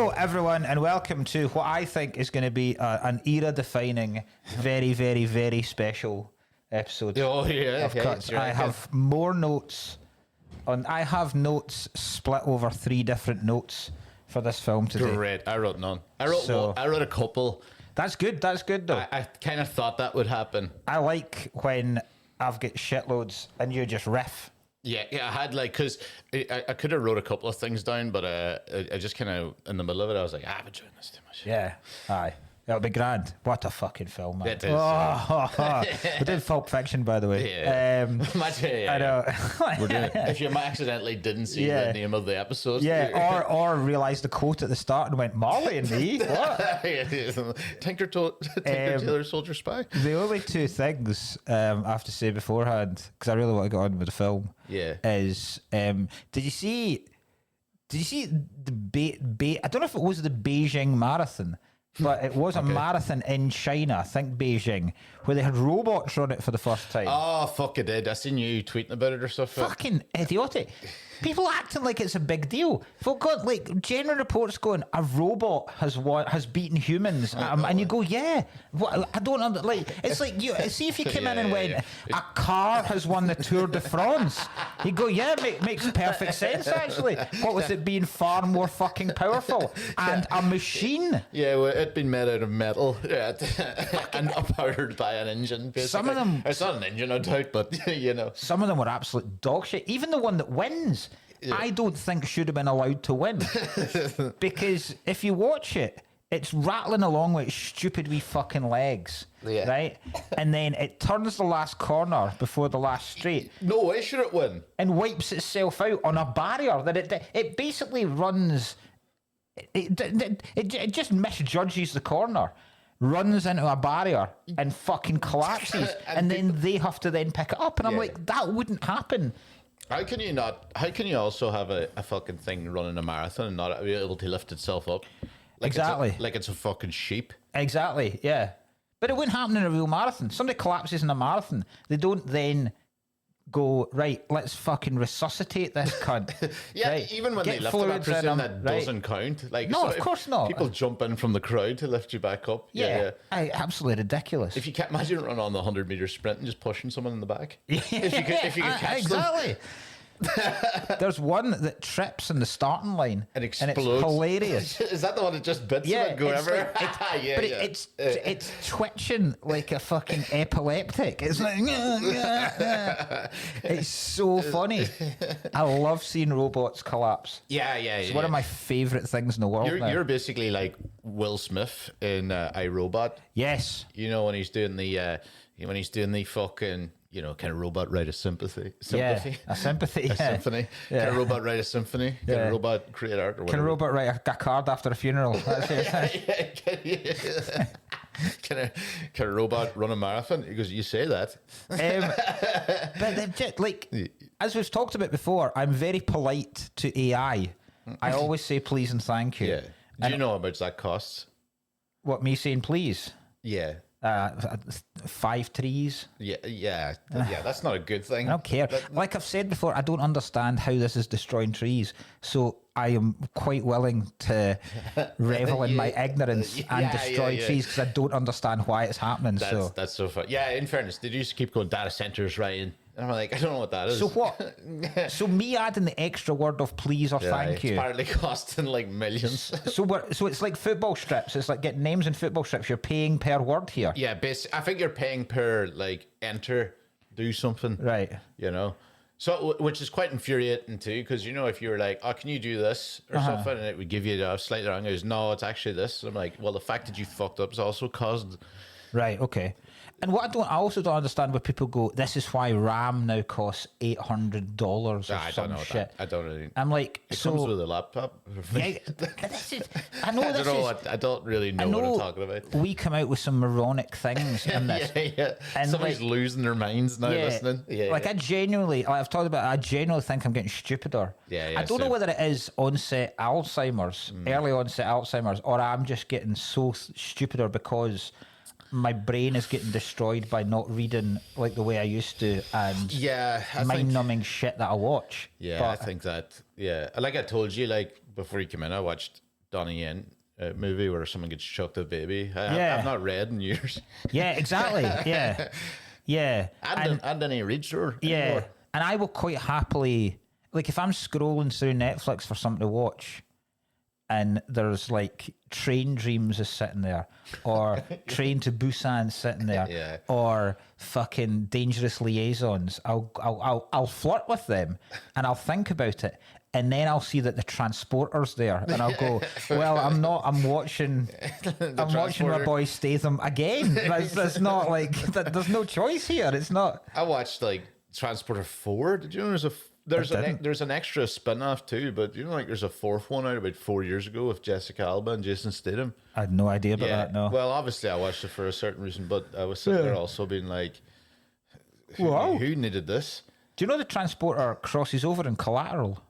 Hello, everyone, and welcome to what I think is going to be an era-defining, very, very, very special episode. Oh yeah, of Cuts. I have more notes. I have notes split over 3 different notes for this film today. Great. I wrote none. I wrote a couple. That's good. That's good, though. I kind of thought that would happen. I like when I've got shitloads and you just riff. Yeah, I had because I could have wrote a couple of things down, but I just kind of in the middle of it, I was like, I've been doing this too much. Yeah, aye. It'll be grand. What a fucking film, man. It is. We did Pulp Fiction, by the way. Yeah. I know. If you accidentally didn't see the name of the episode. Yeah, or realised the quote at the start and went, Marley and me? What? Tinker Tailor Soldier Spy. The only 2 things I have to say beforehand, because I really want to get on with the film, is did you see the I don't know if it was the Beijing Marathon, but it was a marathon in China, I think Beijing, where they had robots run it for the first time. Oh, fuck, I did. I seen you tweeting about it or stuff. Fucking idiotic. People acting like it's a big deal. For God, general reports going, a robot has beaten humans, and you go, yeah. What, I don't under, it's like you see if you came in and went, a car has won the Tour de France. You go, yeah, makes perfect sense actually. What with it being far more fucking powerful and a machine? Yeah, well, it'd been made out of metal, and powered by an engine. Basically. Some of them, it's not an engine, no doubt, but some of them were absolute dog shit. Even the one that wins. Yeah. I don't think should have been allowed to win because if you watch it, it's rattling along with its stupid wee fucking legs, right? And then it turns the last corner before the last straight. No way should it win. And wipes itself out on a barrier that it basically runs. It just misjudges the corner, runs into a barrier and fucking collapses, and then they have to then pick it up. And I'm like, that wouldn't happen. How can you not? How can you also have a fucking thing running a marathon and not be able to lift itself up? Exactly. It's a fucking sheep. Exactly, yeah. But it wouldn't happen in a real marathon. Somebody collapses in a marathon. They don't then go, right, let's fucking resuscitate this cunt. Right? Even when they lift him, I presume that doesn't count. No, of course not. People jump in from the crowd to lift you back up. Yeah. Absolutely ridiculous. If you can't imagine running on the 100-meter sprint and just pushing someone in the back. If you could catch them. There's one that trips in the starting line and explodes. And it's hilarious. Is that the one that just bits him and go everywhere? It's twitching like a fucking epileptic. It's like it's so funny. I love seeing robots collapse. It's one of my favourite things in the world. You're basically like Will Smith in iRobot. Yes, you know when he's doing the fucking. Can a robot write a sympathy? Yeah, a sympathy. A symphony. Yeah. Can a robot write a symphony? Can a robot create art? Or whatever? Can a robot write a card after a funeral? That's it. Can a robot run a marathon? Because you say that. But as we've talked about before, I'm very polite to AI. I always say please and thank you. Yeah. Do you know how much that costs? What, me saying please? Yeah. 5 trees. Yeah. That's not a good thing. I don't care. Like I've said before, I don't understand how this is destroying trees. So I am quite willing to revel in my ignorance and destroy trees because I don't understand why it's happening. That's so fun. Yeah, in fairness, they used to keep going data centers, right? And I'm like, I don't know what that is. So what? So me adding the extra word of please or thank you. It's apparently costing like millions. So it's like football strips. It's like getting names in football strips. You're paying per word here. Yeah, I think you're paying per enter, do something. Right. So, which is quite infuriating too, because if you were like, "Oh, can you do this or something?" and it would give you a slightly wrong. It goes, "No, it's actually this." I'm like, "Well, the fact that you fucked up has also caused." Right. Okay. And what I also don't understand where people go, this is why RAM now costs $800 or some shit. I don't really. I'm like, it comes with a laptop. Yeah, I don't really know what I'm talking about. We come out with some moronic things in this. And somebody's losing their minds now listening. I genuinely think I'm getting stupider. I don't know whether it is early onset Alzheimer's, or I'm just getting so stupider because my brain is getting destroyed by not reading like the way I used to, and mind-numbing shit that I watch. I think that. Yeah, like I told you, like before you came in, I watched Donnie Yen movie where someone gets chucked a baby. Yeah. I've not read in years. Yeah, exactly. Yeah. Yeah. And any read through. Yeah. Anymore. And I will quite happily, like, if I'm scrolling through Netflix for something to watch and there's like Train Dreams is sitting there, or Train to Busan sitting there, Yeah. or fucking Dangerous Liaisons, I'll flirt with them and I'll think about it. And then I'll see that the transporter's there, and I'll go, "Well, I'm watching my boy Statham again. That's not like there's no choice here. It's not." I watched like Transporter 4. Did you know there's an extra spin-off too? But you know, like there's a fourth one out about 4 years ago with Jessica Alba and Jason Statham. I had no idea about that. No. Well, obviously I watched it for a certain reason, but I was sitting there also being like, who needed this? Do you know the transporter crosses over in Collateral?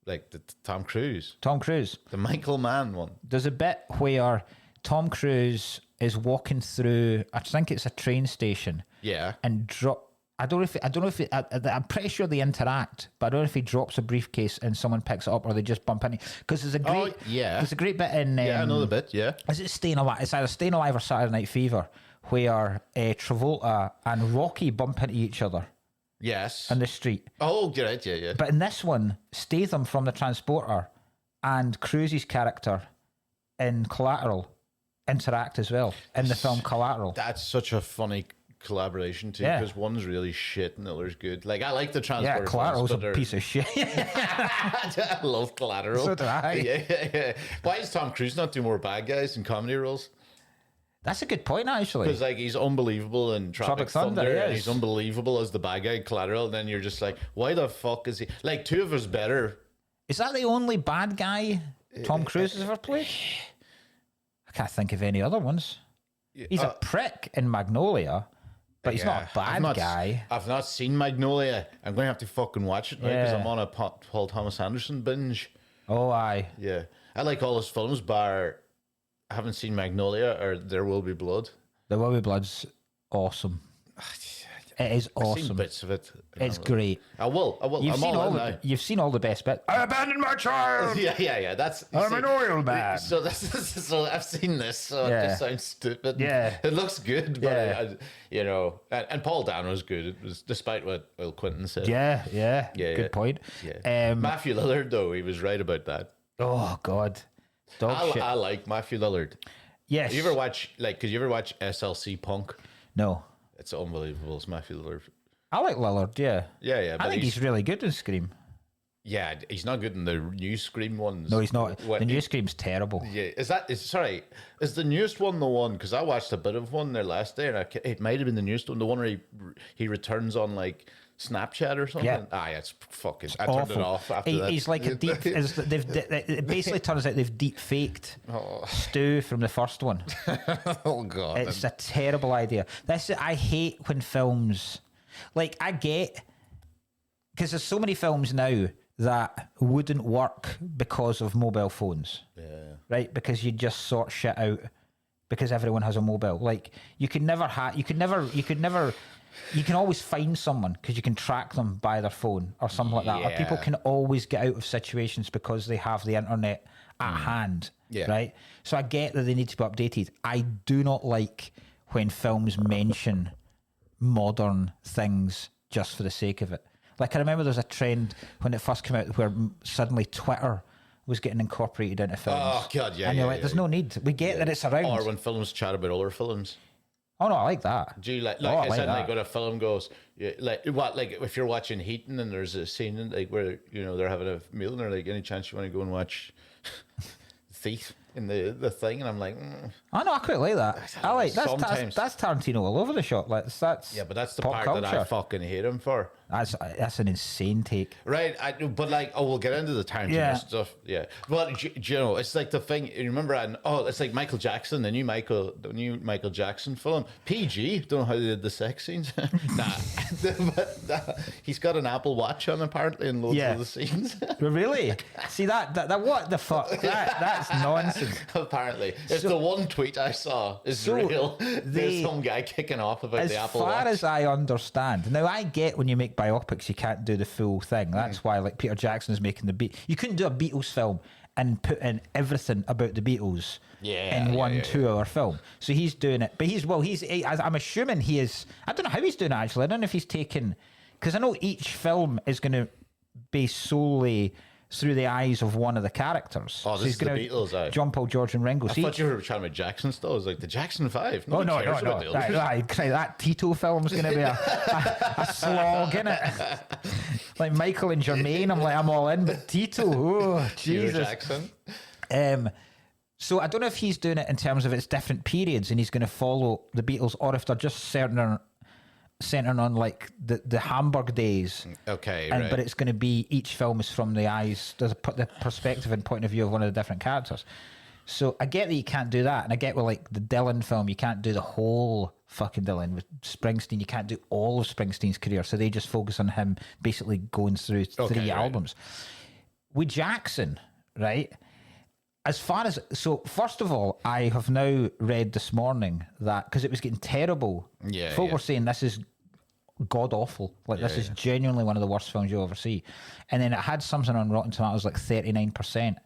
Like the Tom Cruise, The Michael Mann one. There's a bit where Tom Cruise is walking through, I think it's a train station. Yeah. And I don't know if I'm pretty sure they interact, but I don't know if he drops a briefcase and someone picks it up or they just bump into. Because there's a great bit in. I know the bit. Yeah. Is it Staying Alive? It's either Staying Alive or Saturday Night Fever, where Travolta and Rocky bump into each other. Yes. In the street. Oh, you're right. Yeah. But in this one, Statham from the Transporter and Cruise's character in Collateral interact as well in the film Collateral. That's such a funny collaboration too, because one's really shit and the other's good. Like I like the Transporter. Yeah, Collateral's a piece of shit. I love Collateral. So do I. Yeah. Why does Tom Cruise not do more bad guys in comedy roles? That's a good point, actually. Because like he's unbelievable in Tropic Thunder, and yes. he's unbelievable as the bad guy in Collateral. And then you're just like, why the fuck is he? Like two of us better. Is that the only bad guy Tom Cruise has ever played? I can't think of any other ones. He's a prick in Magnolia, but he's not a bad guy. I've not seen Magnolia. I'm going to have to fucking watch it now because I'm on a Paul Thomas Anderson binge. Oh, aye. Yeah. I like all his films, bar I haven't seen Magnolia or There Will Be Blood. There Will Be Blood's awesome. It is awesome. I've seen bits of it. It's great. I will. You've seen all the best bits. I abandoned my child. Yeah. I'm an oil man. So I've seen this. So it just sounds stupid. Yeah, it looks good, but and Paul Dano's good. It was despite what Will Quinton said. Yeah. Good point. Yeah. Matthew Lillard, though, he was right about that. Oh God, shit. I like Matthew Lillard. Yes. You ever watch SLC Punk? No. It's unbelievable. It's Matthew Lillard. I like Lillard, yeah. Yeah. I think he's really good in Scream. Yeah, he's not good in the new Scream ones. No, he's not. The new Scream's terrible. Yeah, is the newest one the one? Because I watched a bit of one there last day, and it might have been the newest one, the one where he returns on like Snapchat or something. Yeah. It's fucking. I awful. turned it off after that. He's like a deep. It basically turns out they've deep faked Stu from the first one. Oh God, it's a terrible idea. I hate when films, like I get, because there's so many films now that wouldn't work because of mobile phones. Yeah. Right, because you just sort shit out because everyone has a mobile. Like you can always find someone because you can track them by their phone or something like that. Or people can always get out of situations because they have the internet at hand. Yeah. Right? So I get that they need to be updated. I do not like when films mention modern things just for the sake of it. Like I remember there's a trend when it first came out where suddenly Twitter was getting incorporated into films. Oh God, yeah. And you're like, there's no need. We get that it's around. Or when films chat about other films. Oh no, I like that. Do you like I said, like when a film goes, like if you're watching Heaton and there's a scene like where they're having a meal and they're like, any chance you want to go and watch Thief in the thing, and I'm like, I know, I quite like that. I like that's Tarantino all over the shop. Like that's but that's the part culture that I fucking hate him for. That's an insane take. Right, but like, we'll get into the Tarantino stuff. Yeah, but it's like the thing. You remember? It's like Michael Jackson, the new Michael Jackson film. PG. Don't know how they did the sex scenes. but he's got an Apple Watch on apparently in loads of the scenes. Really? See that what the fuck? That's nonsense. Apparently, it's the one tweet I saw is real. There's some guy kicking off about the Apple Watch. As far as I understand, now I get when you make biopics, you can't do the full thing. That's why, like Peter Jackson is making the beat. You couldn't do a Beatles film and put in everything about the Beatles in one 2-hour film. So he's doing it, but I'm assuming he is. I don't know how he's doing it actually. I don't know if he's taken, because I know each film is going to be solely through the eyes of one of the characters. Oh, this is the Beatles, John, Paul, George, and Ringo. I thought you were chatting about Jackson still. I was like, the Jackson 5. No. That Tito film's going to be a slog, innit? Like Michael and Jermaine, I'm all in, but Tito, oh, Jesus. Jackson. So I don't know if he's doing it in terms of its different periods and he's going to follow the Beatles, or if they're just centering on like the Hamburg days. Okay, right. But But it's going to be, each film is from the eyes, the perspective and point of view of one of the different characters. So I get that you can't do that, and I get with like the Dylan film, you can't do the whole fucking Dylan. With Springsteen, you can't do all of Springsteen's career, so they just focus on him basically going through three albums. With Jackson, right? As far as, so first of all, I have now read this morning that, because it was getting terrible, folk were saying this is god awful, like this is genuinely one of the worst films you'll ever see. And then it had something on Rotten Tomatoes like 39%.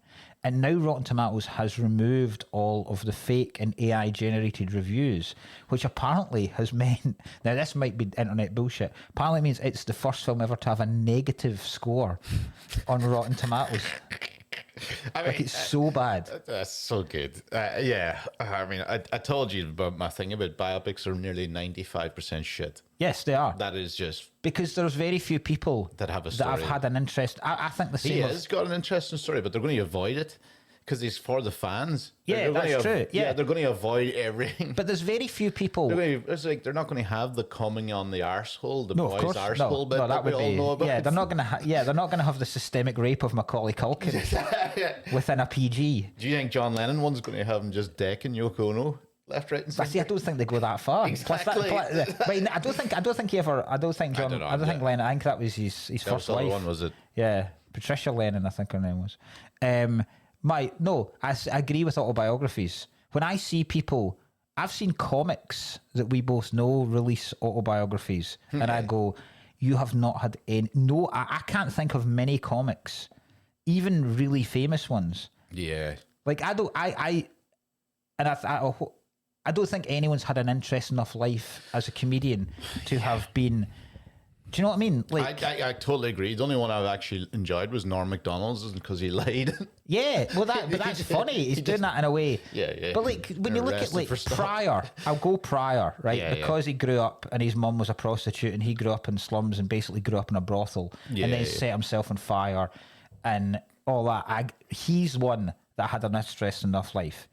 And now Rotten Tomatoes has removed all of the fake and AI generated reviews, which apparently has meant, now this might be internet bullshit, apparently means it's the first film ever to have a negative score on Rotten Tomatoes. I mean, it's so bad. That's so good. I mean, I told you about my thing about biopics are nearly 95% shit. Yes, they are. That is just because there's very few people that have a story. That have had an interest. I think the same. He has got an interesting story, but they're going to avoid it because he's for the fans. Yeah, that's true. Yeah, they're going to avoid everything. But there's very few people. It's like they're not going to have the coming on the arsehole, the boy's arsehole bit that we all know about. Yeah, they're not going to. They're not going to have the systemic rape of Macaulay Culkin within a PG. Do you think John Lennon one's going to have him just decking Yoko Ono? Left, right, and centre. See, I don't think they go that far. Exactly. I don't think he ever. I don't think John. I don't think Lennon. I think that was his first wife. One was it? Yeah, Patricia Lennon, I think her name was. I agree with autobiographies. When I see people, I've seen comics that we both know release autobiographies, and I go, "You have not had any." No, I can't think of many comics, even really famous ones. Yeah. Like I don't. I don't think anyone's had an interest enough life as a comedian to have been. Do you know what I mean? Like, I totally agree. The only one I've actually enjoyed was Norm Macdonald's, because he lied. Yeah, well, but that's funny. He's doing that in a way. Yeah. But like, when you look at like Pryor, I'll go Pryor, right? Because he grew up and his mum was a prostitute, and he grew up in slums and basically grew up in a brothel, and then set himself on fire and all that. He's one that had an interesting enough life.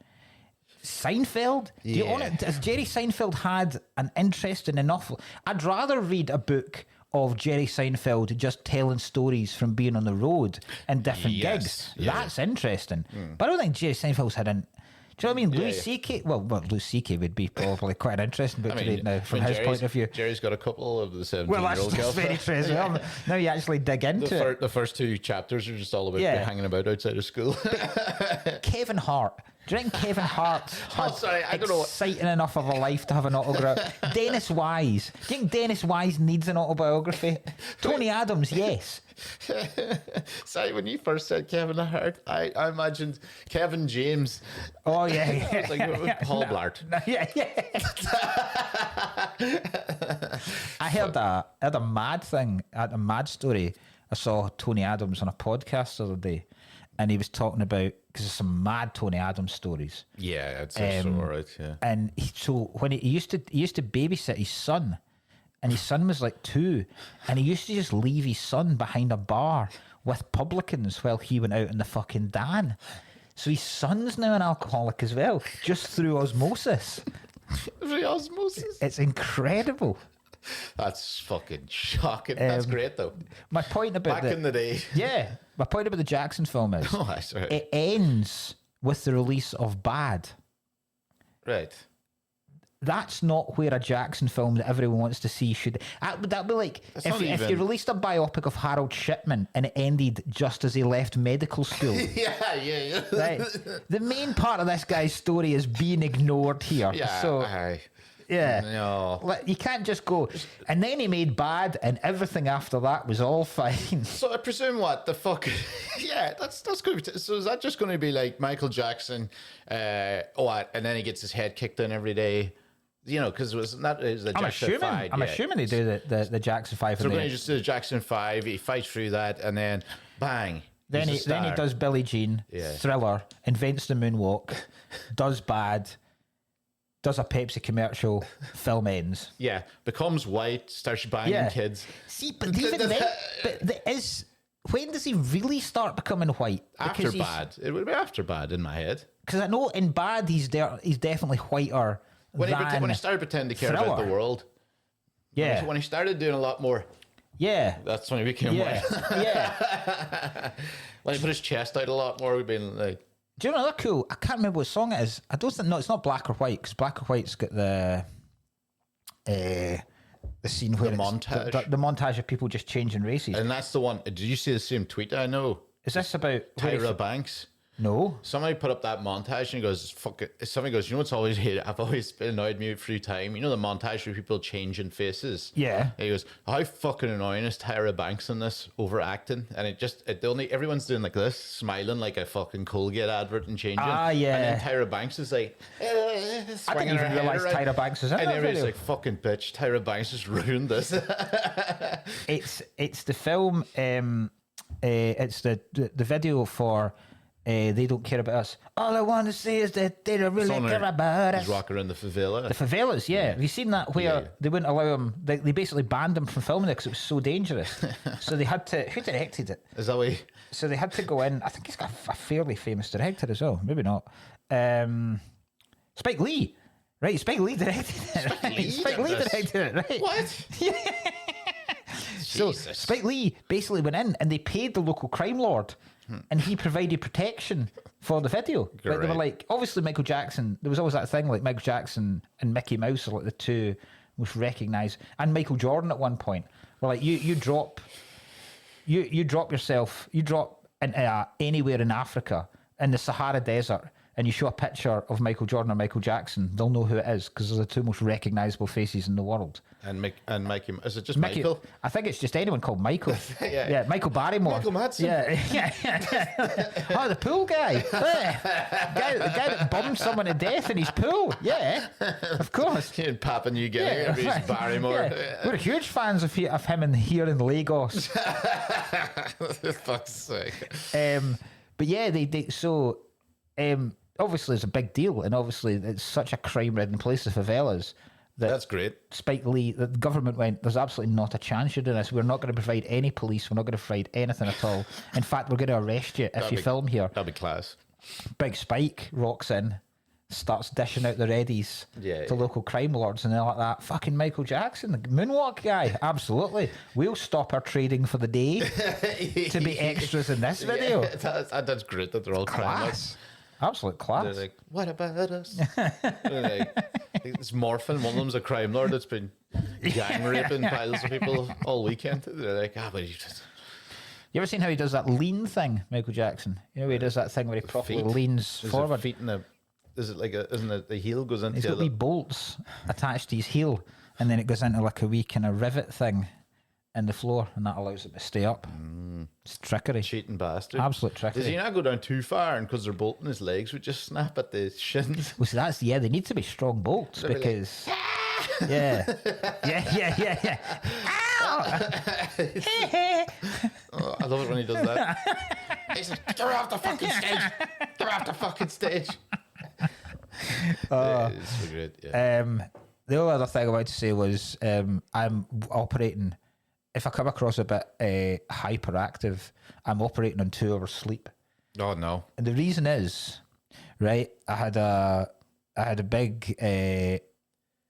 Seinfeld? Do you own it? Has Jerry Seinfeld had an interesting enough? I'd rather read a book of Jerry Seinfeld just telling stories from being on the road and different gigs. Yeah. That's interesting. But I don't think Jerry Seinfeld's had an. Do you know what I mean? Louis C.K. Well, Louis C.K. would be probably quite an interesting book to read now from his point of view. Jerry's got a couple of the 17-year-old girls. Very true as well. Now you actually dig into it. The first two chapters are just all about hanging about outside of school. Kevin Hart. Do you think Kevin Hart has exciting enough of a life to have an autograph? Dennis Wise. Do you think Dennis Wise needs an autobiography? Tony Adams, yes. Sorry, when you first said Kevin Hart, I imagined Kevin James. Oh, yeah. It's like Paul Blart. Yeah. I heard a mad thing, a mad story. I saw Tony Adams on a podcast the other day, and he was talking about, because there's some mad Tony Adams stories. Yeah, it's so alright. Yeah, and so when he used to babysit his son, and his son was like 2, and he used to just leave his son behind a bar with publicans while he went out in the fucking Dan. So his son's now an alcoholic as well, just through osmosis. Through osmosis? It's incredible. That's fucking shocking. That's great though. My point about back in the day. Yeah, my point about the Jackson film is it ends with the release of Bad. Right. That's not where a Jackson film that everyone wants to see should. That'd be like if you released a biopic of Harold Shipman and it ended just as he left medical school. Yeah. Right. The main part of this guy's story is being ignored here. Yeah. So Yeah. No. Like, you can't just go. And then he made Bad, and everything after that was all fine. So I presume what the fuck? Yeah, that's going to be. So is that just going to be like Michael Jackson? What? And then he gets his head kicked in every day. You know, because it was not. It was the Jackson 5. I'm assuming they do the Jackson 5. So we're going to just do the Jackson 5. He fights through that, and then bang. Then he does Billie Jean, Thriller, invents the moonwalk, does Bad, does a Pepsi commercial, film ends. Yeah, becomes white, starts banging kids. See, but even then, when does he really start becoming white? After Bad. It would be after Bad in my head. Because I know in Bad he's definitely whiter when than he started pretending to care Thriller. about the world. Yeah. When he started doing a lot more. Yeah. That's when he became white. Yeah. When he put his chest out a lot more, we've been like... Do you know another cool? I can't remember what song it is. I don't think... No, it's not Black or White, because Black or White's got the scene where the montage. The montage of people just changing races. And that's the one... Did you see the same tweet I know? Is this about... Tyra Banks? No. Somebody put up that montage and he goes, fuck it. Somebody goes, you know what's always hated? I've always been annoyed me through time. You know the montage where people changing faces? Yeah. And he goes, how fucking annoying is Tyra Banks in this overacting? And everyone's doing like this, smiling like a fucking Colgate advert and changing. Ah, yeah. And then Tyra Banks is like, I didn't even realise Tyra Banks was in and that everybody's video. like, fucking bitch, Tyra Banks just ruined this. It's the film, it's the video for... They don't care about us. All I want to say is that they don't really care about us. He's rocking around the favela. The favelas, yeah. Have you seen that where they wouldn't allow him? They basically banned him from filming it because it was so dangerous. So they had to. Who directed it? Is that way? So they had to go in. I think he's got a fairly famous director as well. Maybe not. Spike Lee, right? Spike Lee directed it. Spike Lee directed it, right? What? Yeah. So Jesus. Spike Lee basically went in and they paid the local crime lord. And he provided protection for the video. Like, they were like, obviously Michael Jackson, there was always that thing like Michael Jackson and Mickey Mouse are like the two most recognised, and Michael Jordan at one point were like, you drop yourself into anywhere in Africa in the Sahara Desert and you show a picture of Michael Jordan or Michael Jackson, they'll know who it is because they're the two most recognisable faces in the world. And Mickey, is it just Michael? I think it's just anyone called Michael. Yeah, Michael Barrymore. Michael Madsen. Yeah. Oh, the pool guy. The guy that bombed someone to death in his pool. Yeah, of course. In Papua New Guinea, yeah, Barrymore. Yeah. We're huge fans of him here in Lagos. Fuck's sake. But yeah, obviously it's a big deal, and obviously it's such a crime-ridden place, the favelas. That's great. Spike Lee, the government went, there's absolutely not a chance you're doing this. We're not going to provide any police. We're not going to provide anything at all. In fact, we're going to arrest you if you film here. That'd be class. Big Spike rocks in, starts dishing out the readies to local crime lords, and they're like that. Fucking Michael Jackson, the moonwalk guy. Absolutely. We'll stop our trading for the day to be extras in this video. Yeah, that's great that they're all class. Absolute class. They're like, what about us? It's Morphin. One of them's a crime lord that's been gang raping piles of people all weekend. They're like, but you just... You ever seen how he does that lean thing, Michael Jackson? You know, he does that thing where he properly leans forward. Is it like isn't it the heel goes into He's got wee bolts attached to his heel, and then it goes into like a wee kind of rivet thing in the floor, and that allows it to stay up. It's trickery. Cheating bastard. Absolute trickery. Does he not go down too far, and because they're bolting, his legs would just snap at the shins? Well, so they need to be strong bolts because... Yeah. Oh, I love it when he does that. He's like, get her off the fucking stage. Get her off the fucking stage. It's so great, yeah. The only other thing I wanted to say was I'm operating... If I come across a bit hyperactive, I'm operating on 2 hours sleep. Oh, no. And the reason is, right, I had a big...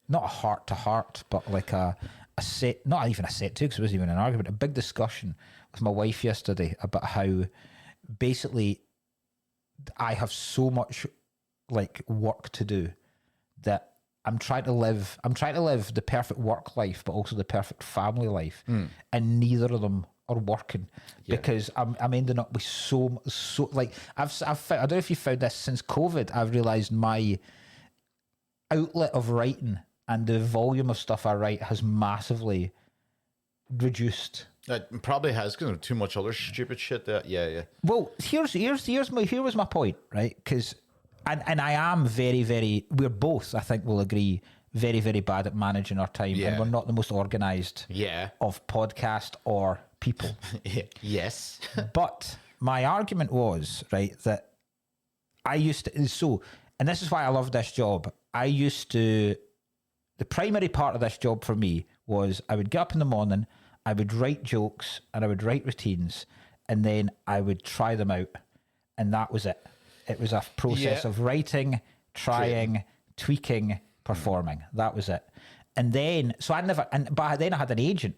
not a heart-to-heart, but like a set, not even a set two, because it wasn't even an argument, a big discussion with my wife yesterday about how basically I have so much like work to do that I'm trying to live the perfect work life, but also the perfect family life, and neither of them are working because I'm ending up with so like I've found, I don't know if you found this since COVID. I've realised my outlet of writing and the volume of stuff I write has massively reduced. It probably has because of too much other stupid shit. Yeah. Well, here was my point, right? Because, and I am very, very. We're both, I think, will agree, very, very bad at managing our time, and we're not the most organised. Of podcast or people. Yes. But my argument was, right, that I used to. So, and this is why I love this job. I used to. The primary part of this job for me was I would get up in the morning, I would write jokes and I would write routines, and then I would try them out. And that was it. It was a process of writing, trying, tweaking, performing. That was it. And then, so I never, but then I had an agent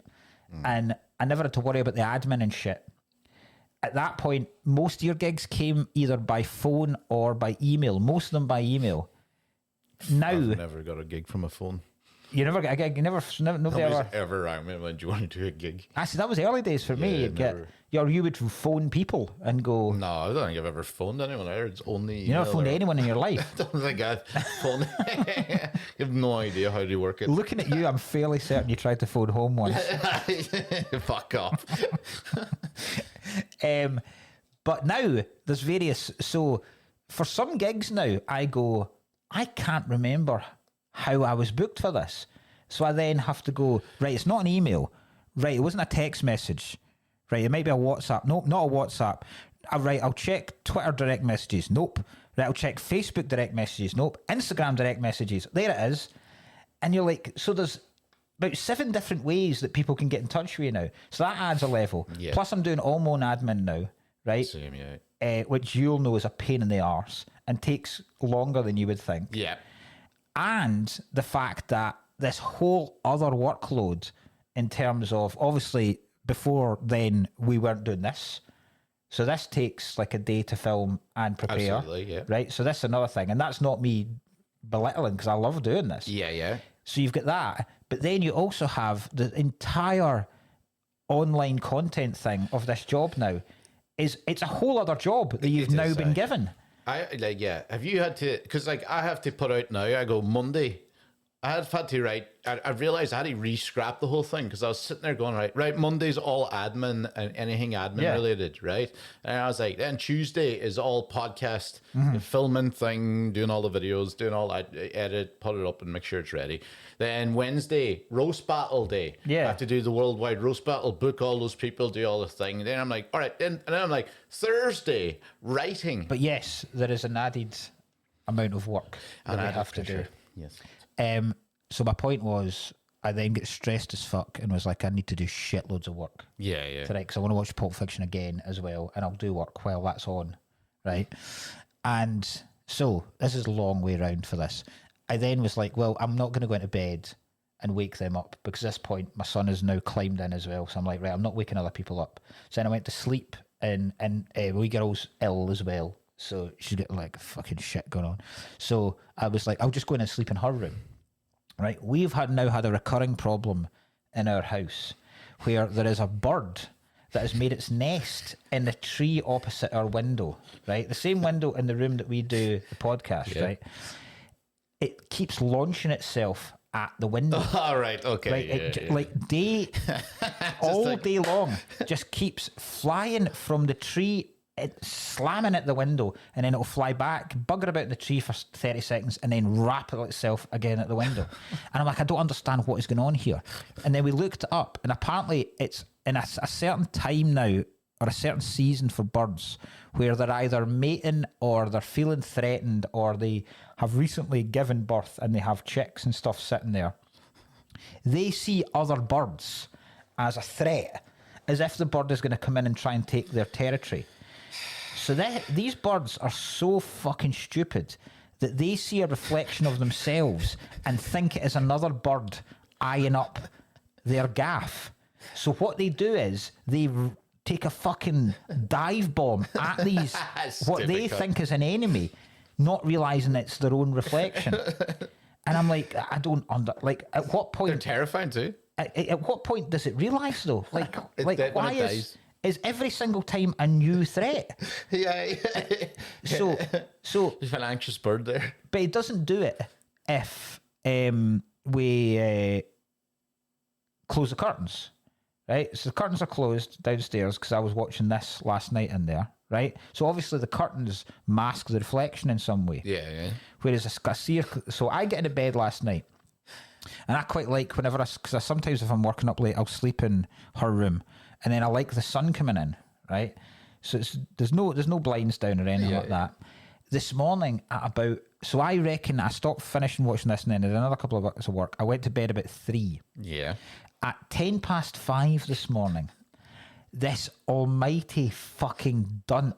and I never had to worry about the admin and shit. At that point, most of your gigs came either by phone or by email, most of them by email. Now, I've never got a gig from a phone. You never get a gig. Nobody ever rang me when do you want to do a gig? Actually, that was early days for me. You would phone people and go. No, I don't think I've ever phoned anyone. It's only you never phoned anyone in your life. I don't think I've phoned. You have no idea how to work it. Looking at you, I'm fairly certain you tried to phone home once. Fuck off. But now there's various. So for some gigs now, I go. I can't remember how I was booked for this. So I then have to go, right, it's not an email. Right, it wasn't a text message. Right, it might be a WhatsApp. Nope, not a WhatsApp. Right, I'll check Twitter direct messages. Nope. Right, I'll check Facebook direct messages. Nope. Instagram direct messages. There it is. And you're like, so there's about 7 different ways that people can get in touch with you now. So that adds a level. Yeah. Plus I'm doing all my own admin now, right? Same, yeah. Which you'll know is a pain in the arse and takes longer than you would think. Yeah. And the fact that this whole other workload in terms of, obviously, before then, we weren't doing this. So this takes like a day to film and prepare. Absolutely, yeah. Right? So that's another thing. And that's not me belittling because I love doing this. Yeah. So you've got that. But then you also have the entire online content thing of this job now. It's a whole other job that you've now been given. Have you had to, because like I have to put out now, I go Monday, I've had to write, I realised I had to re-scrap the whole thing because I was sitting there going, right, Monday's all admin and anything admin related, right? And I was like, then Tuesday is all podcast, filming thing, doing all the videos, doing all that, edit, put it up and make sure it's ready. Then Wednesday, roast battle day. Yeah. I have to do the worldwide roast battle, book all those people, do all the thing. And then I'm like, all right, and then I'm like, Thursday, writing. But yes, there is an added amount of work that I have to do. Yes. So my point was, I then get stressed as fuck and was like, I need to do shitloads of work. Yeah. Tonight, because I want to watch Pulp Fiction again as well, and I'll do work while that's on, right? And so this is a long way round for this. I then was like, well, I'm not going to go into bed and wake them up because at this point my son has now climbed in as well. So I'm like, right, I'm not waking other people up. So then I went to sleep, and wee girl's ill as well. So she's got like fucking shit going on. So I was like, I'll just go in and sleep in her room. Right? We've now had a recurring problem in our house where there is a bird that has made its nest in the tree opposite our window, right? The same window in the room that we do the podcast, right? It keeps launching itself at the window. All right, okay. Right? Like all day long, just keeps flying from the tree, slamming at the window, and then it'll fly back, bugger about the tree for 30 seconds, and then wrap itself again at the window. And I'm like, I don't understand what is going on here. And then we looked it up, and apparently it's in a certain time now, or a certain season for birds, where they're either mating or they're feeling threatened or they have recently given birth and they have chicks and stuff sitting there. They see other birds as a threat, as if the bird is going to come in and try and take their territory. So these birds are so fucking stupid that they see a reflection of themselves and think it is another bird eyeing up their gaff. So what they do is they take a fucking dive bomb at these, what they think is an enemy, not realising it's their own reflection. And I'm like, I don't at what point... They're terrifying too. At what point does it realise though? Like why is every single time a new threat? Yeah. So There's an anxious bird there. But it doesn't do it if we close the curtains, right? So the curtains are closed downstairs because I was watching this last night in there, right? So obviously the curtains mask the reflection in some way. Yeah. Whereas I see her, so I get into bed last night, and I quite like whenever because I sometimes if I'm working up late, I'll sleep in her room, and then I like the sun coming in, right? So there's no blinds down or anything like that. This morning at about, so I reckon I stopped finishing watching this and then I did another couple of hours of work. I went to bed about 3. Yeah. At 5:10 this morning, this almighty fucking dunt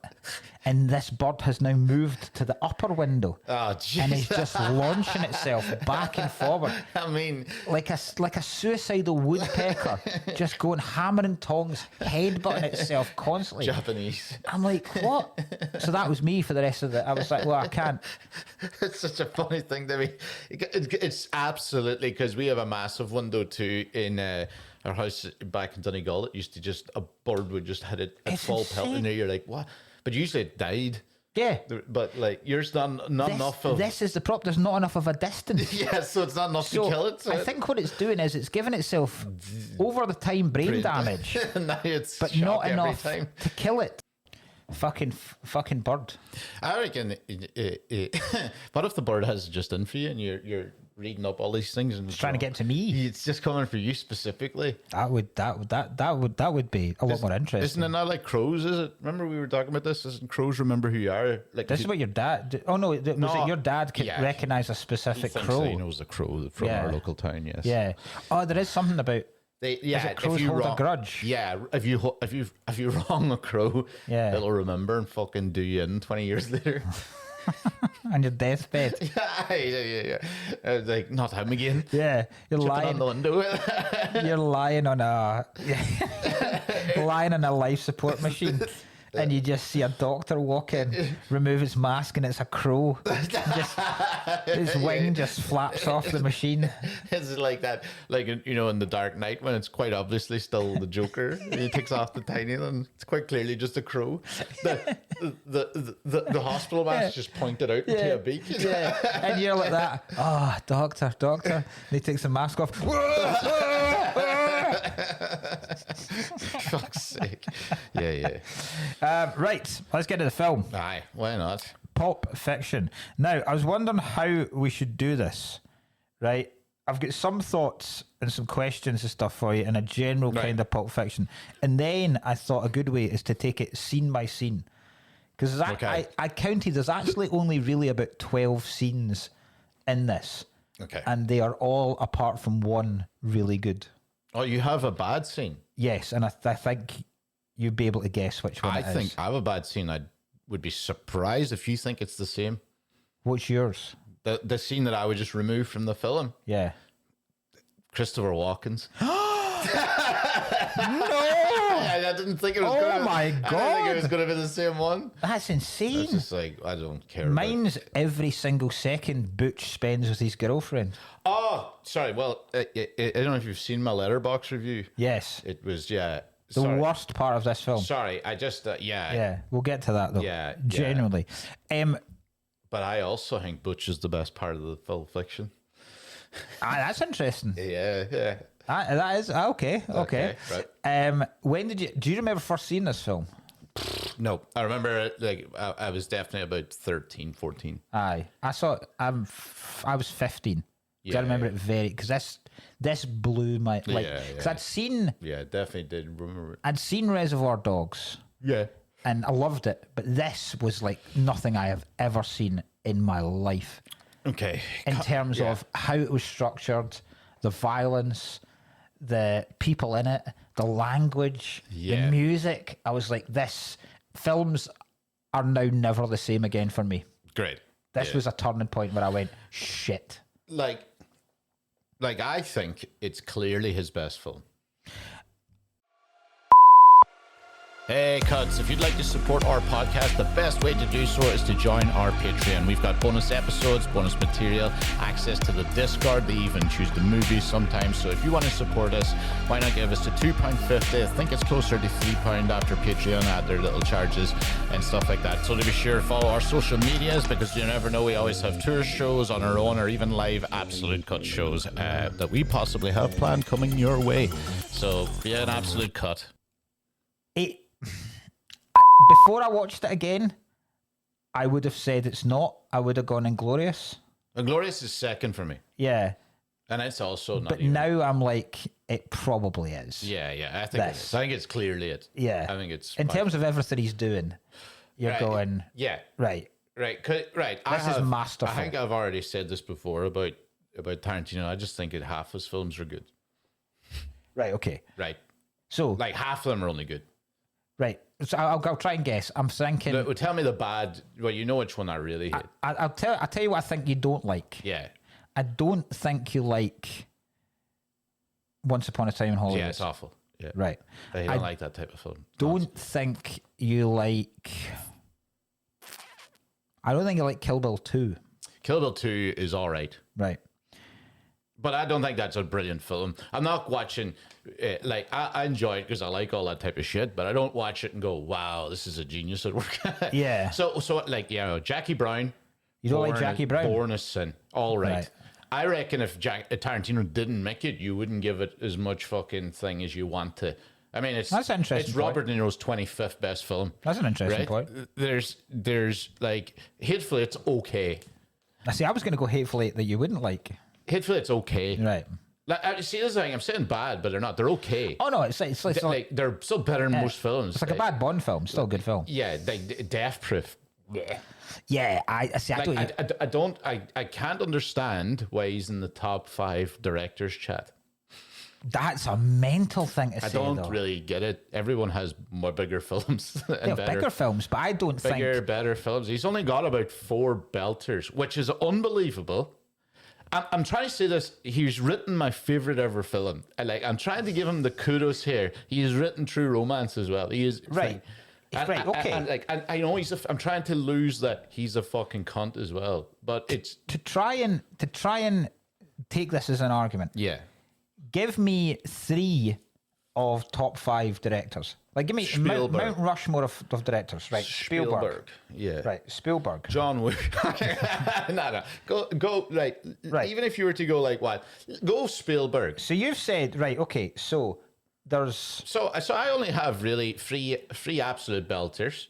and this bird has now moved to the upper window. Oh, jeez. And is just launching itself back and forward. I mean, like a suicidal woodpecker, just going hammer and tongs, headbutting itself constantly. Japanese. I'm like, what? So that was me for the rest of the. I was like, well, I can't. It's such a funny thing to me. It's absolutely, because we have a massive window too in our house back in Donegal. It used to just, a bird would just hit it at It's full pelt in there. You're like, what? But usually it died. Yeah. But like, yours not enough of. This is the prop. There's not enough of a distance. Yeah, so it's not enough to kill it. So I think what it's doing is it's giving itself over the time brain damage, now it's but shock not every enough time. to kill it. Fucking bird. I reckon. What if the bird has just in for you, and you're reading up all these things and It's trying to get to me. It's just coming for you specifically. That would be a lot more interesting. Isn't it not like crows? Is it? Remember we were talking about this? Doesn't crows remember who you are? Like This is what your dad. Oh no, was it your dad could recognize a specific crow? He knows a crow from our local town. Yes. Yeah. Oh, there is something about. Is it crows hold a grudge? Yeah, if you wrong a crow, it'll remember and fucking do you in 20 years later. On your deathbed. Yeah. I was like, not him again. Yeah, you're Chipping lying on the window. You're lying on a lying on a life support machine. And you just see a doctor walk in, remove his mask, and it's a crow. Just his wing just flaps off the machine. It's like that, like in the Dark Knight when it's quite obviously still the Joker. He takes off the tiny one. It's quite clearly just a crow. The hospital mask just pointed out to a beak. Yeah, and you're like that. Oh, doctor. And he takes the mask off. Fuck's sake. Yeah. Right, let's get to the film. Aye, why not? Pulp Fiction. Now, I was wondering how we should do this, right? I've got some thoughts and some questions and stuff for you in a general kind of Pulp Fiction. And then I thought a good way is to take it scene by scene. Because I counted, there's actually only really about 12 scenes in this. Okay. And they are all apart from one really good. Oh, you have a bad scene? Yes, and I think you'd be able to guess which one I it is. think I have a bad scene. I would be surprised if you think it's the same. What's yours? The scene that I would just remove from the film. Yeah. Christopher Walken's. No! I didn't think it was going to be. My I didn't think God. it was going to be the same one. That's insane. It's just like, I don't care. Mine's every single second Butch spends with his girlfriend. Oh, sorry. Well, I don't know if you've seen my Letterboxd review. Yes. It was, The worst part of this film. Sorry, I just, Yeah, we'll get to that though. Yeah. Genuinely. But I also think Butch is the best part of the Pulp Fiction. That's interesting. Yeah. That is okay. Right. When do you remember first seeing this film? No, I remember I was definitely about 13, 14. Aye, I saw it. I was 15. I remember it because this blew my because I'd seen. Yeah, definitely did remember it. I'd seen Reservoir Dogs. Yeah. And I loved it, but this was like nothing I have ever seen in my life. Okay. In terms of how it was structured, the violence, the people in it, the language, the music. I was like, films are now never the same again for me. Great. This was a turning point where I went, shit. Like I think it's clearly his best film. Hey, Cuts, if you'd like to support our podcast, the best way to do so is to join our Patreon. We've got bonus episodes, bonus material, access to the Discord. They even choose the movies sometimes. So if you want to support us, why not give us to £2.50? I think it's closer to £3 after Patreon add their little charges and stuff like that. So to be sure, follow our social medias, because you never know, we always have tour shows on our own or even live Absolute Cut shows that we possibly have planned coming your way. So be an Absolute Cut. Before I watched it again, I would have said it's not. I would have gone Inglorious. Inglorious is second for me. Yeah. And it's also not. But now I'm like, it probably is. Yeah, I think it is. I think it's clearly it. Yeah. I think it's. In terms of everything he's doing, you're going. Yeah. Right. Right. This is masterful. I think I've already said this before about Tarantino. I just think that half his films are good. Right. Okay. Right. So, like half of them are only good. Right. So I'll try and guess. I'm thinking. Well, tell me the bad. Well, you know which one I really hate. I'll tell you what I think you don't like. Yeah. I don't think you like Once Upon a Time in Hollywood. Yeah, it's awful. Yeah. Right. I don't like that type of film. Don't think you like. I don't think you like Kill Bill 2. Kill Bill 2 is all right. Right. But I don't think that's a brilliant film. I'm not watching, I enjoy it because I like all that type of shit, but I don't watch it and go, wow, this is a genius at work. Yeah. So Jackie Brown. You don't like Jackie Brown? Born a Sin. All right. I reckon if Tarantino didn't make it, you wouldn't give it as much fucking thing as you want to. I mean, that's an interesting. It's Robert De Niro's 25th best film. That's an interesting point. There's like Hateful Eight's okay. I see. I was going to go Hateful Eight that you wouldn't like. Hateful Eight's okay. Right. Like, see, this is the thing. I'm saying bad, but they're not. They're okay. Oh no, it's like they're still better than most films. It's like a bad Bond film, still a good film. Yeah, like Death Proof. Yeah, I see. I can't understand why he's in the top 5 directors chat. That's a mental thing to say. I don't really get it. Everyone has more bigger films and bigger films, but I don't think better films. He's only got about 4 belters, which is unbelievable. I'm trying to say this. He's written my favorite ever film. I'm trying to give him the kudos here. He has written True Romance as well. He is right. Right. Okay. And I know I'm trying to lose that he's a fucking cunt as well. But it's to try and take this as an argument. Yeah. Give me 3 of top 5 directors. Like, give me Mount Rushmore of directors, right? Spielberg. Yeah. Right. Spielberg. John Wick. No. Go, right. Even if you were to go like what? Go Spielberg. So you've said, right, okay, so there's... So I only have really three absolute belters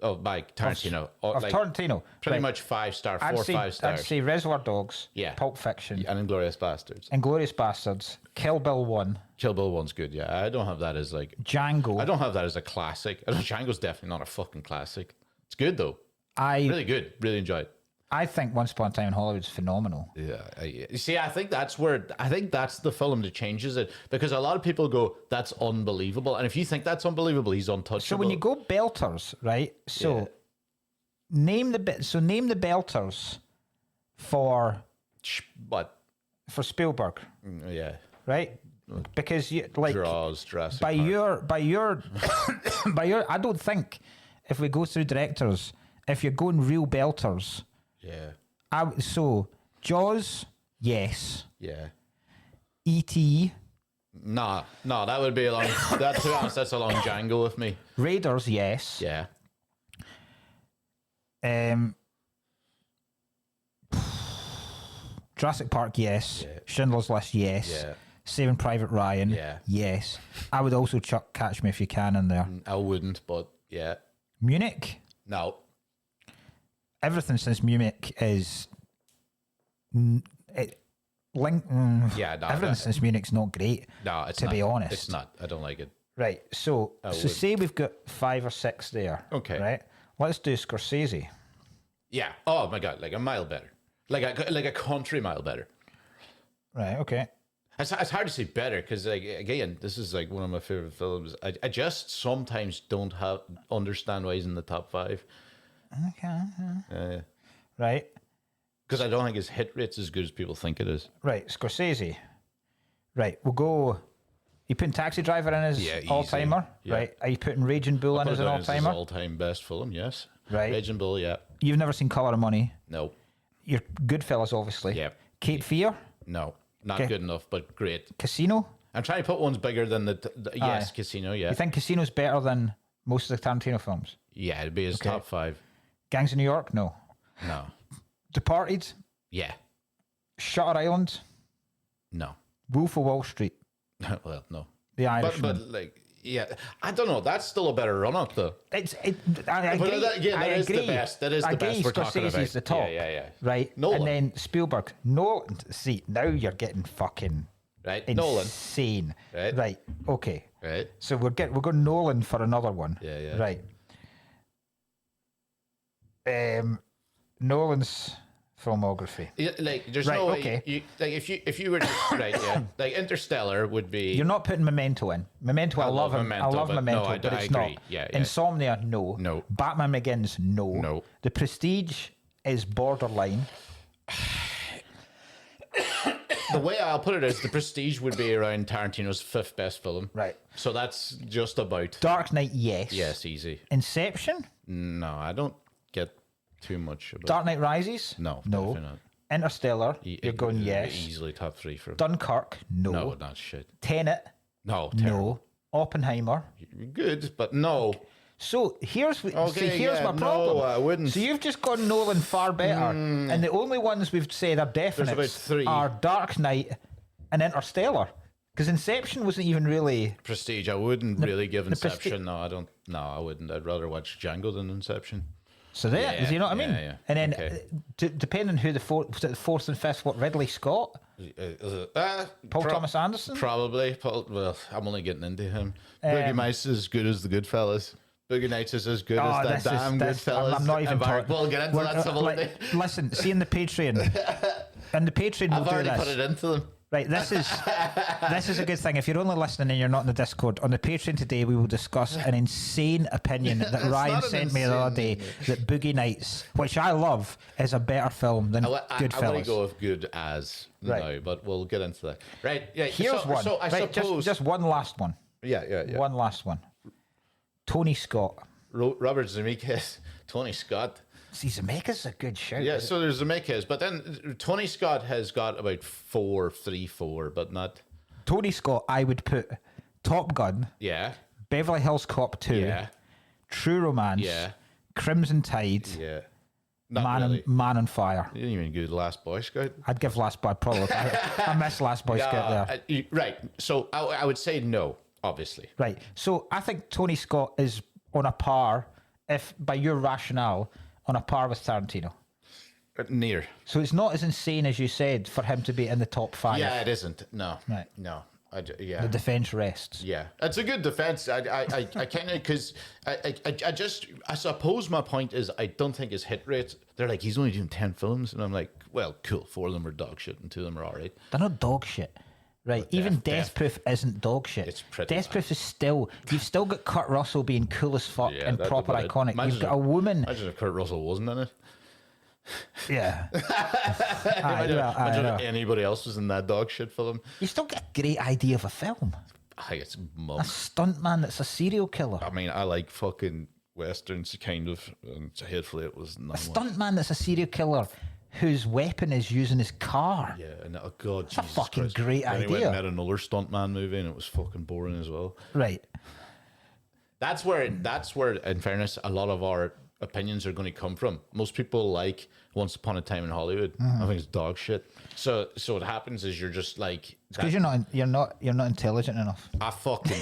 by Tarantino. Tarantino. Pretty much 5-star, 4 or 5 stars. I'd say Reservoir Dogs, yeah. Pulp Fiction. And Inglourious Bastards. Inglourious Bastards. Kill Bill 1. Kill Bill 1's good, yeah. I don't have that as like... Django. I don't have that as a classic. Django's definitely not a fucking classic. It's good, though. Really good. Really enjoy it. I think Once Upon a Time in Hollywood's phenomenal. Yeah. You see, I think that's the film that changes it, because a lot of people go, that's unbelievable. And if you think that's unbelievable, he's untouchable. So when you go belters, right? So name the belters for... What? For Spielberg. Yeah. Right? Because you like Jaws, Jurassic Park. by your I don't think if we go through directors, if you're going real belters, so Jaws, yes. Yeah. E.T. Nah, that would be a long. That, to be honest, that's a long Django with me. Raiders, yes. Yeah. Jurassic Park, yes. Yeah. Schindler's List, yes. Yeah. Saving Private Ryan, yeah. Yes. I would also chuck Catch Me If You Can in there. I wouldn't, but yeah. Munich? No. Everything since Munich is... everything since Munich's not great. No, it's to not. be honest. It's not. I don't like it. Right, so say we've got 5 or 6 there. Okay. Right? Let's do Scorsese. Yeah. Oh my God, like a mile better. Like a country mile better. Right, okay. It's hard to say better because, like, again, this is like one of my favorite films. I just sometimes don't understand why he's in the top 5. Okay. Right. Because I don't think his hit rate's as good as people think it is. Right, Scorsese. Right, we'll go You putting Taxi Driver in as Yeah, easy. all-timer, Yeah. right? Are you putting Raging Bull in Put as it an down as his all-timer? all-time best film, yes. Right. Raging Bull, yeah. You've never seen Colour of Money. No. You're Goodfellas, obviously. Yeah. Cape Fear, No. Not Okay. good enough, but great. Casino. I'm trying to put ones bigger than yes, Aye. Casino, yeah. You think Casino's better than most of the Tarantino films? Yeah, it'd be his top 5. Gangs of New York, no. No. Departed, Yeah. Shutter Island, No. Wolf of Wall Street, Well, no. The But Irishman. like, yeah, I don't know. That's still a better run up though. I But agree. that is the best. That is I the best agree we're talking Scorsese's about. the top. Yeah. Right. Nolan. And then Spielberg. No, see, now you're getting fucking Right. Nolan. insane. Right. Right. Okay. Right. So we're going Nolan for another one. Yeah. Right. Nolan's filmography. Yeah, like, there's Right, no way. okay. You, like, if you were just, right, yeah, like Interstellar would be. You're not putting Memento in. Memento, I love him. I love but Memento, no, I but it's agree. not. Yeah. Insomnia, no. No. Batman Begins, no. No. The Prestige is borderline. The way I'll put it is, The Prestige would be around Tarantino's 5th best film. Right. So that's just about. Dark Knight, yes. Yes, easy. Inception, No, I don't get too much about. Dark Knight Rises, No, no. definitely not. Interstellar, you're going yes. Easily top 3 for. Dunkirk, no. No, not shit. Tenet, No, terrible. no. Oppenheimer. Good, but no. So here's here's yeah, my problem. no, I wouldn't. So you've just gone Nolan far better, and the only ones we've said are definite about 3. are Dark Knight and Interstellar, because Inception wasn't even really. Prestige, I wouldn't really give Prestige- Inception. No, I don't. No, I wouldn't. I'd rather watch Django than Inception. So there, Yeah, you know what I mean? yeah. And then Okay. depending who the fourth and fifth, what Ridley Scott, Paul Thomas Anderson. Probably. Paul, well, I'm only getting into him. Boogie Nights is as good as the Goodfellas. Boogie Nights is as good as that damn Goodfellas. I'm not even talking. We'll get into that some other day. Listen, see in the Patreon, and the Patreon will I've do already this. put it into them. Right, this is a good thing. If you're only listening and you're not in the Discord, on the Patreon today we will discuss an insane opinion that Ryan not an sent me the other day, that Boogie Nights, which I love, is a better film than I want to Goodfellas. go with good as Right. now, but we'll get into that. Right. Yeah. Here's one. So I right, suppose. just one last one. Yeah. One last one. Tony Scott. Robert Zemeckis, Tony Scott. See, Zemeckis is a good shout. Yeah, so there's Zemeckis, but then Tony Scott has got about 3, 4, but not. Tony Scott, I would put Top Gun, Yeah, Beverly Hills Cop 2, yeah, True Romance, yeah, Crimson Tide, yeah. Not really. Man on Fire. You didn't even do The Last Boy Scout. I'd give Last Boy probably. I miss Last Boy Scout there. Right. So I would say no, obviously. Right. So I think Tony Scott is on a par, if by your rationale, on a par with Tarantino. Near. So it's not as insane as you said for him to be in the top 5. Yeah, it isn't. No. Right. No. Yeah. The defense rests. Yeah, it's a good defense. I kind of, because I suppose my point is I don't think his hit rates. They're like, he's only doing 10 films, and I'm like, well, cool. 4 of them are dog shit, and 2 of them are alright. They're not dog shit. Right, even Death Proof isn't dog shit. It's pretty Death bad. Proof is still, you've still got Kurt Russell being cool as fuck Yeah, and that- proper but iconic. imagine You've got if- a woman. Imagine if Kurt Russell wasn't in it. Yeah. Imagine know. if anybody else was in that dog shit film. You still get a great idea of a film. I think it's A mum. stuntman that's a serial killer. I mean, I like fucking westerns, kind of. And so hopefully it was not A one. stuntman that's a serial killer whose weapon is using his car. Yeah, and oh god, That's a Jesus fucking Christ. great Then he went idea. and made another stuntman movie, and it was fucking boring as well. Right. That's where, in fairness, a lot of our opinions are going to come from. Most people like Once Upon a Time in Hollywood. I think it's dog shit. So what happens is you're just like, Because you're not intelligent enough. I fucking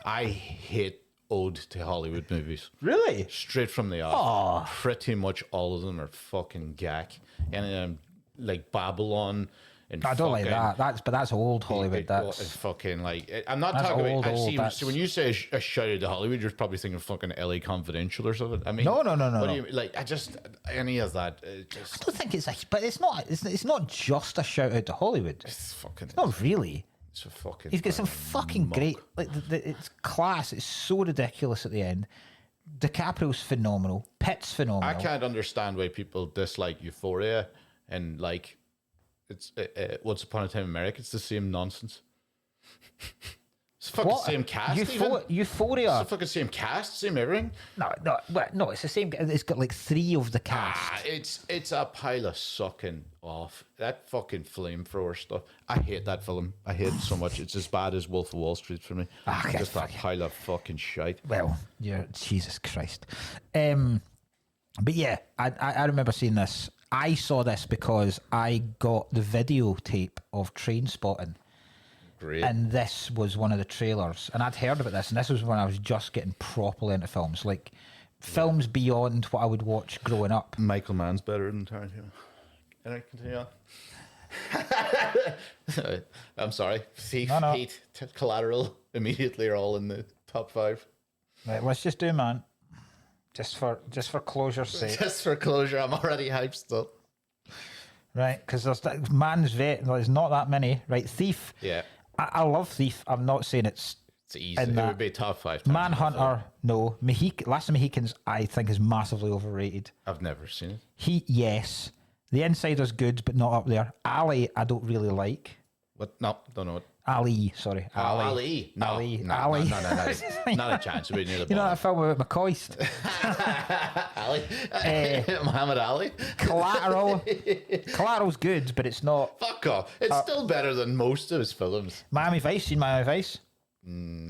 hate ode to Hollywood movies. Really? Straight from the off. Pretty much all of them are fucking gack. And like Babylon. And I don't like fucking- that. That's old Hollywood. It's That's fucking like, I'm not That's talking old, about. old, See, that's- so when you say a shout out to Hollywood, you're probably thinking fucking LA Confidential or something. I mean, No. What do you like? I just any of that. I don't think it's but it's not. It's not just a shout out to Hollywood. It's fucking. Not really. It's a fucking. He's got some fucking muck. great. Like it's class. It's so ridiculous at the end. DiCaprio's phenomenal. Pitt's phenomenal. I can't understand why people dislike Euphoria and like it's Once Upon a Time in America. It's the same nonsense. It's the fucking same cast. Euphoria. It's the fucking same cast, same everything. No, it's the same. It's got like 3 of the cast. It's a pile of sucking off. That fucking flamethrower stuff. I hate that film. I hate it so much. It's as bad as Wolf of Wall Street for me. Just a pile of fucking shite. Well, Jesus Christ. But yeah, I remember seeing this. I saw this because I got the videotape of Trainspotting. Great. And this was one of the trailers. And I'd heard about this, and this was when I was just getting properly into films. Like, films beyond what I would watch growing up. Michael Mann's better than Tarantino. Can I continue on? I'm sorry. Thief, Heat, Collateral, immediately are all in the top 5. Right, let's just do Man. Just for closure's sake. Just for closure, I'm already hyped still. Right, because there's not that many. Right, Thief. Yeah. I love Thief. I'm not saying it's easy. It would be top 5. Manhunter, no. Last of Mohicans, I think, is massively overrated. I've never seen it. Heat, yes. The Insider's good, but not up there. Ali, I don't really like. What? No, don't know it. Ali, sorry. Ali. No, Ali. No, Ali. No. Not a chance. We'd near the You know that film about McCoist? Ali? Muhammad Ali? Collateral's good, but it's not. Fuck off. It's still better than most of his films. Miami Vice, seen Miami Vice?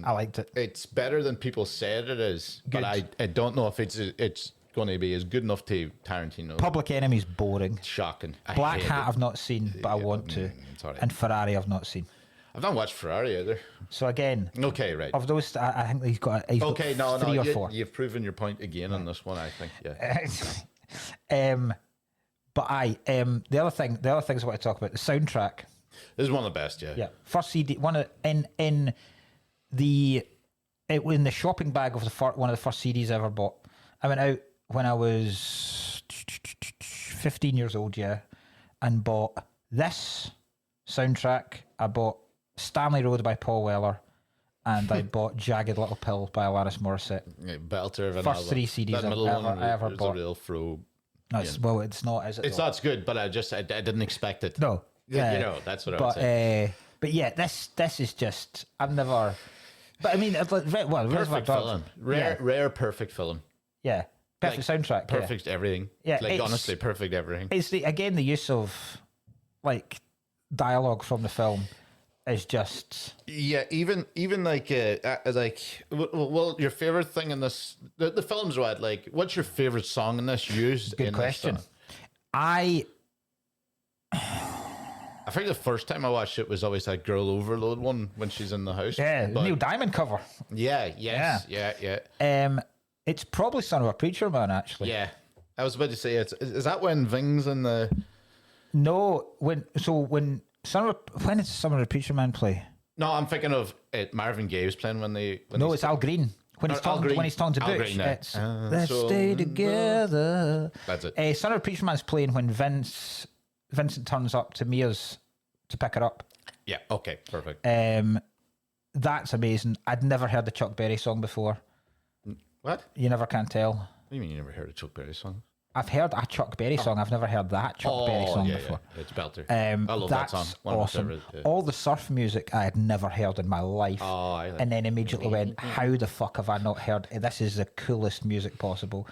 I liked it. It's better than people said it is, good. But I don't know if it's going to be as good enough to Tarantino. Public Enemy's boring. Shocking. Black Hat I've not seen, but I want to. And Ferrari I've not seen. I've not watched Ferrari either. So again, okay, right. Of those, I think he's got 3 or 4. You've proven your point again on this one. I think, yeah. But the other things I want to talk about, the soundtrack. This is one of the best, yeah. Yeah, first CD, in the shopping bag of one of the first CDs I ever bought. I went out when I was 15 years old, yeah, and bought this soundtrack. I bought Stanley Road by Paul Weller, and I bought Jagged Little Pill by Alanis Morissette. Yeah, belter of an First 3 CDs I ever bought. A real throw. No, it's not, is it? It's not. It's good, but I didn't expect it. No, that's what I would say. But yeah, this is just I've never. But I mean, perfect film, rare perfect film. Yeah, perfect soundtrack, perfect everything. Yeah, honestly, perfect everything. It's the use of like dialogue from the film is just even like well, your favorite thing in this the film's right. Like, what's your favorite song in this used? Good question. This I think the first time I watched it was always that Girl Overload one when she's in the house. Yeah, Neil Diamond cover. Yeah. It's probably Son of a Preacher Man, actually. Yeah, I was about to say is that when Ving's in the? No, when did Son of a Preacher Man play? No, I'm thinking of it. Marvin Gaye's playing when it's Al Green. When he's talking to Butch, it's let's stay together. That's it. Son of a Preacher Man's playing when Vincent turns up to Mia's to pick her up. Yeah. Okay. Perfect. That's amazing. I'd never heard the Chuck Berry song before. What? You never can tell. What do you mean you never heard a Chuck Berry song? I've heard a Chuck Berry song. I've never heard that Chuck Berry song before. Yeah. It's belter. I love that song. One awesome. Of my favorites, yeah. All the surf music I had never heard in my life. And then immediately went, how the fuck have I not heard? This is the coolest music possible.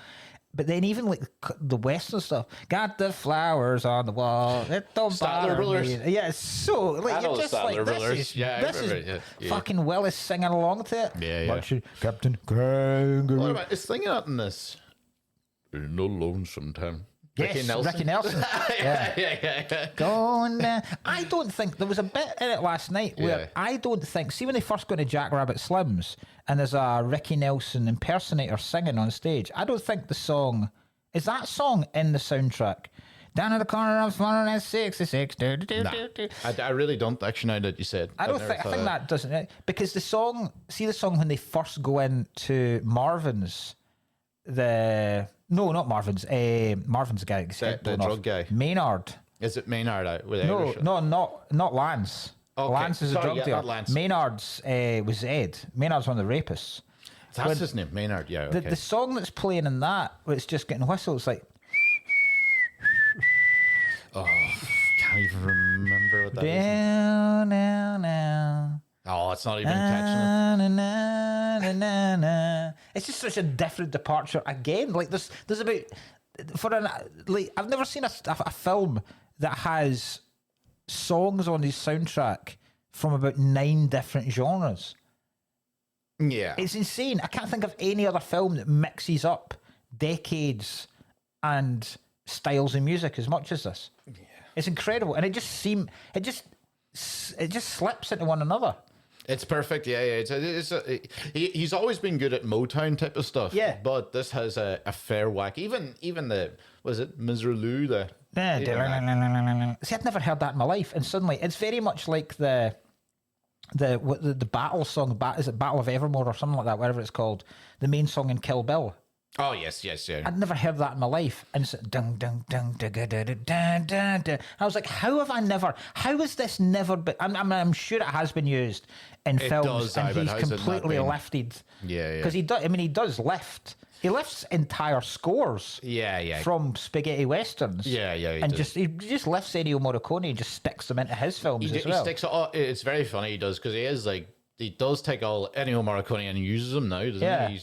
But then even like the Western stuff, got the flowers on the wall. It don't bother me. Yeah, it's so like you're just like this is fucking Willis singing along to it. Yeah. Captain Kangaroo. What about is singing out in this? In no lonesome time. Yes, Ricky Nelson. Yeah. Going down. I don't think there was a bit in it last night where I don't think. See when they first go into Jack Rabbit Slims and there's a Ricky Nelson impersonator singing on stage. I don't think the song is that song in the soundtrack. Down in the corner of 166. I really don't actually know that you said. I think that doesn't because the song. See the song when they first go into Marvin's. Not Marvin's. Marvin's guy. The drug guy. Maynard. Is it Maynard? No, not Lance. Okay. Lance is a drug dealer. Lance. Maynard's was Ed. Maynard's one of the rapists. That's his name, Maynard. Yeah. Okay. The song that's playing in that, where it's just getting whistled. It's like. Oh, can't even remember what that is. Down, now. Oh, it's not even catching Na, na, na, na, na. It's just such a different departure again. Like there's about I've never seen a film that has songs on his soundtrack from about 9 different genres. it. Yeah. It's insane. I can't think of any other film that mixes up decades and styles of music as much as this. Yeah. It's incredible, and it just slips into one another. It's perfect, yeah. He's always been good at Motown type of stuff. Yeah. But this has a fair whack. Even the, was it Miserlou? See, I'd never heard that in my life, and suddenly it's very much like the battle song. Is it Battle of Evermore or something like that? Whatever it's called, the main song in Kill Bill. Oh yes, yeah. I'd never heard that in my life, and it's dung dung dung da da da da da da. I was like, how has this never been? I'm sure it has been used in films, and he's completely lifted. Yeah. Because he does lift. He lifts entire scores. Yeah. From spaghetti westerns. Yeah. He just lifts Ennio Morricone and just sticks them into his films as well. He sticks. It's very funny. He does, because he does take all Ennio Morricone and uses them now, doesn't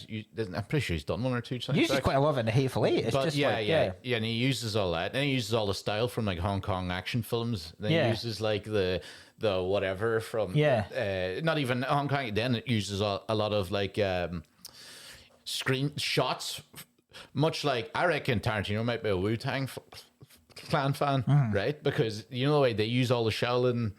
he? I'm pretty sure he's done 1 or 2 soundtracks. He uses quite a lot of it in The Hateful Eight. It's but just yeah, and he uses all that. Then he uses all the style from like Hong Kong action films. Then he uses like the whatever from not even Hong Kong. Then it uses a lot of like screen shots, much like I reckon Tarantino might be a Wu-Tang Clan fan, right? Because you know the way they use all the Shaolin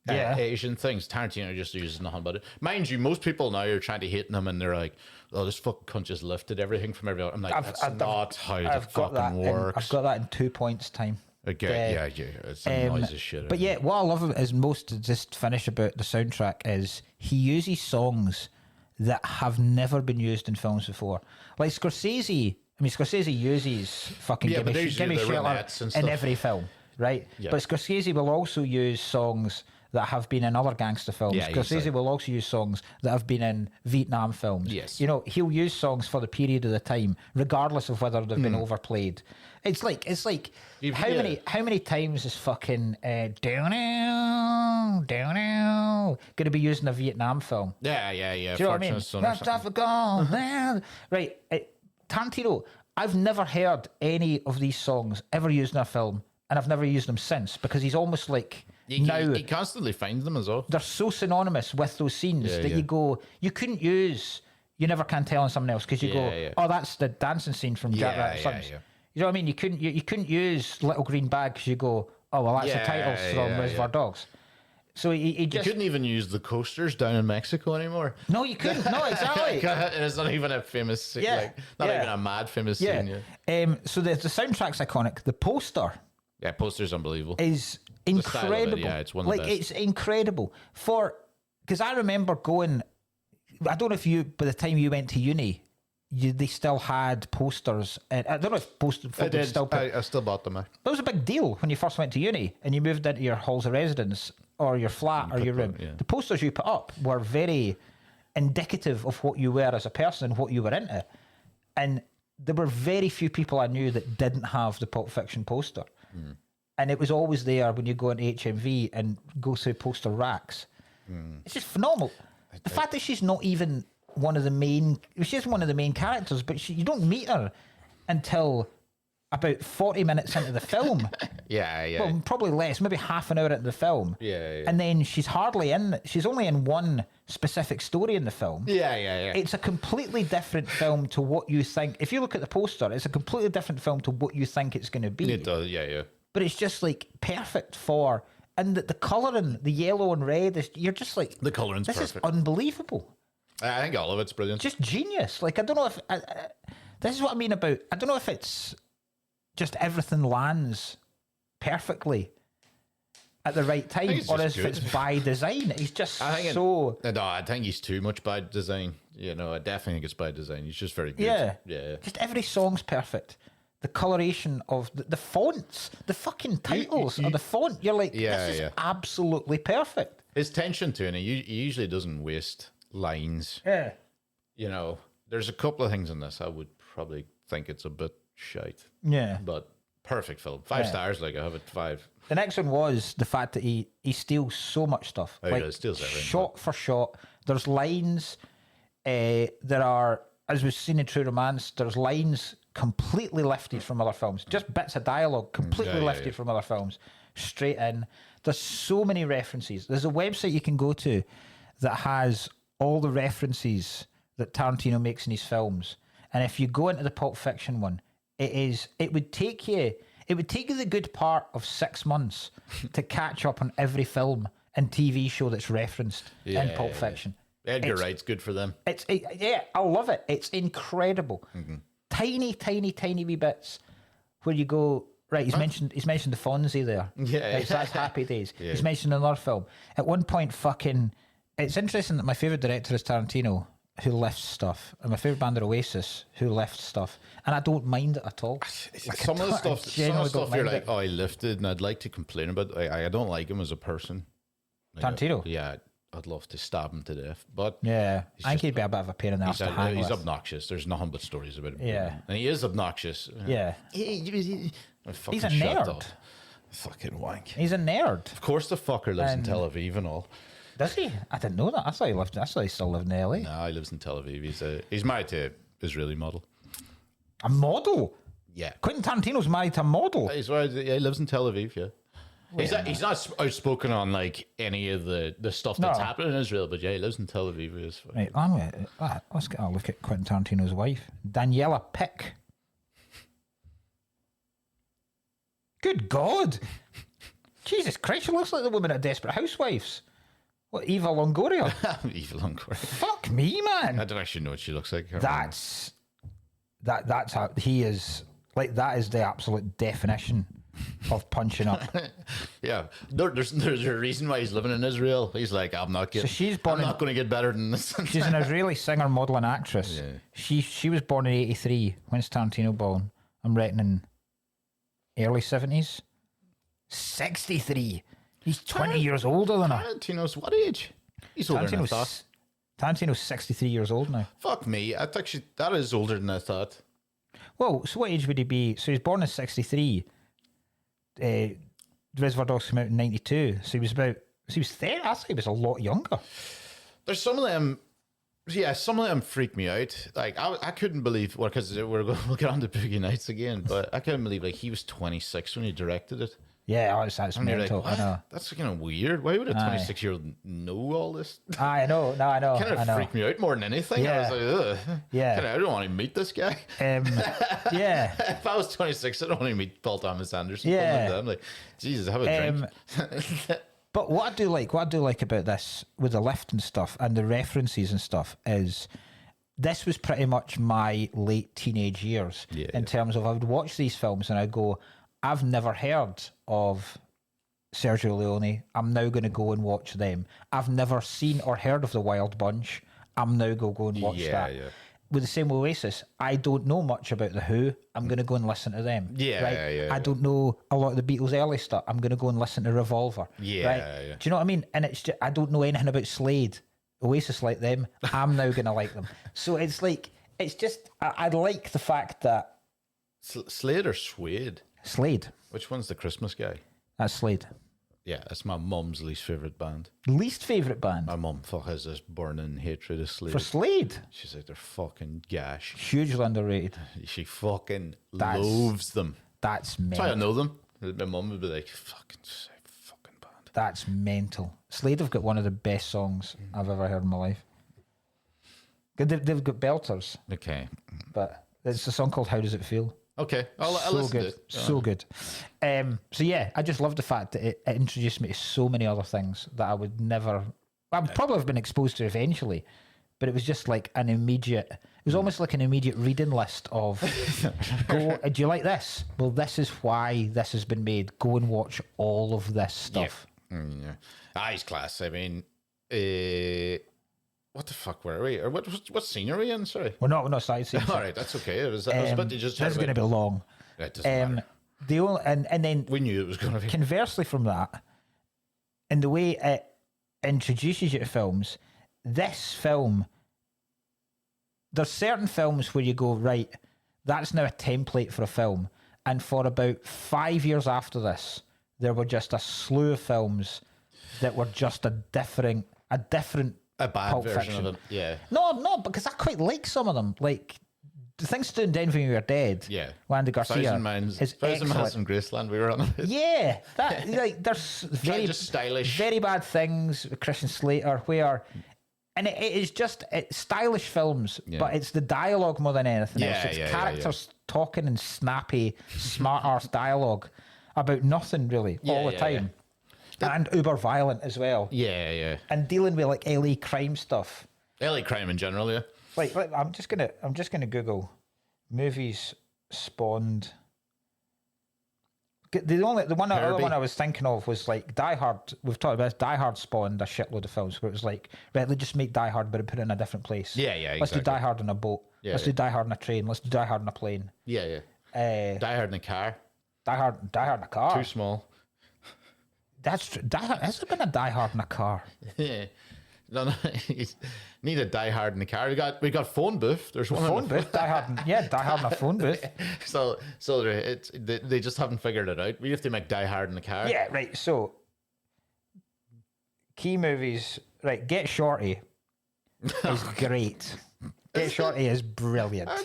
Asian things. Tarantino just uses nothing but it. Mind you, most people now are trying to hate him, and they're like, "Oh, this fucking cunt just lifted everything from everyone." I'm like, that's not how it fucking works. I've got that in 2 points time. Okay, yeah, it's annoys the shit. But yeah, what I love is most to just finish about the soundtrack is he uses songs that have never been used in films before. Like Scorsese, Scorsese uses fucking Give Me Shelter in every film, right? Yeah. But Scorsese will also use songs that have been in other gangster films. Yeah, Scorsese will also use songs that have been in Vietnam films. Yes. You know, he'll use songs for the period of the time, regardless of whether they've been overplayed. It's like how many times is fucking down going to be used in a Vietnam film? Yeah. Do you know what I mean? That's Africa. Right. Tarantino, I've never heard any of these songs ever used in a film, and I've never used them since, because he's almost like he constantly finds them as well. They're so synonymous with those scenes that you go, you couldn't use You Never Can Tell on someone else, because you oh, that's the dancing scene from Jack Rabbit Sons. You know what I mean? You couldn't use Little Green Bag, because you go, oh well, that's the titles from Reservoir Dogs. So he just... You couldn't even use the coasters down in Mexico anymore. No, you couldn't. No, exactly. It's not even a famous scene. Not even a mad famous scene. So the soundtrack's iconic. The poster... Yeah, poster's unbelievable. Is incredible. It's one of the best. It's incredible. Because I remember going... I don't know if you... By the time you went to uni... they still had posters. I don't know if posters still... I still bought them. But it was a big deal when you first went to uni and you moved into your halls of residence or your flat or your room. The posters you put up were very indicative of what you were as a person and what you were into. And there were very few people I knew that didn't have the Pulp Fiction poster. And it was always there when you go into HMV and go through poster racks. It's just phenomenal. The fact that she's not even... she's one of the main characters, but you don't meet her until about 40 minutes into the film. Well, probably less, maybe half an hour into the film. And then she's only in one specific story in the film. It's a completely different film to what you think. If you look at the poster, it's a completely different film to what you think it's going to be. It does, But it's just like perfect for... And the colouring, the yellow and red, you're just like... The colouring's perfect. This is unbelievable. I think all of it's brilliant. Just genius. Like, I don't know if... this is what I mean about... I don't know if it's just everything lands perfectly at the right time, or if it's by design. He's just No, I think he's too much by design. I definitely think it's by design. He's just very good. Yeah. Just every song's perfect. The coloration of the fonts, the fucking titles of the font. You're like, this is absolutely perfect. His tension to it, he usually doesn't waste lines. There's a couple of things in this I would probably think it's a bit shite. Yeah. But Perfect film. 5 stars. Like I have it 5. The next one was the fact that he steals so much stuff. Oh, like he steals everything. Shot for shot. There's lines. There are, as we've seen in True Romance, there's lines completely lifted from other films. Just bits of dialogue completely lifted from other films. Straight in. There's so many references. There's a website you can go to that has all the references that Tarantino makes in his films. And if you go into the Pulp Fiction one, it would take you the good part of 6 months to catch up on every film and TV show that's referenced in Pulp Fiction. Edgar Wright's good for them. I love it. It's incredible. Tiny, tiny, tiny wee bits where you go, right, he's mentioned the Fonzie there. Yeah. That's Happy Days. Yeah. He's mentioned another film. At one point, it's interesting that my favourite director is Tarantino, who lifts stuff, and my favourite band are Oasis, who lifts stuff, and I don't mind it at all. Some of the stuff you're like, oh, I lifted, and I'd like to complain about. I don't like him as a person. Tarantino? Yeah, I'd love to stab him to death, but yeah, I think he'd be a bit of a pain in the ass to hang with. He's obnoxious. There's nothing but stories about him. Yeah, and he is obnoxious. Yeah, he's a nerd. Fucking wank. He's a nerd. Of course, the fucker lives in Tel Aviv and all. Does he? I didn't know that. I thought he still lived in LA. No, he lives in Tel Aviv. He's married to an Israeli model. A model? Yeah. Quentin Tarantino's married to a model. He lives in Tel Aviv. Yeah. He's not outspoken on like any of the stuff that's happening in Israel, but yeah, he lives in Tel Aviv. Right, let's get a look at Quentin Tarantino's wife, Daniela Pick. Good God! Jesus Christ, she looks like the woman at Desperate Housewives. What, Eva Longoria? Eva Longoria. Fuck me, man. I don't actually know what she looks like. That's how he is. Like, that is the absolute definition of punching up. Yeah, there's a reason why he's living in Israel. He's like, I'm not going to get better than this. She's an Israeli singer, model, and actress. Yeah. She was born in 1983. When's Tarantino born? I'm reckoning early 70s. 63. He's 20 years older than her. Tarantino's what age? He's older than I thought. Tarantino's 63 years old now. Fuck me. I think that is older than I thought. Well, so what age would he be? So he's born in 63. Reservoir Dogs came out in 92. So he was 30. I thought he was a lot younger. There's some of them. Yeah, some of them freak me out. Like I couldn't believe, because we'll get on to Boogie Nights again, but I couldn't believe like he was 26 when he directed it. Yeah, that's mental. Like, I know. That's kind of weird. Why would a 26-year-old know all this? I know. No, I know. Kind of freaked me out more than anything. Yeah. I was like, ugh. Yeah. I don't want to meet this guy. Yeah. If I was 26, I don't want to meet Paul Thomas Anderson. Yeah. I'm like, Jesus, have a drink. But what I do like about this with the lift and stuff and the references and stuff is this was pretty much my late teenage years in terms of I would watch these films and I'd go, I've never heard of Sergio Leone. I'm now going to go and watch them. I've never seen or heard of The Wild Bunch. I'm now going to go and watch that. Yeah. With the same Oasis, I don't know much about The Who. I'm going to go and listen to them. I don't know a lot of the Beatles' early stuff. I'm going to go and listen to Revolver. Do you know what I mean? And it's just, I don't know anything about Slade. Oasis like them. I'm now going to like them. So it's like, it's just, I like the fact that... Slade or Suede? Slade. Which one's the Christmas guy? That's Slade. Yeah, that's my mum's least favourite band. Least favourite band? My mum has this burning hatred of Slade. For Slade? She's like, they're fucking gash. Hugely underrated. She fucking loathes them. That's mental. That's why I know them. My mum would be like, fucking band. That's mental. Slade have got one of the best songs I've ever heard in my life. They've got belters. Okay. But it's a song called How Does It Feel? Okay, I'll listen to it. So good. So yeah, I just love the fact that it introduced me to so many other things that I would probably have been exposed to eventually, but it was just like an immediate, it was almost like an immediate reading list of, do you like this? Well, this is why this has been made. Go and watch all of this stuff. Yeah. He's class. I mean, what the fuck were we? Or what scene are we in? Sorry. We're not started seeing. All right, that's okay. I was about to just. That's going to be long. It doesn't matter. And then we knew it was going to be. Conversely from that, in the way it introduces you to films, this film, there's certain films where you go, right, that's now a template for a film. And for about 5 years after this, there were just a slew of films that were just a bad Pulp version Fiction. of it. Yeah. No, because I quite like some of them. Like the Things to Do in Denver When We Were Dead. Yeah. with Andy Garcia. Thousand Miles excellent. in Graceland. We were on it. Yeah, that like there's very just stylish. very bad things with Christian Slater where. And it is just stylish films, but it's the dialogue more than anything else. It's characters talking in snappy, smart arse dialogue about nothing really all the time, and uber violent as well. Yeah. And dealing with like LA crime stuff. LA crime in general, yeah. Like I'm just gonna Google movies spawned. The other one I was thinking of was like Die Hard. We've talked about this. Die Hard spawned a shitload of films where it was like, right, let's just make Die Hard, but put it in a different place. Yeah, exactly. Let's do Die Hard on a boat. Let's do Die Hard on a train. Let's do Die Hard on a plane. Yeah. Die Hard in a car. Die Hard in a car. Too small. That's true. Die Hard. Has there been a Die Hard in a car? Yeah. No, you need a Die Hard in the car. We got phone booth. There's one Phone booth. Die Hard. Die Hard in a phone booth. So they just haven't figured it out. We have to make Die Hard in the car. Yeah, right. So key movies. Right, Get Shorty is great. Get Shorty is brilliant. I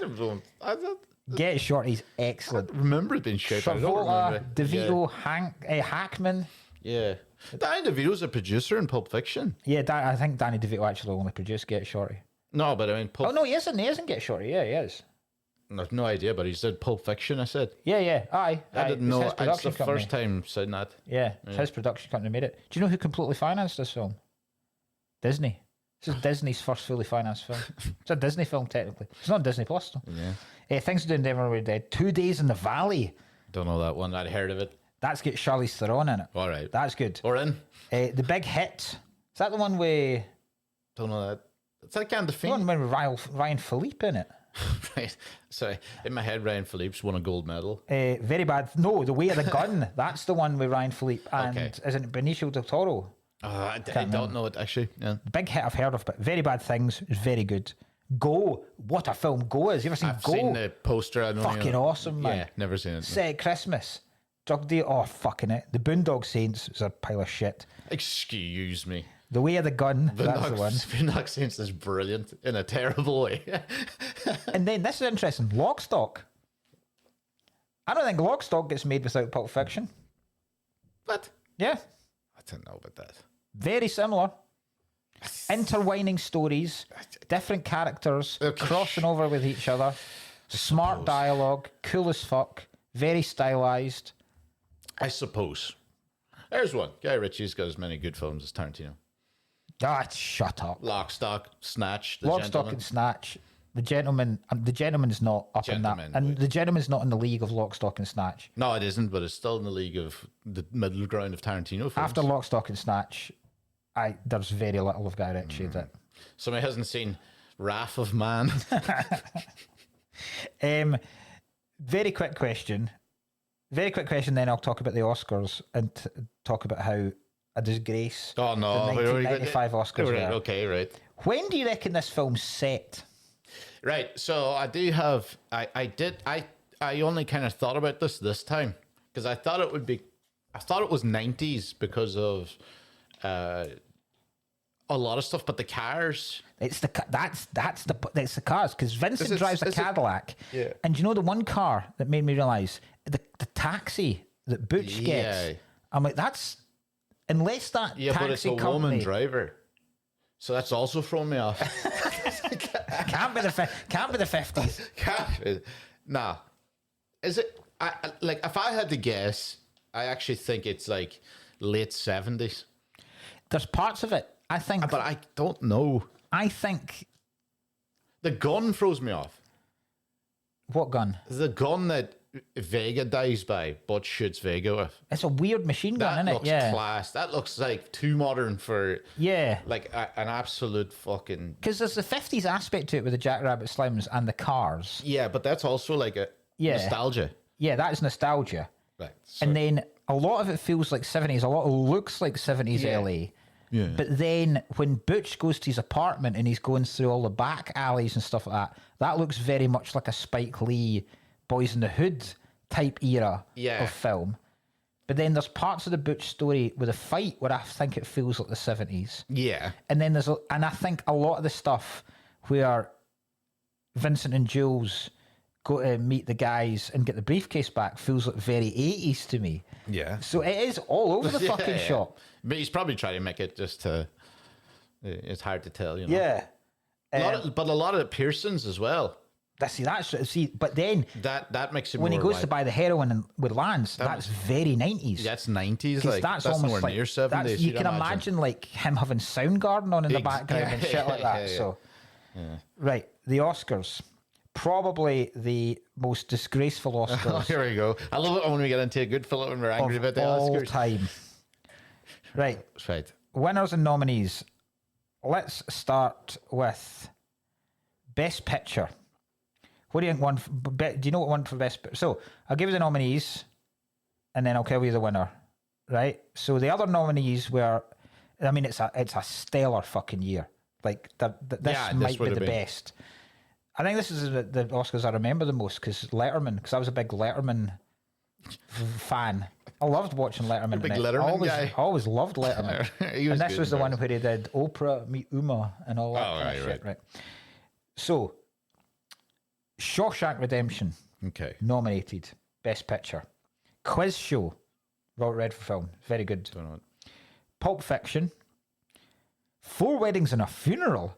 don't. Get Shorty's excellent. Remember it being shit. I don't Travolta, remember. DeVito, Hackman. Yeah. Danny DeVito's a producer in Pulp Fiction. Yeah, I think Danny DeVito actually only produced Get Shorty. No, but I mean, Oh no, he isn't. He isn't Get Shorty. Yeah, he is. I've no idea, but he said Pulp Fiction. I said. Yeah. Aye. I didn't know. It's his It's the production company. first time saying that. Yeah, it's his production company made it. Do you know who completely financed this film? Disney. This is Disney's first fully financed film. It's a Disney film technically. It's not on Disney Plus though. Yeah. Things to Do in Denver When We Were Dead. 2 Days in the Valley. Don't know that one. I'd heard of it. That's got Charlize Theron in it. All right. That's good. Or in. The Big Hit. Is that the one with? Don't know that. It's that kind of The thing. one with Ryan Philippe in it. Right. Sorry. In my head, Ryan Philippe's won a gold medal. Very bad. No, The Way of the Gun. That's the one with Ryan Philippe and Okay. isn't it Benicio del Toro? I don't know it actually. Yeah. Big Hit I've heard of, but Very Bad Things is very good. Go. What a film Go is. You ever seen I've Go? seen the poster. I know. Fucking awesome, man. Yeah, never seen it. Set at Christmas. Drug deal. Oh, fucking it. The Boondock Saints is a pile of shit. Excuse me. The Way of the Gun. That's the one. Boondock Saints is brilliant in a terrible way. And then this is interesting. Lockstock. I don't think Lockstock gets made without Pulp Fiction. What? Yeah. I don't know about that. Very similar. Intertwining stories, different characters, crossing over with each other, smart dialogue, cool as fuck, very stylized. I suppose. There's one. Guy Ritchie's got as many good films as Tarantino. Ah, shut up. Lock, Stock, Snatch, Lock, Stock and Snatch. The Gentleman's not up in that. And The Gentleman's not in the league of Lock, Stock and Snatch. No, it isn't, but it's still in the league of the middle ground of Tarantino films. After Lock, Stock and Snatch, there's very little of Guy Ritchie that. Somebody hasn't seen Wrath of Man. Very quick question. Then I'll talk about the Oscars and talk about how a disgrace Oh no, the 1995 Oscars were. Okay, right. When do you reckon this film's set? Right, so I do have. I only kind of thought about this time because I thought it would be. I thought it was 90s because of a lot of stuff, but the cars. It's the cars because Vincent drives a Cadillac. Yeah. And you know the one car that made me realise the taxi that Butch Yeah. gets. I'm like, that's unless that Yeah, taxi but it's a company woman driver, so that's also thrown me off. can't be the 50s. Nah, is it? Like if I had to guess, I actually think it's like late 70s. There's parts of it. I think, But I don't know. I think The gun throws me off. what gun? The gun that Vega dies by, but shoots Vega with. It's a weird machine gun, That isn't it? looks Yeah. class. That looks like too modern for Yeah. like an absolute fucking. Because there's the 50s aspect to it with the Jackrabbit Slims and the cars. Yeah, but that's also like a nostalgia. Yeah, that is nostalgia. Right. And then a lot of it feels like 70s. A lot of it looks like 70s LA. Yeah. But then when Butch goes to his apartment and he's going through all the back alleys and stuff like that, that looks very much like a Spike Lee Boys in the Hood type era Yeah. of film. But then there's parts of the Butch story with a fight where I think it feels like the 70s. Yeah. And then and I think a lot of the stuff where Vincent and Jules go to meet the guys and get the briefcase back feels like very 80s to me. Yeah. So it is all over the fucking shop. But he's probably trying to make it just to. It's hard to tell, you know. Yeah. But a lot of the Pearsons as well. But then That makes it when he more goes to buy the heroin with Lance, that's very 90s. That's 90s. 'Cause Like that's almost almost like near 70s. you can imagine like him having Soundgarden on in the background and shit like that. Yeah. So, right, the Oscars, probably the most disgraceful Oscars Oh, here we go. I love it when we get into a good film when we're angry of about the all Oscars. time. Right, That's right. winners and nominees. Let's start with Best Picture. What do you think won? Do you know what won for Best Picture? So I'll give you the nominees, and then I'll tell you the winner. Right. So the other nominees were, I mean, it's a stellar fucking year. Like this might be the best. I think this is the Oscars I remember the most because I was a big Letterman fan. I loved watching Letterman. Big Letterman guy. I always loved Letterman. And this was the one where he did Oprah Meet Uma and all that kind of shit. Right. So, Shawshank Redemption. Okay. Nominated. Best Picture. Quiz Show. Robert Redford film. Very good. Don't know what. Pulp Fiction. Four Weddings and a Funeral.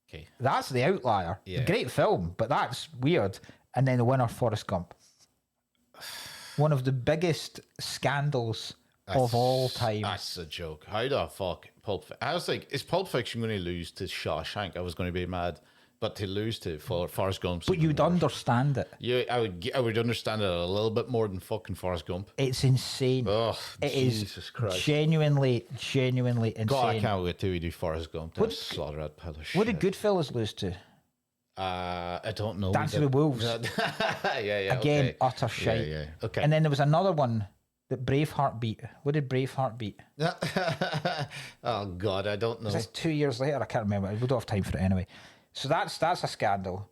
Okay. That's the outlier. Yeah. Great film, but that's weird. And then the winner, Forrest Gump. One of the biggest scandals of all time. That's a joke. How the fuck I was like, is Pulp Fiction going to lose to Shawshank? I was going to be mad, but to lose to Forrest Gump. But you'd understand it. Yeah, I would understand it a little bit more than fucking Forrest Gump. It's insane. Oh, It Jesus is Christ! genuinely insane. God, I can't wait till we do Forrest Gump. That's slaughter that pile of shit. What did Goodfellas lose to? I don't know. Dancing with Wolves. yeah. Again, okay. utter shite. Yeah. Okay. And then there was another one that Braveheart beat. What did Braveheart beat? Oh God, I don't know. Was this 2 years later? I can't remember. We don't have time for it anyway. So that's a scandal.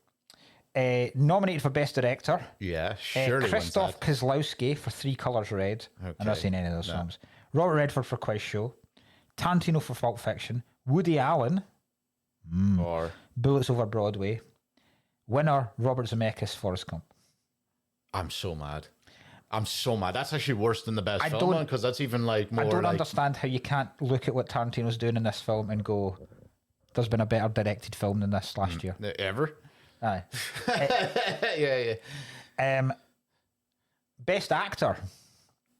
Nominated for Best Director. Yeah, surely. Krzysztof Kieslowski for Three Colours Red. Okay. I've not seen any of those films. Robert Redford for Quiz Show. Tarantino for Pulp Fiction. Woody Allen. Or Bullets Over Broadway. Winner, Robert Zemeckis, Forrest Gump. I'm so mad. That's actually worse than the best film don't- one because that's even like more. I don't like, understand how you can't look at what Tarantino's doing in this film and go, there's been a better directed film than this last year. Ever. Aye. Yeah. Best Actor.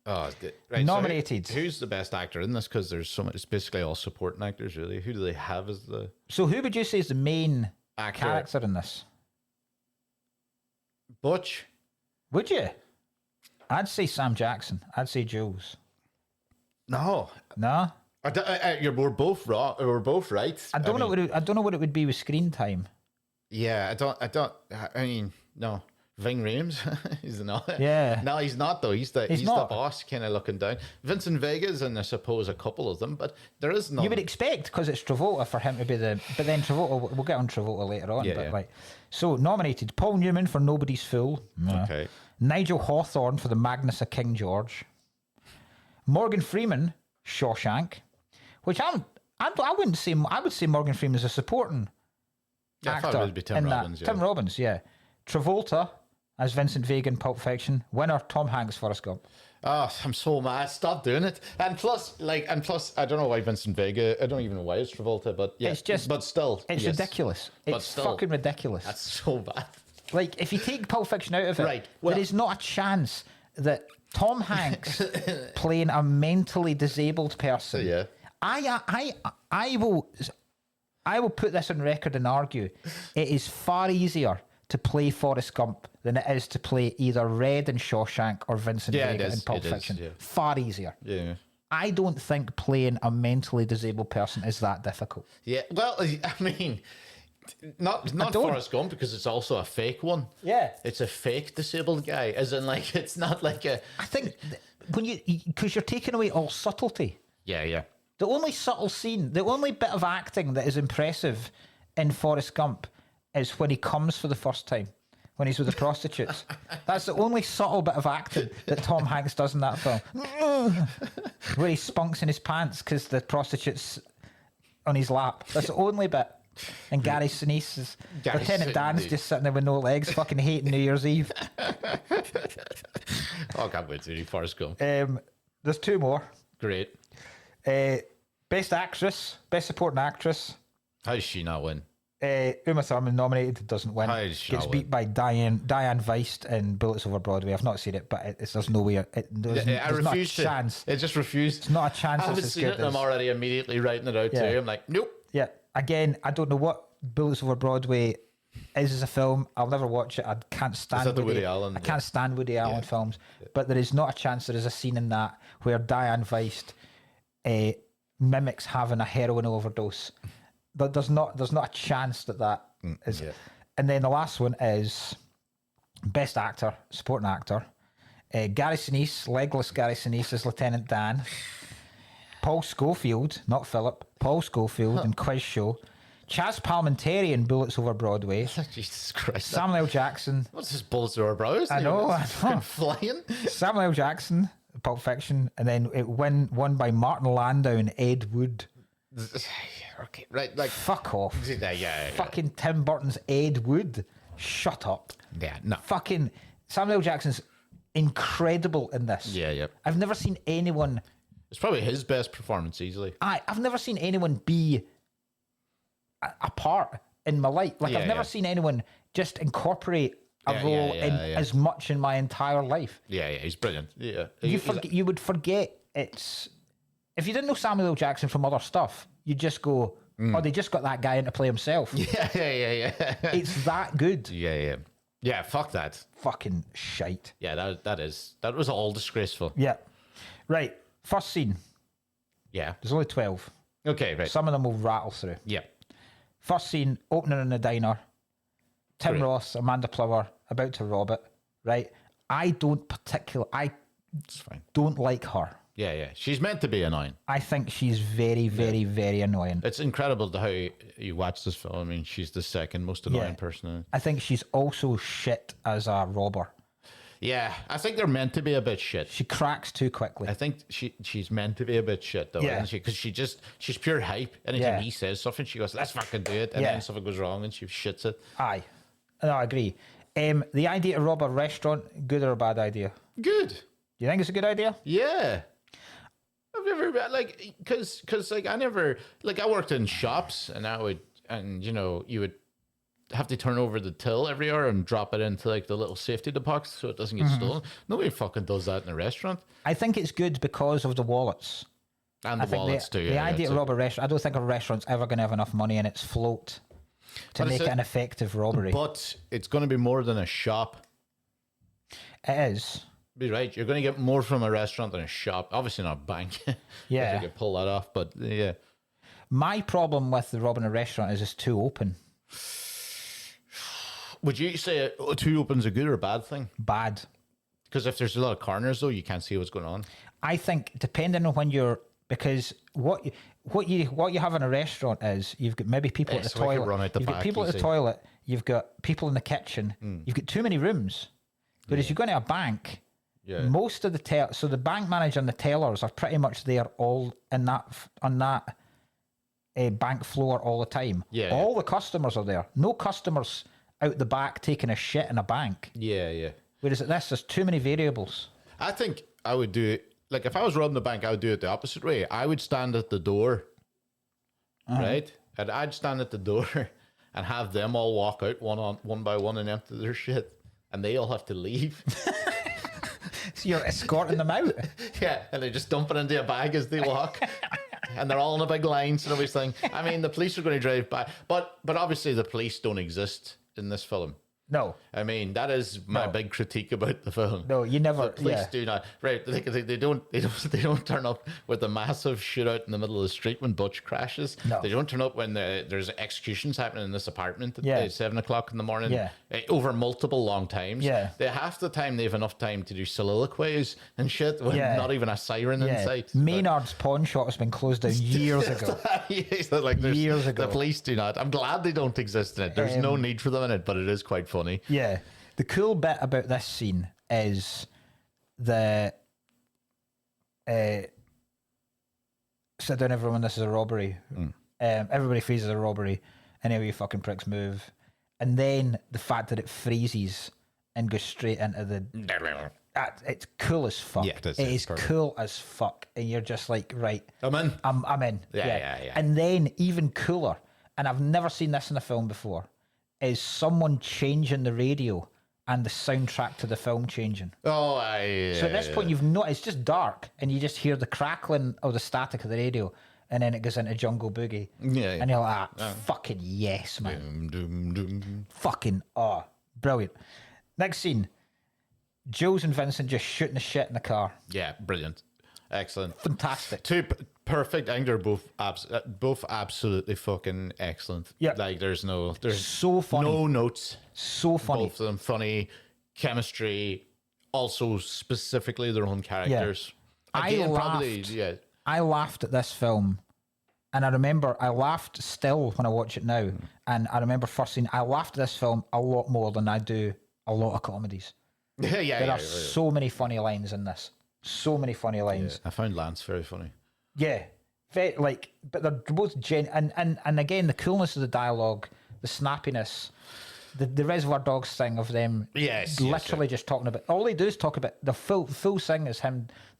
Oh, right. Nominated. So who's the best actor in this? Because there's so much. It's basically all supporting actors, really. Who do they have as the So who would you say is the main actor? character in this? Butch. Would you? I'd say Sam Jackson. I'd say Jules. No. No? We're both wrong. We're both right. I don't know what it would be with screen time. Yeah, I mean, no. Ving Rhames, he's not. Yeah. No, he's not though. He's the not. boss, kind of looking down. Vincent Vega's, and I suppose a couple of them, but there is none. You would expect because it's Travolta for him to be the. But then Travolta, we'll get on Travolta later on. Yeah, but yeah. Like, so nominated Paul Newman for Nobody's Fool. Okay. Nigel Hawthorne for The Magnus of King George. Morgan Freeman, Shawshank, which I wouldn't say. I would say Morgan Freeman is a supporting Yeah, I actor. thought it would be Tim in that. Robbins. Yeah. Tim Robbins, yeah. Travolta as Vincent Vega in Pulp Fiction. Winner Tom Hanks, Forrest Gump. Oh, I'm so mad. Stop doing it. And plus, I don't know why Vincent Vega. I don't even know why it's Travolta, but yeah, It's just. But still, It's yes. ridiculous. But It's still, fucking ridiculous. That's so bad. Like, if you take Pulp Fiction out of it, Right, well- there is not a chance that Tom Hanks playing a mentally disabled person. Yeah. I will put this on record and argue it is far easier to play Forrest Gump than it is to play either Red in Shawshank or Vincent Yeah, it Vega is. in Pulp It is, Fiction. yeah. Far easier. Yeah. I don't think playing a mentally disabled person is that difficult. Yeah. Well, I mean, not don't. Forrest Gump because it's also a fake one. Yeah. It's a fake disabled guy, as in like it's not like a. I think when because you're taking away all subtlety. Yeah. The only subtle scene, the only bit of acting that is impressive in Forrest Gump is when he comes for the first time. when he's with the prostitutes. That's the only subtle bit of acting that Tom Hanks does in that film. Where he spunks in his pants because the prostitute's on his lap. That's the only bit. And Gary Sinise is... Lieutenant Dan's just sitting there with no legs, fucking hating New Year's Eve. I can't wait to see Forrest Gump. There's two more. Great. Best actress, best supporting actress. How does she not win? Uma Thurman nominated, doesn't win. How did she Gets not beat win? by Diane Weist in Bullets Over Broadway. I've not seen it, but there's no way. There's not a chance. It just refused. It's not a chance. I haven't it's as seen good it, and I'm as- already immediately writing it out Yeah. too. I'm like, nope. Yeah. Again, I don't know what Bullets Over Broadway is as a film. I'll never watch it. I can't stand that the Woody Allen? I can't stand Woody Allen films. But there is not a chance there is a scene in that where Diane Weist mimics having a heroin overdose. There's not a chance that is. Yeah. And then the last one is best actor, supporting actor. Gary Sinise, legless Gary Sinise as Lieutenant Dan. Paul Schofield, not Philip, Paul Schofield in Quiz Show. Chaz Palminteri in Bullets Over Broadway. Jesus Christ. Samuel L. Jackson. What's this Bullets Over Brothers? I know. Fucking flying. Samuel L. Jackson, Pulp Fiction. And then it won by Martin Landau and Ed Wood. Okay, right. Like, Fuck off. yeah. Fucking Tim Burton's Ed Wood. Shut up. Yeah, no. Fucking Samuel L. Jackson's incredible in this. Yeah. I've never seen anyone... It's probably his best performance easily. I've never seen anyone be a part in my life. Like, I've never seen anyone just incorporate a role in as much in my entire life. Yeah, he's brilliant. Yeah. You would forget it's... If you didn't know Samuel L. Jackson from other stuff, you'd just go, oh, they just got that guy in to play himself. Yeah. It's that good. Yeah. Yeah, fuck that. Fucking shite. Yeah, that was all disgraceful. Yeah. Right. First scene. Yeah. There's only 12. Okay, right. Some of them will rattle through. Yeah. First scene, opening in the diner. Tim Great. Roth, Amanda Plower, about to rob it. Right. I It's fine. don't like her. Yeah. She's meant to be annoying. I think she's very, very, very annoying. It's incredible how you watch this film. I mean, she's the second most annoying person in it. I think she's also shit as a robber. Yeah, I think they're meant to be a bit shit. She cracks too quickly. I think she's meant to be a bit shit though, isn't she? Because she's pure hype. Anytime he says something, she goes, "Let's fucking do it," and then something goes wrong and she shits it. Aye. No, I agree. The idea to rob a restaurant, good or a bad idea? Good. Do you think it's a good idea? Yeah. I've never because I worked in shops and you would have to turn over the till every hour and drop it into like the little safety deposit so it doesn't get stolen. Nobody fucking does that in a restaurant. I think it's good because of the wallets. And the wallets too. The idea to rob a restaurant, I don't think a restaurant's ever going to have enough money in its float to make it an effective robbery. But it's going to be more than a shop. It is. Be right. You're going to get more from a restaurant than a shop. Obviously not a bank. Yeah. If you could pull that off, but yeah. My problem with the robbing a restaurant is it's too open. Would you say too open's a good or a bad thing? Bad. Because if there's a lot of corners though, you can't see what's going on. I think depending on when you're, because what you have in a restaurant is you've got maybe people at the so I could toilet. run out the You've got back, people you at the see. toilet. You've got people in the kitchen. You've got too many rooms. Whereas you go to a bank, most of the so the bank manager and the tellers are pretty much there all in on that bank floor all the time. Yeah. All the customers are there. No customers out the back taking a shit in a bank. Yeah. Whereas at this, there's too many variables. I think I would do it, like if I was robbing the bank, I would do it the opposite way. I would stand at the door, right? And I'd stand at the door and have them all walk out one by one and empty their shit. And they all have to leave. So you're escorting them out. Yeah, and they just dump it into a bag as they walk. And they're all in a big line, so nobody's saying, I mean, the police are going to drive by. But obviously the police don't exist in this film. No. I mean, that is my big critique about the film. No, you never. The police do not. Right, they don't turn up with a massive shootout in the middle of the street when Butch crashes. No. They don't turn up when there's executions happening in this apartment at 7 o'clock in the morning. Yeah. Over multiple long times. Yeah. Half the time they have enough time to do soliloquies and shit when not even a siren in sight. Maynard's pawn shop has been closed down years ago. Years ago. The police do not. I'm glad they don't exist in it. There's no need for them in it, but it is quite funny. Yeah. The cool bit about this scene is the sit down, everyone. This is a robbery. Everybody freezes a robbery. Any of you fucking pricks move. And then the fact that it freezes and goes straight into the. It's cool as fuck. Yeah, it is perfect. cool as fuck. And you're just like, right. I'm in. I'm in. Yeah. And then even cooler, and I've never seen this in a film before, is someone changing the radio and the soundtrack to the film changing. Oh, So at this point, you've not. It's just dark, and you just hear the crackling of the static of the radio, and then it goes into Jungle Boogie. Yeah. And you're like, fucking yes, man. Fucking brilliant. Next scene. Jules and Vincent just shooting the shit in the car. Yeah, brilliant. Excellent. Fantastic. Perfect. I think they're both absolutely fucking excellent. Yeah. Like there's So funny. no notes. So funny. Both of them funny, chemistry, also specifically their own characters. Again, I laughed at this film, and I remember I laughed still when I watch it now. And I remember first seeing I laughed at this film a lot more than I do a lot of comedies. There are so many funny lines in this. So many funny lines. I found Lance very funny. Yeah. Very, but they're both and again, the coolness of the dialogue, the snappiness, the Reservoir Dogs thing of them literally just talking about, all they do is talk about, the full thing is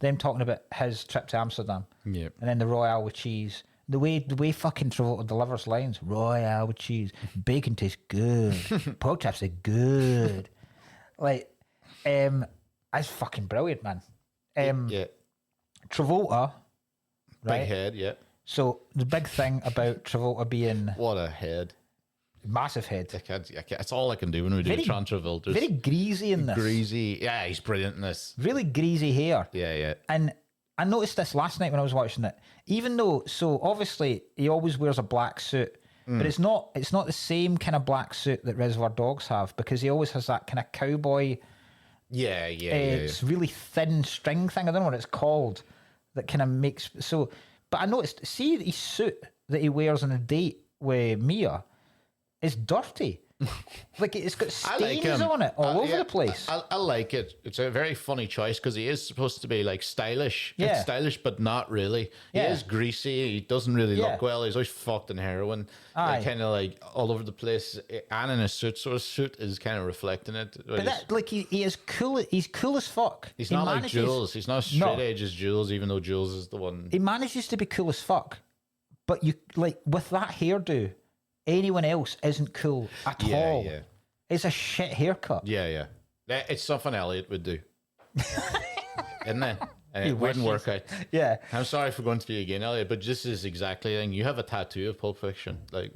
them talking about his trip to Amsterdam. Yeah. And then the Royale with cheese. The way fucking Travolta delivers lines. Royale with cheese. Bacon tastes good. Pork chops are good. It's fucking brilliant, man. Travolta, right? Big head, yeah. So the big thing about Travolta being What a head. massive head, It's all I can do when we do Tron Travolta. very greasy in this, Greasy. Yeah, he's brilliant in this. really greasy hair. Yeah. And I noticed this last night when I was watching it. Even though, so obviously he always wears a black suit, but it's not the same kind of black suit that Reservoir Dogs have, because he always has that kind of cowboy. Yeah. It's really thin string thing. I don't know what it's called. That kind of makes so. But I noticed, see his suit that he wears on a date with Mia is dirty. Like it's got stains on it all over the place. I like it. It's a very funny choice because he is supposed to be like stylish. Yeah. It's stylish, but not really. He Yeah. is greasy. He doesn't really look well. He's always fucked in heroin. Kind of like all over the place, and in a suit. So his suit is kind of reflecting it. But that, like, he is cool. He's cool as fuck. He's not like Jules. He's not straight edge as Jules, even though Jules is the one. He manages to be cool as fuck. But you like with that hairdo, anyone else isn't cool at all. Yeah. It's a shit haircut. Yeah. It's something Elliot would do. Isn't it? And it wouldn't work out. Yeah. I'm sorry for going to you again, Elliot, but this is exactly the thing. You have a tattoo of Pulp Fiction. Like,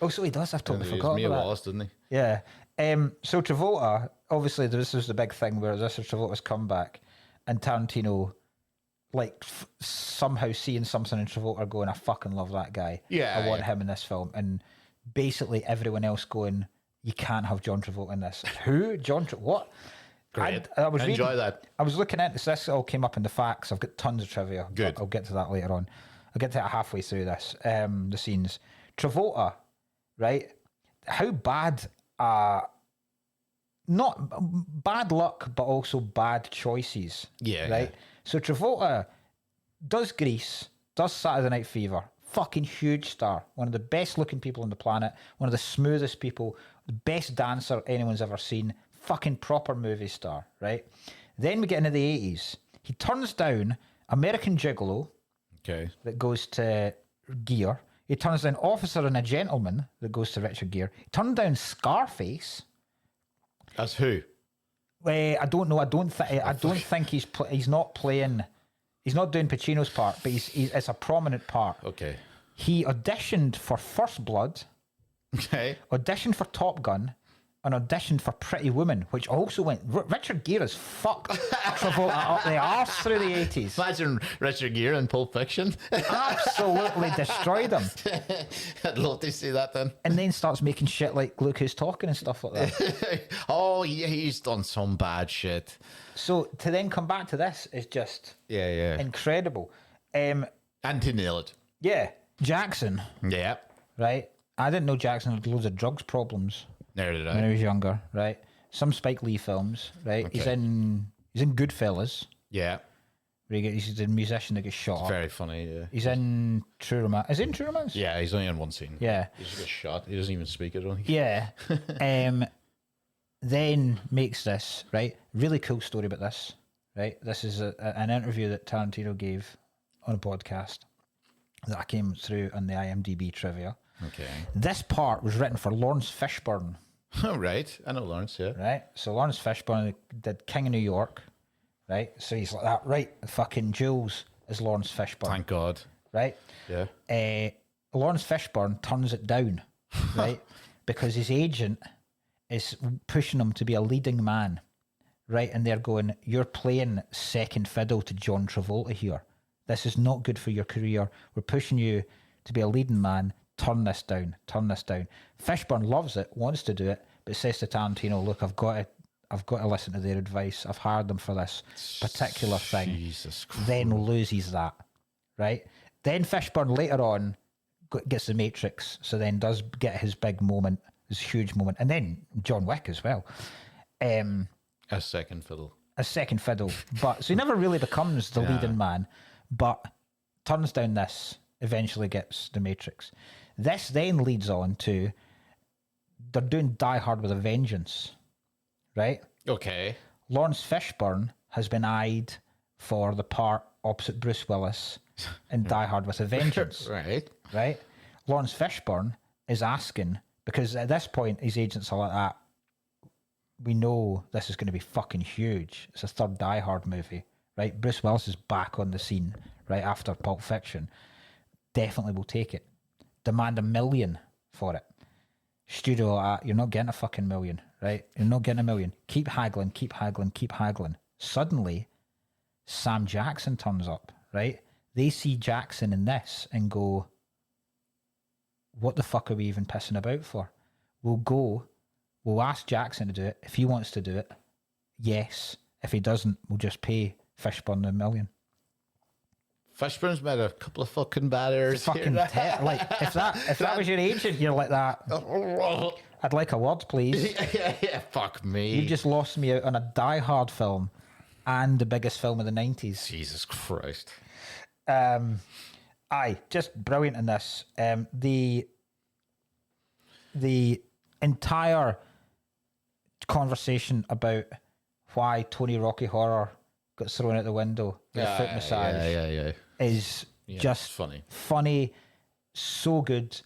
Oh, so he does. I've totally it was forgot Mia about Wallace, didn't he? that. Yeah. So Travolta, obviously, this was the big thing where this is Travolta's comeback, and Tarantino, like, somehow seeing something in Travolta going, I fucking love that guy. Yeah, I want him in this film. And basically everyone else going, you can't have John Travolta in this. Who? What? Great. I was Enjoy reading, that. I was looking at this. This all came up in the facts. I've got tons of trivia. Good. I'll get to that later on. I'll get to it halfway through this. The scenes. Travolta, right? How bad, not bad luck, but also bad choices. Yeah. Right? So Travolta does Grease, does Saturday Night Fever, fucking huge star, one of the best looking people on the planet, one of the smoothest people, the best dancer anyone's ever seen, fucking proper movie star, right? Then we get into the 80s. He turns down American Gigolo, Okay. that goes to Gere. He turns down Officer and a Gentleman, that goes to Richard Gere. He turned down Scarface. That's who? I don't know. I don't think he's not playing. He's not doing Pacino's part, but it's a prominent part. Okay. He auditioned for First Blood, Okay. auditioned for Top Gun, and auditioned for Pretty Woman, which also went. Richard Gere has fucked Travolta up the arse through the 80s. Imagine Richard Gere in Pulp Fiction. Absolutely destroyed him. I'd love to see that then. And then starts making shit like Look Who's Talking and stuff like that. Oh, yeah, he's done some bad shit. So to then come back to this is just Yeah. incredible. And to nail it. Yeah, Jackson, Yeah. right? I didn't know Jackson had loads of drugs problems There did when he I. was younger, right? some Spike Lee films, right? Okay. He's in Goodfellas. Yeah. Where he's the musician that gets shot up. Very funny, yeah. He's in True Romance. Is he in True Romance? Yeah, he's only in one scene. Yeah. He just gets shot. He doesn't even speak, I don't think. Yeah. Then makes this, right? Really cool story about this, right? This is an interview that Tarantino gave on a podcast that I came through on the IMDb trivia. Okay. This part was written for Lawrence Fishburne, Oh, right. I know Lawrence, yeah. right? So Lawrence Fishburne did King of New York, right? So he's like that, right? Fucking Jules is Lawrence Fishburne, Thank God. right? Yeah. Lawrence Fishburne turns it down, right? Because his agent is pushing him to be a leading man, right? And they're going, you're playing second fiddle to John Travolta here. This is not good for your career. We're pushing you to be a leading man. Turn this down. Turn this down. Fishburne loves it, wants to do it, but says to Tarantino, look, I've got to listen to their advice. I've hired them for this particular thing. Jesus Christ. Then loses that, right? Then Fishburne later on gets the Matrix, so then does get his big moment, his huge moment, and then John Wick as well. A second fiddle. A second fiddle, but so he never really becomes the leading man, but turns down this, eventually gets the Matrix. This then leads on to they're doing Die Hard with a Vengeance, right? Okay. Lawrence Fishburne has been eyed for the part opposite Bruce Willis in Die Hard with a Vengeance. Right. Right? Lawrence Fishburne is asking, because at this point his agents are like that, we know this is going to be fucking huge. It's a third Die Hard movie, right? Bruce Willis is back on the scene, right, after Pulp Fiction. Definitely will take it. Demand $1 million for it. Studio like that, you're not getting a fucking million, right? You're not getting $1 million. Keep haggling, keep haggling, keep haggling. Suddenly, Sam Jackson turns up, right? They see Jackson in this and go, what the fuck are we even pissing about for? We'll ask Jackson to do it. If he wants to do it, yes. If he doesn't, we'll just pay Fishburne $1 million. Fishburne's made a couple of fucking bad errors. Fucking like if that was your agent, you're like that. I'd like a word, please. yeah, fuck me. You just lost me out on a Die Hard film and the biggest film of the 90s. Jesus Christ. Aye, just brilliant in this. The entire conversation about why Tony Rocky Horror got thrown out the window with a foot massage is just funny, so good.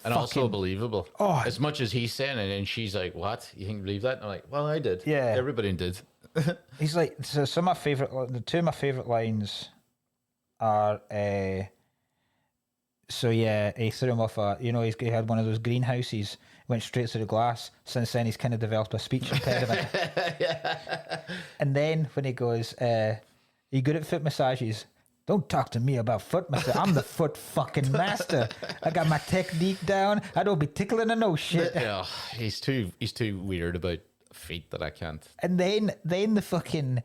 And also believable. Oh. As much as he's saying it, and she's like, what? You think believe that? And I'm like, well, I did. Yeah. Everybody did. He's like, so some of my favourite, the two of my favourite lines are, so yeah, he threw him off he had one of those greenhouses, went straight through the glass. Since then, he's kind of developed a speech impediment. And then when he goes, are you good at foot massages? Don't talk to me about foot massage. I'm the foot fucking master. I got my technique down. I don't be tickling and no shit. Yeah, he's too weird about feet that I can't. And then the fucking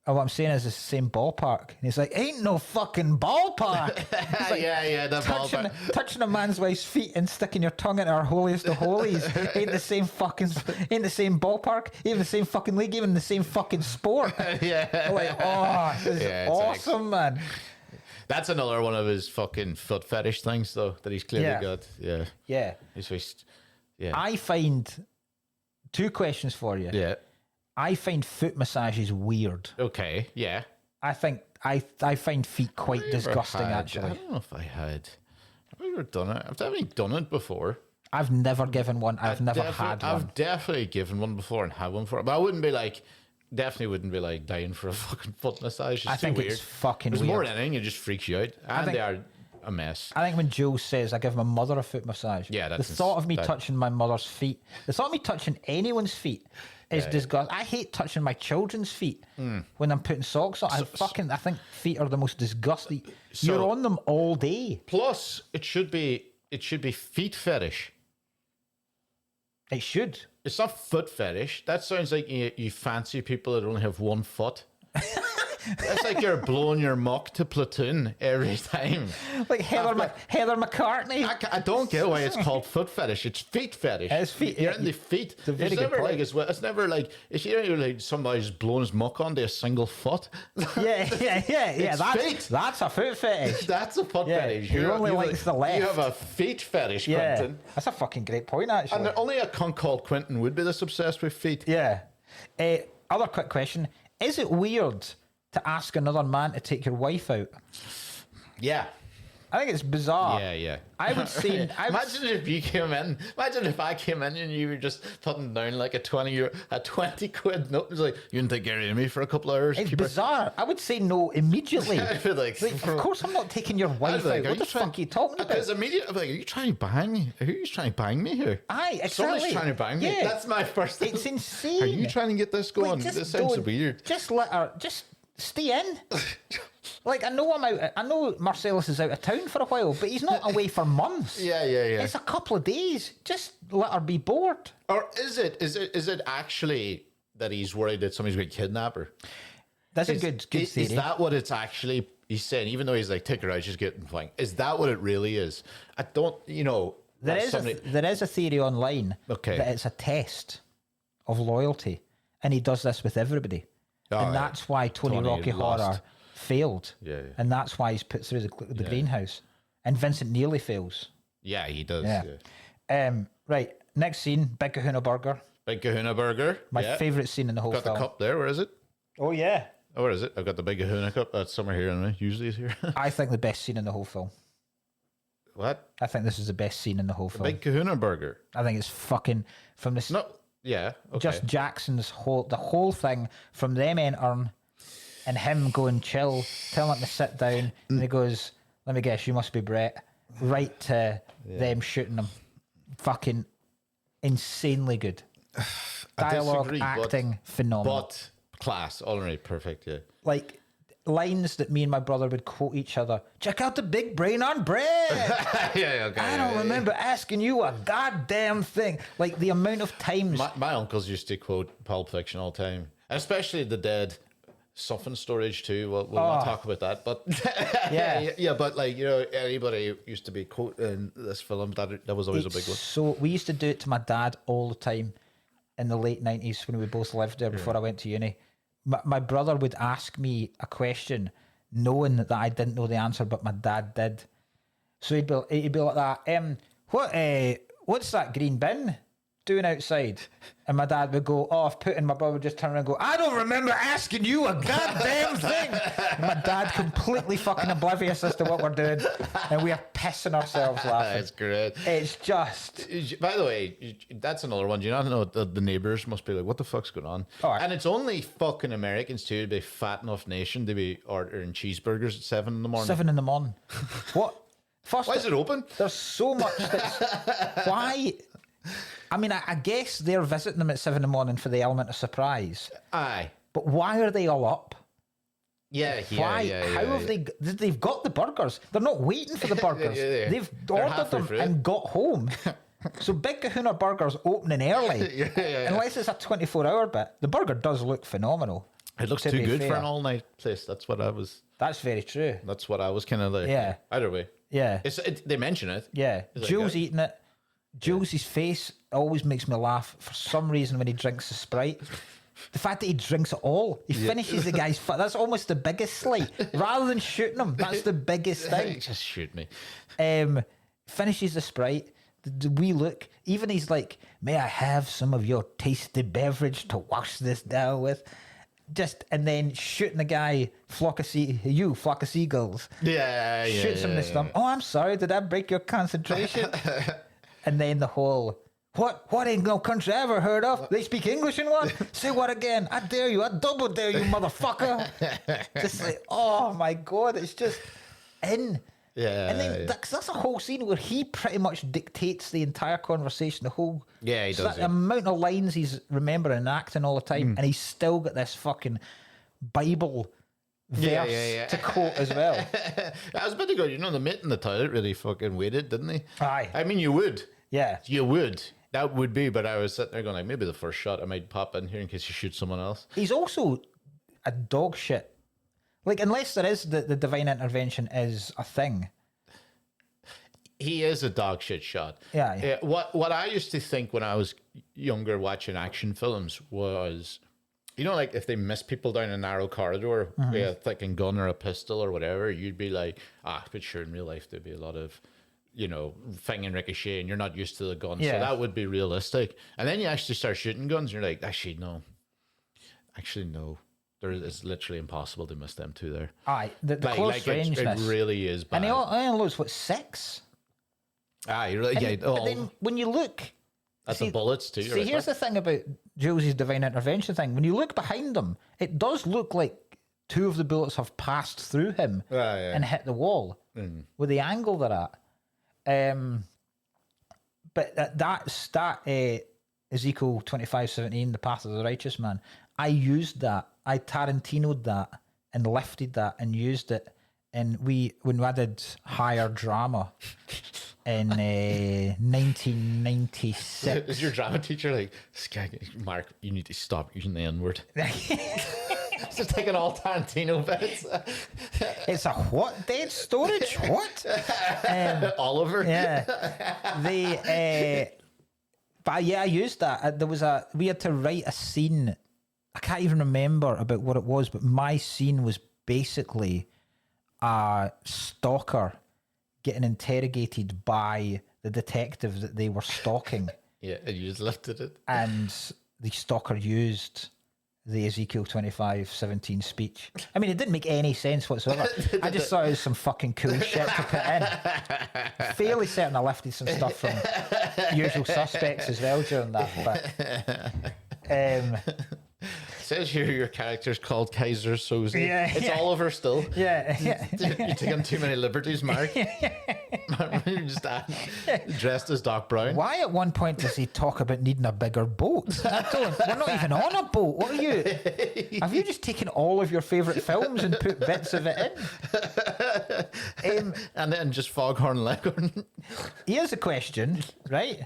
what I'm saying is it's the same ballpark. And he's like, ain't no fucking ballpark. Like, that ballpark. Touching a man's wife's feet and sticking your tongue into our holiest of holies ain't the same ballpark, even the same fucking league, even the same fucking sport. Yeah. Like, oh, this is awesome, man. That's another one of his fucking foot fetish things, though, that he's clearly got. Yeah. Yeah. He's just, I find two questions for you. Yeah. I find foot massages weird. Okay, yeah. I think I find feet quite disgusting, actually. I don't know if I had. Have I ever done it? I've definitely done it before. I've never given one. I've never had one. I've definitely given one before and had one for it. But I wouldn't be like, definitely wouldn't be like dying for a fucking foot massage. I think weird. It's fucking There's weird. more than anything, it just freaks you out. And they are a mess. I think when Joe says I give my mother a foot massage, that's the thought of me touching my mother's feet, the thought of me touching anyone's feet is disgusting. I hate touching my children's feet when I'm putting socks on. I think feet are the most disgusting. You're on them all day. Plus, it should be feet fetish. It should. It's not foot fetish. That sounds like you fancy people that only have one foot. It's like you're blowing your muck to Platoon every time. Like Heather McCartney. I don't get why it's called foot fetish. It's feet fetish. It's feet. You're in the feet. It's a very It's good never point. like it's never like it's either like somebody's blowing his muck onto a single foot. Yeah. It's feet. That's a foot fetish. That's a foot Yeah, fetish. he only likes the left. You have a feet fetish, Yeah, Quentin. that's a fucking great point, actually. And only a cunt called Quentin would be this obsessed with feet. Yeah. Other quick question: is it weird to ask another man to take your wife out? Yeah. I think it's bizarre. Yeah. I would say. Imagine if you came in. Imagine if I came in and you were just putting down like a 20 quid note. It's like, you didn't take care of me for a couple of hours. It's bizarre. I would say no immediately. I'd be like, of course, I'm not taking your wife out. What the fuck are you talking about? Because immediately, I'm like, are you trying to bang me? Who's trying to bang me here? Aye, exactly. Somebody's trying to bang me. Yeah. That's my first thing. It's insane. Are you trying to get this going? Like, This sounds don't- weird. Just let her. Just stay in. Like, I know I'm out. I know Marcellus is out of town for a while, but he's not away for months. Yeah. It's a couple of days. Just let her be bored. Or is it actually that he's worried that somebody's going to kidnap her? That's a good theory. Is that what it's actually he's saying? Even though he's like, take her out, she's getting flying. Is that what it really is? I don't, There is a theory online Okay. that it's a test of loyalty, and he does this with everybody, and that's why Tony Rocky lost. Horror failed, Yeah. and that's why he's put through the greenhouse, and Vincent nearly fails. Yeah, he does. Yeah. Yeah. Right, next scene, Big Kahuna Burger. Big Kahuna Burger. My yeah. favourite scene in the whole Got film. the cup there. Where is it? Oh yeah, Oh, where is it? I've got the Big Kahuna cup. That's somewhere here, anyway. Usually it's here. I think the best scene in the whole film. What? I think this is the best scene in the whole film. Big Kahuna Burger. I think it's fucking from this. No. Yeah. Okay. Just Jackson's the whole thing from them entering and him going chill, telling him to sit down, and he goes, "Let me guess, you must be Brett." Right to them shooting him, fucking insanely good. Dialogue, disagree, acting, phenomenal. But class, all right, perfect. Yeah. Like lines that me and my brother would quote each other. Check out the big brain on Brett. yeah. Okay. I don't remember asking you a goddamn thing. Like the amount of times. My uncles used to quote Pulp Fiction all the time, especially the dead Suffin storage too. We'll not talk about that, but yeah. But like anybody used to be quoting this film. That was always a big one. So we used to do it to my dad all the time in the late 90s when we both lived there before I went to uni. My brother would ask me a question knowing that I didn't know the answer, but my dad did. So he'd be like that. What's that green bin doing outside? And my dad would go, "Oh, I've put in." My brother would just turn around and go, "I don't remember asking you a goddamn thing." And my dad completely fucking oblivious as to what we're doing, and we are pissing ourselves laughing. That's great. It's just. By the way, that's another one. Do you not know the neighbors must be like, what the fuck's going on? All right. And it's only fucking Americans too to be fat enough nation to be ordering cheeseburgers at 7 in the morning. 7 in the morning. What? First, Why is it open? there's so much that's. Why? I mean, I guess they're visiting them at 7 in the morning for the element of surprise. Aye. But why are they all up? Yeah. Why? How have they? they've got the burgers. They're not waiting for the burgers. Yeah. They've They're ordered halfway them through it. and got home. So Big Kahuna Burger's opening early. Yeah. Unless it's a 24-hour bit. The burger does look phenomenal. It looks to too be good for fair. an all-night place. That's what I was That's very true. kind of like. Yeah. Either way. Yeah. They mention it. Yeah. It's like, Jules eating it. Jules' face always makes me laugh for some reason when he drinks the Sprite. The fact that he drinks it all, he finishes the guy's foot. That's almost the biggest slight. Rather than shooting him, that's the biggest thing. Just shoot me. Finishes the Sprite. The wee look. Even he's like, "May I have some of your tasty beverage to wash this down with?" And then shooting the guy, flock of seagulls. Yeah. Shoots him in the stomach. "Oh, I'm sorry. Did I break your concentration?" And then the whole, what ain't no country I ever heard of? They speak English in one? Say what again? I dare you. I double dare you, motherfucker. Just like, oh my God, it's just in. Yeah. And then that's a whole scene where he pretty much dictates the entire conversation. The whole. Yeah, he does, The yeah. amount of lines he's remembering and acting all the time, and he's still got this fucking Bible verse to quote as well. I was about to go, the mate in the toilet really fucking waited, didn't he? Aye. I mean, you would. Yeah. You would. That would be, but I was sitting there going, like, maybe the first shot I might pop in here in case you shoot someone else. He's also a dog shit Like, unless there is the divine intervention is a thing. He is a dog shit shot. Yeah. What I used to think when I was younger watching action films was, you know, like if they miss people down a narrow corridor with a fucking gun or a pistol or whatever, you'd be like, but sure, in real life there'd be a lot of, you know, thing and ricochet, and you're not used to the gun, so that would be realistic. And then you actually start shooting guns, and you're like, actually no. It's literally impossible to miss them two there. Aye, the close rangeness. It really is bad. And he only loads, what, 6? Aye, really, But then when you look at the bullets too. See, here's the thing about Jules's divine intervention thing. When you look behind him, it does look like 2 of the bullets have passed through him and hit the wall with the angle they're at. But that Ezekiel 25:17, the path of the righteous man. I used that. I Tarantino'd that and lifted that and used it. And when I did higher drama in 1996. Is your drama teacher like, Mark, you need to stop using the N-word? It's just taking all Tarantino bits. It's a what? Dead storage? What? Oliver? Yeah. But yeah, I used that. We had to write a scene. I can't even remember about what it was, but my scene was basically a stalker getting interrogated by the detective that they were stalking. Yeah, and you just lifted it. And the stalker used the Ezekiel 25:17 speech. I mean, it didn't make any sense whatsoever. I just thought it was some fucking cool shit to put in. Fairly certain I lifted some stuff from Usual Suspects as well during that. But it says here your character's called Kaiser Soze. Yeah, it's Oliver still. Yeah. You're taking too many liberties, Mark. You're just dressed as Doc Brown. Why at one point does he talk about needing a bigger boat? We're not even on a boat. What are you? Have you just taken all of your favourite films and put bits of it in? And then just Foghorn Leghorn. Here's a question, right?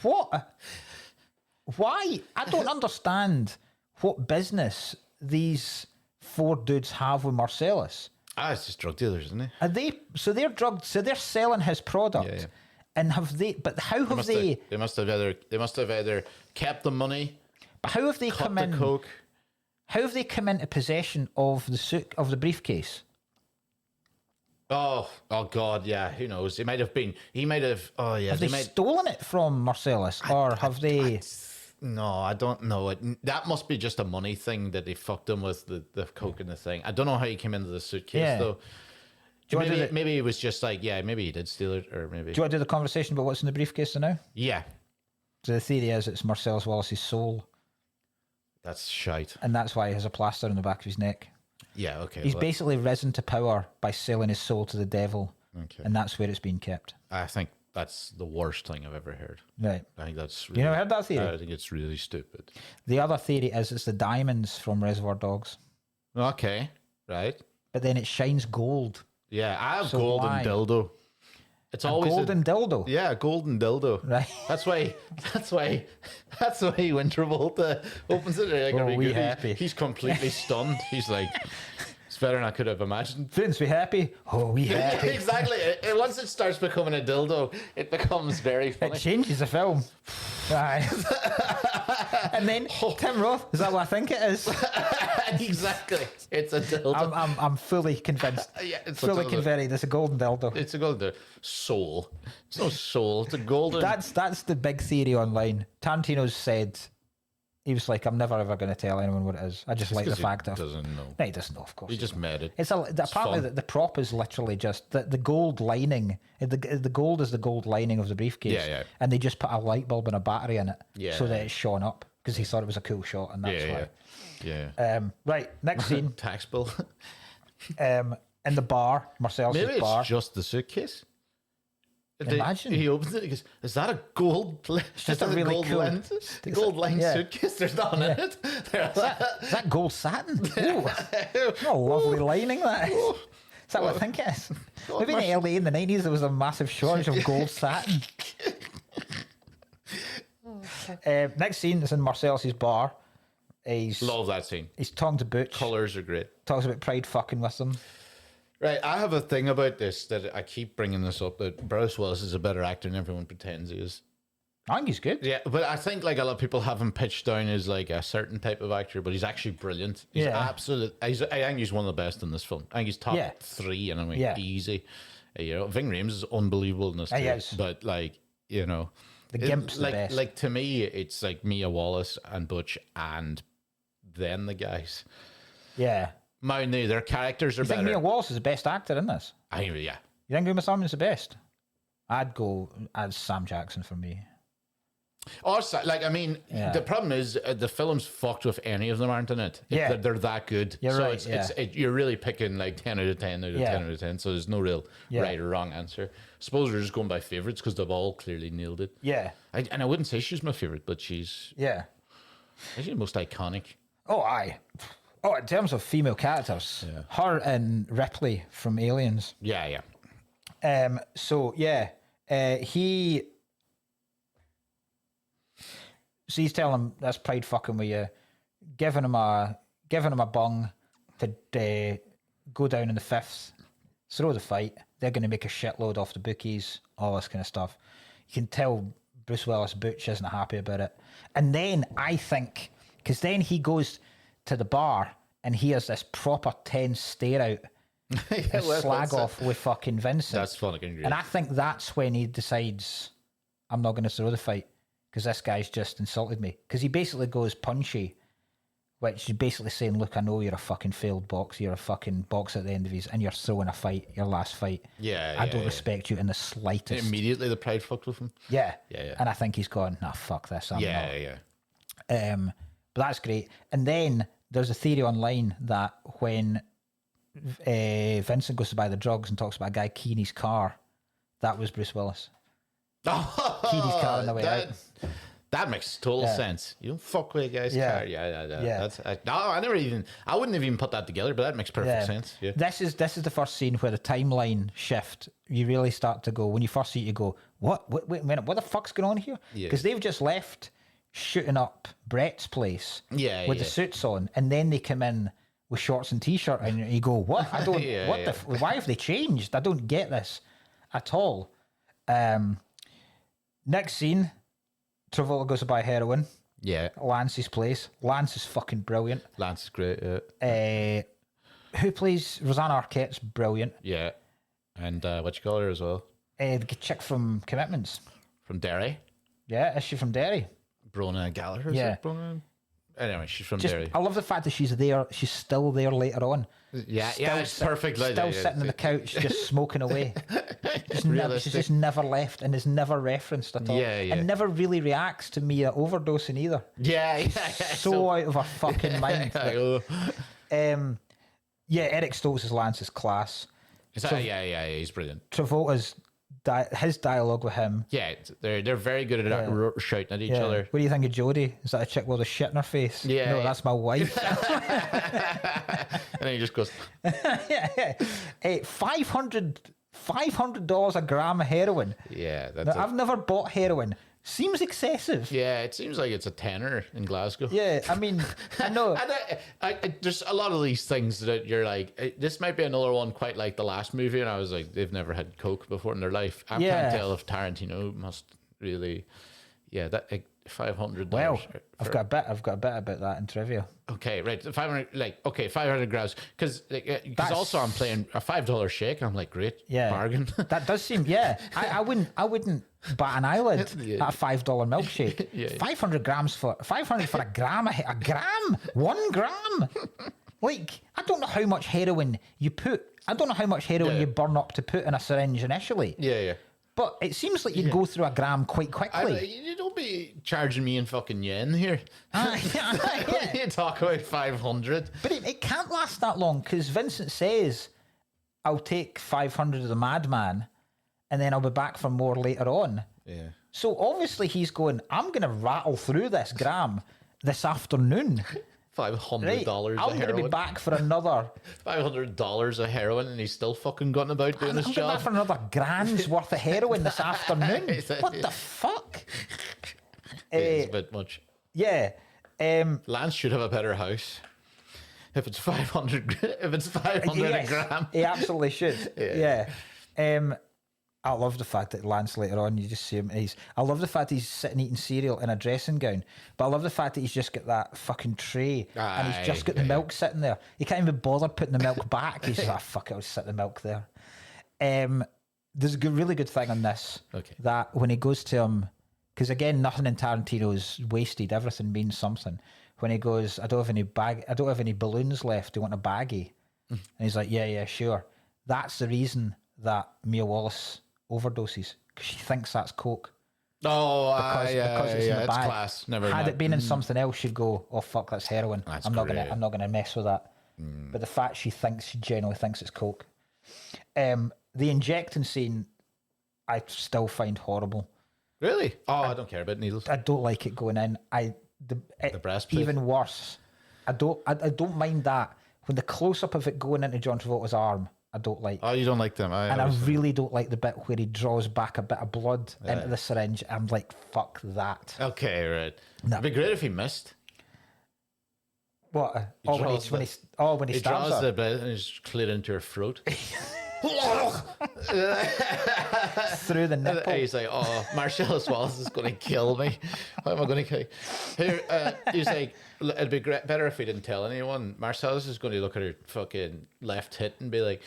What? Why? I don't understand what business these 4 dudes have with Marcellus. It's just drug dealers, isn't it? Are they? So they're drugged. So they're selling his product. Yeah. And have they? But how have they? They must have either kept the money. But how have they come in? Coke. How have they come into possession of the suit of the briefcase? Oh God, yeah. Who knows? He might have been. He might have. Oh yeah. Have they stolen it from Marcellus, or have they? No, I don't know. That must be just a money thing that they fucked him with the coke and the thing. I don't know how he came into the suitcase though. Maybe it was just like, maybe he did steal it, or maybe. Do you want to do the conversation about what's in the briefcase now? Yeah. So the theory is it's Marcellus Wallace's soul. That's shite. And that's why he has a plaster on the back of his neck. Yeah, okay. He's basically risen to power by selling his soul to the devil. Okay. And that's where it's being kept. I think that's the worst thing I've ever heard. Right. I think that's really, you never heard that theory? I think it's really stupid. The other theory is it's the diamonds from Reservoir Dogs. Okay, right. But then it shines gold. Yeah, I have golden dildo. It's always golden dildo. Yeah, a golden dildo. Right. That's why Winterbolt opens it. Like, we happy? He's completely stunned. He's like, it's better than I could have imagined. Friends, we happy? Oh, we happy. Exactly. Once it starts becoming a dildo, it becomes very funny. It changes the film. Right. And then Tim Roth, is that what I think it is? Exactly. It's a dildo. I'm fully convinced. Yeah, it's fully convinced. It's a golden dildo. It's a golden soul. It's no soul. It's a golden. That's the big theory online. Tarantino's said he was like, I'm never ever going to tell anyone what it is. I just like the fact that he doesn't know. No, he doesn't know. Of course, he just made it. Apparently the prop is literally just the gold lining. The gold is the gold lining of the briefcase. Yeah. And they just put a light bulb and a battery in it, so that it's shone up because he thought it was a cool shot, and that's why. Yeah. Right. Next scene. Tax bill. In the bar, Marcel's bar. Maybe it's just the suitcase. Imagine he opens it. He goes, "Is that a gold? It's just a really gold cool gold lined suitcase. There's nothing in it. Is that gold satin? Ooh, what a lovely lining that is. Is that what I think it is? Maybe in LA in the 90s there was a massive shortage of gold satin. Next scene is in Marcellus's bar, Love that scene. He's talking to Butch. Colors are great. Talks about pride fucking with them. Right, I have a thing about this that I keep bringing this up, that Bruce Willis is a better actor than everyone pretends he is. I think he's good. Yeah, but I think like a lot of people have him pitched down as like a certain type of actor, but he's actually brilliant. He's I think he's one of the best in this film. I think he's top 3 anyway, easy. You know, Ving Rhames is unbelievable in this. He is. But like, you know, the Gimp's like, the best. Like to me, it's like Mia Wallace and Butch, and then the guys. Yeah. Now, their characters are better. You think Mia Wallace is the best actor in this? Yeah. You think Uma Thurman's the best? I'd go as Sam Jackson for me. Also, like, I mean, the problem is the film's fucked if any of them aren't in it. They're that good. You're so right, you're really picking like 10 out of 10 out of 10 out of 10. So there's no real right or wrong answer. I suppose we're just going by favorites because they've all clearly nailed it. Yeah. And I wouldn't say she's my favorite, but she's the most iconic. Oh, aye. Oh, in terms of female characters, her and Ripley from Aliens. Yeah. So he's telling him that's pride fucking with you, giving him a bung to go down in the fifth, throw the fight. They're going to make a shitload off the bookies, all this kind of stuff. You can tell Bruce Willis Butch isn't happy about it. And then I think, because then he goes to the bar and he has this proper tense stare out, slag off with fucking Vincent. That's fucking great. And I think that's when he decides, I'm not going to throw the fight because this guy's just insulted me. Because he basically goes punchy, which is basically saying, look, I know you're a fucking failed boxer. You're a fucking boxer at the end of his, and you're throwing a fight, your last fight. I don't respect you in the slightest. Immediately the pride fucked with him. Yeah. And I think he's gone, nah, fuck this. I'm not. But that's great. And then there's a theory online that when Vincent goes to buy the drugs and talks about a guy keying his car, that was Bruce Willis. Keyed his car on the way out. That makes total sense. You don't fuck with a guy's car. Yeah. I wouldn't have even put that together, but that makes perfect sense. Yeah. This is the first scene where the timeline shift. You really start to go, when you first see it, you go, what? Wait a minute, what the fuck's going on here? Because they've just left shooting up Brett's place with the suits on, and then they come in with shorts and t-shirt, and you go, what? I don't. Why have they changed? I don't get this at all. Next scene, Travolta goes to buy heroin. Yeah. Lance's place. Lance is fucking brilliant. Lance is great, yeah. Who plays Rosanna Arquette's brilliant. Yeah. And what you call her as well? The chick from Commitments. From Derry? Yeah, is she from Derry? Brona Gallagher? Yeah. Anyway, she's from Derry. I love the fact that she's there. She's still there later on. Yeah, it's perfect. Still sitting on the couch, just smoking away. She's just never left and is never referenced at all. And never really reacts to Mia overdosing either. So out of her fucking mind. Eric Stoltz is Lance's class. He's brilliant. Travolta's his dialogue with him. Yeah, they're very good at shouting at each other. What do you think of Jodie? Is that a chick with a shit in her face? Yeah. No, that's my wife. And then he just goes. Hey, $500 a gram of heroin. Yeah, I've never bought heroin. Seems excessive. Yeah, it seems like it's a tenner in Glasgow. Yeah, I mean, I know. And there's a lot of these things that you're like, this might be another one quite like the last movie, and I was like, they've never had coke before in their life. I can't tell if Tarantino must really, that $500. Well, I've got a bit about that in trivia. Okay, right. 500 grams. Because also I'm playing a $5 shake. I'm like, great, bargain. That does seem, I wouldn't bat an eyelid at a $5 milkshake. 500 grams for a gram, a gram, 1 gram. Like, I don't know how much heroin you put. I don't know how much heroin you burn up to put in a syringe initially. Yeah. But it seems like you'd go through a gram quite quickly. You don't be charging me in fucking yen here. You talk about 500. But it can't last that long because Vincent says, I'll take 500 of the madman and then I'll be back for more later on. Yeah. So obviously he's going, I'm going to rattle through this gram this afternoon. $500 right. I'm going to be back for another $500 of heroin, and he's still fucking gone about doing his job. I'm back for another grand's worth of heroin this afternoon. What the fuck? It's a bit much. Yeah. Lance should have a better house. If it's 500, if it's 500 yes, a gram. he absolutely should. Yeah. I love the fact that Lance later on, you just see him. I love the fact he's sitting eating cereal in a dressing gown, but I love the fact that he's just got that fucking tray and he's just got the milk sitting there. He can't even bother putting the milk back. He's just fuck it, I'll just sit the milk there. There's a really good thing on this. Okay. That when he goes to him, because again, nothing in Tarantino is wasted. Everything means something. When he goes, I don't have any balloons left. Do you want a baggie? And he's like, yeah, sure. That's the reason that Mia Wallace overdoses, because she thinks that's coke. Because it's in the bag. Class. Never Had it been in something else, she'd go, oh fuck, that's heroin. I'm not gonna mess with that. But the fact she genuinely thinks it's coke. The injecting scene, I still find horrible. Really? I don't care about needles. I don't like it going in. The breastplate. Even worse. I don't mind that. When the close up of it going into John Travolta's arm, I don't like. Oh, you don't like them? I really don't like the bit where he draws back a bit of blood into the syringe. I'm like, fuck that. Okay, right. No. It'd be great if he missed. What? When he stabs draws her. the blood and it's clear into her throat. Through the nipple. He's like, oh, Marcellus Wallace is going to kill me. How am I going to kill you? Here, he's like, it'd be better if he didn't tell anyone. Marcellus is going to look at her fucking left hip and be like,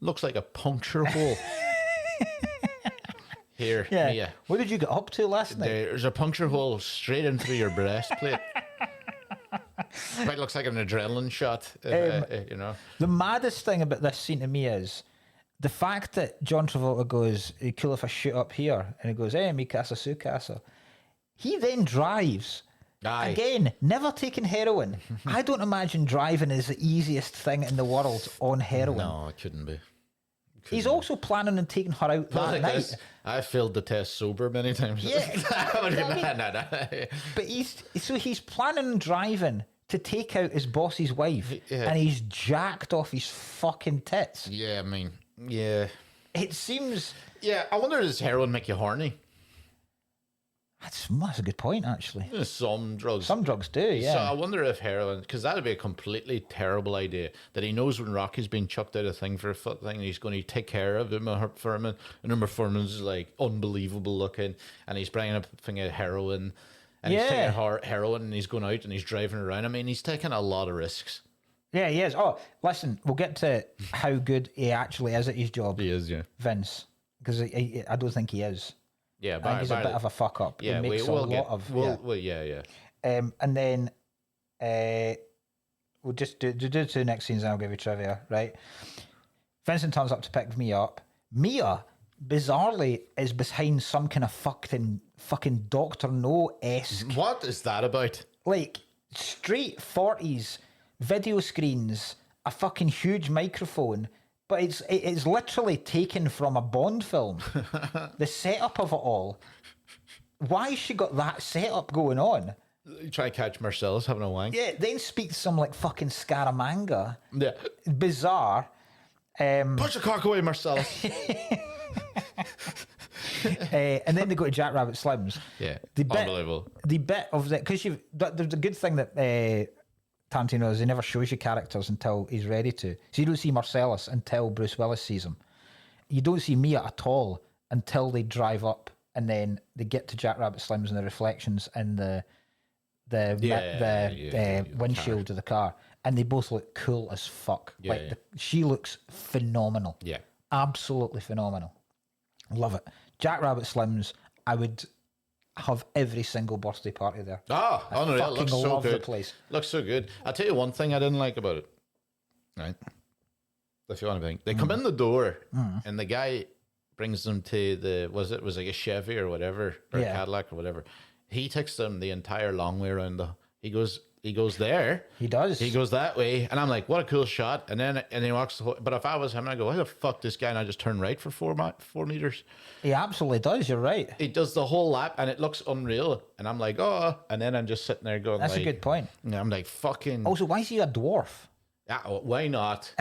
looks like a puncture hole. Here, Yeah. Mia. What did you get up to last night? There's a puncture hole straight in through your breastplate. Might looks like an adrenaline shot, you know. The maddest thing about this scene to me is the fact that John Travolta goes, "It'd be cool if I shoot up here," and he goes, "Hey, mi casa, su casa." He then drives. Aye. Again, never taken heroin. I don't imagine driving is the easiest thing in the world on heroin. No, it couldn't be. He's also planning on taking her out that Like night. this, I failed the test sober many times. Yeah, no. But he's planning on driving to take out his boss's wife, and he's jacked off his fucking tits. Yeah, I mean, yeah. It seems. Yeah, I wonder, does heroin make you horny? That's a good point, actually. Some drugs. Some drugs do, yeah. So I wonder if heroin, because that'd be a completely terrible idea, that he knows when Rocky's being chucked out of thing for a foot thing, and he's going to take care of him for him, and Uma Thurman's like unbelievable looking, and he's bringing up a thing of heroin, and he's taking heroin, and he's going out and he's driving around. I mean, he's taking a lot of risks. Yeah, he is. Oh, listen, we'll get to how good he actually is at his job. He is, yeah. Vince, because I don't think he is. Yeah, I think he's a bit of a fuck up. Yeah, he makes we'll a lot of. yeah. And then we'll just do two next scenes, and I'll give you trivia. Right? Vincent turns up to pick Mia up. Mia, bizarrely, is behind some kind of fucking Dr. No-esque. What is that about? Like straight 40s video screens, a fucking huge microphone. But it's literally taken from a Bond film. The setup of it all. Why has she got that setup going on? You try to catch Marcellus having a wank. Yeah, then speak to some like fucking Scaramanga. Yeah. Bizarre. Push the cock away, Marcellus. And then they go to Jackrabbit Slims. Yeah, unbelievable. The bit of that, because there's a good thing that Tarantino is he never shows you characters until he's ready to. So you don't see Marcellus until Bruce Willis sees him. You don't see Mia at all until they drive up, and then they get to Jackrabbit Slims and the reflections in the windshield of the car, and they both look cool as fuck. She looks phenomenal. Yeah, absolutely phenomenal. Love it. Jackrabbit Slims. I would have every single birthday party there. Unreal. Looks so good. The place. Looks so good. I'll tell you one thing I didn't like about it. Right? If you want to think. They come in the door and the guy brings them to was like a Chevy or whatever, or a Cadillac or whatever. He takes them the entire long way around he goes there. He does. He goes that way, and I'm like, what a cool shot. And he walks the whole, but if I was him, I go, why the fuck this guy? And I just turn right for 4 meters. He absolutely does. You're right. He does the whole lap, and it looks unreal. And I'm like, oh. And then I'm just sitting there going, that's a good point. And I'm like, fucking. Also, why is he a dwarf? Yeah, why not?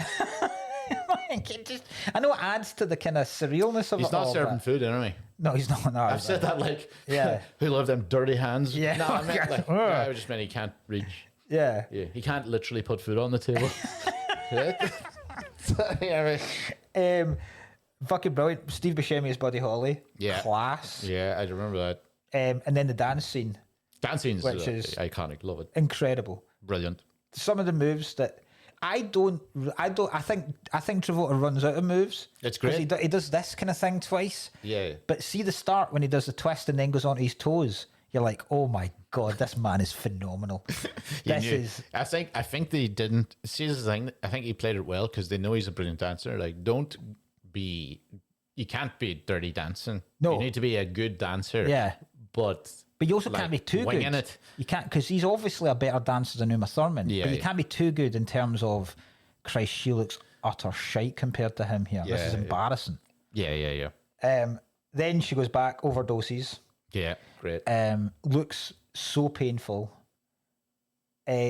I know it adds to the kind of surrealness of He's it all. He's not serving food, anyway. No, he's not. No, I've said that like, Yeah. who love them dirty hands? Yeah. No, I meant like, no, I just meant he can't reach. Yeah. Yeah, he can't literally put food on the table. Yeah, right. Fucking brilliant. Steve Buscemi as Buddy Holly. Yeah. Class. Yeah, I remember that. And then the dance scene. Dance scenes Which is iconic. Love it. Incredible. Brilliant. Some of the moves that I think Travolta runs out of moves. It's great. He does this kind of thing twice. Yeah. But see the start when he does the twist and then goes onto his toes. You're like, oh my God, this man is phenomenal. I think they didn't see this thing. I think he played it well because they know he's a brilliant dancer. Like, you can't be dirty dancing. No. You need to be a good dancer. Yeah. But you also like, can't be too winging good. It. You can't, because he's obviously a better dancer than Uma Thurman. Yeah, but you can't be too good in terms of, Christ, she looks utter shite compared to him here. This is embarrassing. Yeah. Then she goes back, overdoses. Yeah, great. Looks so painful.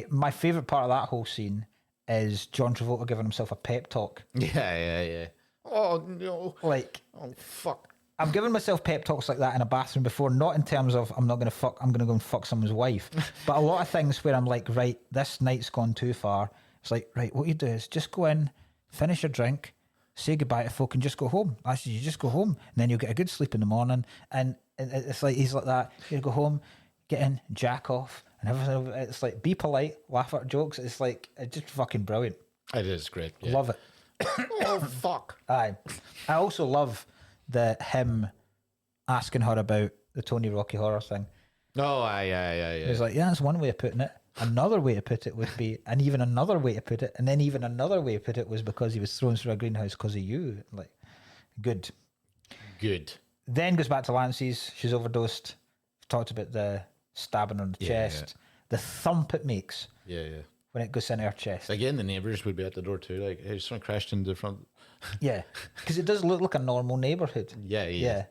My favourite part of that whole scene is John Travolta giving himself a pep talk. Yeah. Oh, no. Like, oh, fuck. I've given myself pep talks like that in a bathroom before, not in terms of I'm going to go and fuck someone's wife, but a lot of things where I'm like, right, this night's gone too far. It's like, right, what you do is just go in, finish your drink, say goodbye to folk and just go home. Actually, you just go home and then you'll get a good sleep in the morning. And it's like, he's like that. You go home, get in, jack off, and everything. It's like, be polite, laugh at jokes. It's like, it's just fucking brilliant. It is great. Yeah. Love it. Oh, fuck. Aye. I also love him asking her about the Tony Rocky Horror thing. Oh, aye. He's like, yeah, that's one way of putting it. Another way to put it would be, and even another way to put it, and then even another way to put it was because he was thrown through a greenhouse because of you. Like, good. Then goes back to Lance's. She's overdosed. Talked about the stabbing on the chest. The thump it makes. Yeah. When it goes into her chest. Again, the neighbours would be at the door too. Like, hey, someone crashed into the front. Yeah, because it does look like a normal neighbourhood. Yeah.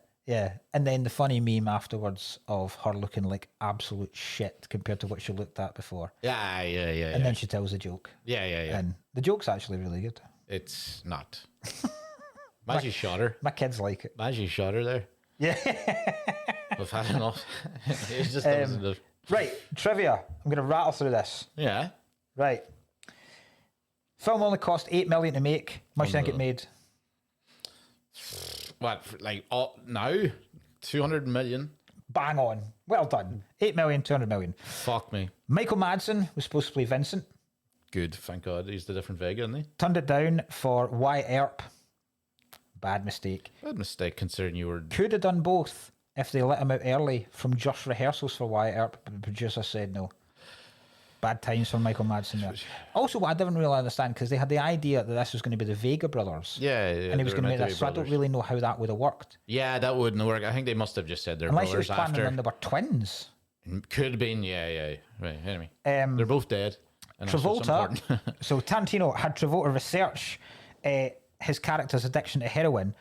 And then the funny meme afterwards of her looking like absolute shit compared to what she looked at before. Yeah. And then she tells a joke. Yeah. And the joke's actually really good. It's not. Maggie shot her. My kids like it. Maggie shot her there. Yeah. We've had enough. It just doesn't. Right, trivia. I'm going to rattle through this. Yeah. Right. Film only cost $8 million to make. How much do you think it made? What, like, now? 200 million? Bang on. Well done. 8 million, 200 million. Fuck me. Michael Madsen was supposed to play Vincent. Good, thank God. He's the different Vega, isn't he? Turned it down for Wyatt Earp. Bad mistake. Bad mistake considering you were... Could have done both if they let him out early from just rehearsals for Wyatt Earp, but the producer said no. Bad times for Michael Madsen there. Also, what I didn't really understand, because they had the idea that this was going to be the Vega brothers. Yeah. And he was going to make this, so I don't really know how that would have worked. Yeah, that wouldn't work. I think they must have just said they're Unless he was brothers planning after. them, they were twins. Could have been, yeah. Right, anyway. They're both dead. And Travolta, so Tarantino had Travolta research his character's addiction to heroin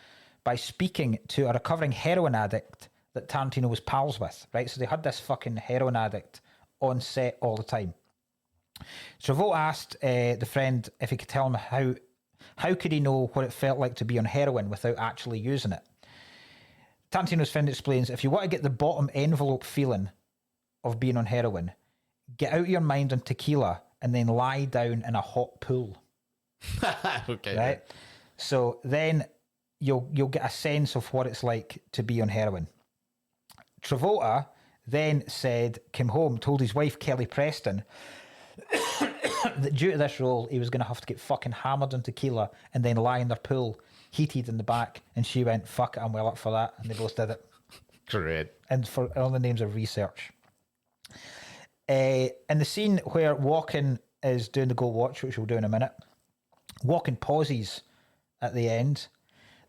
by speaking to a recovering heroin addict that Tarantino was pals with, right? So they had this fucking heroin addict on set all the time. Travolta asked the friend if he could tell him how could he know what it felt like to be on heroin without actually using it. Tarantino's friend explains, if you want to get the bottom envelope feeling of being on heroin, get out of your mind on tequila and then lie down in a hot pool. Okay. Right? So then you'll get a sense of what it's like to be on heroin. Travolta then came home, told his wife, Kelly Preston, that due to this role, he was going to have to get fucking hammered on tequila and then lie in their pool, heated in the back. And she went, fuck it, I'm well up for that. And they both did it. Great. And for all the names of research. In the scene where Walken is doing the Go Watch, which we'll do in a minute, Walken pauses at the end.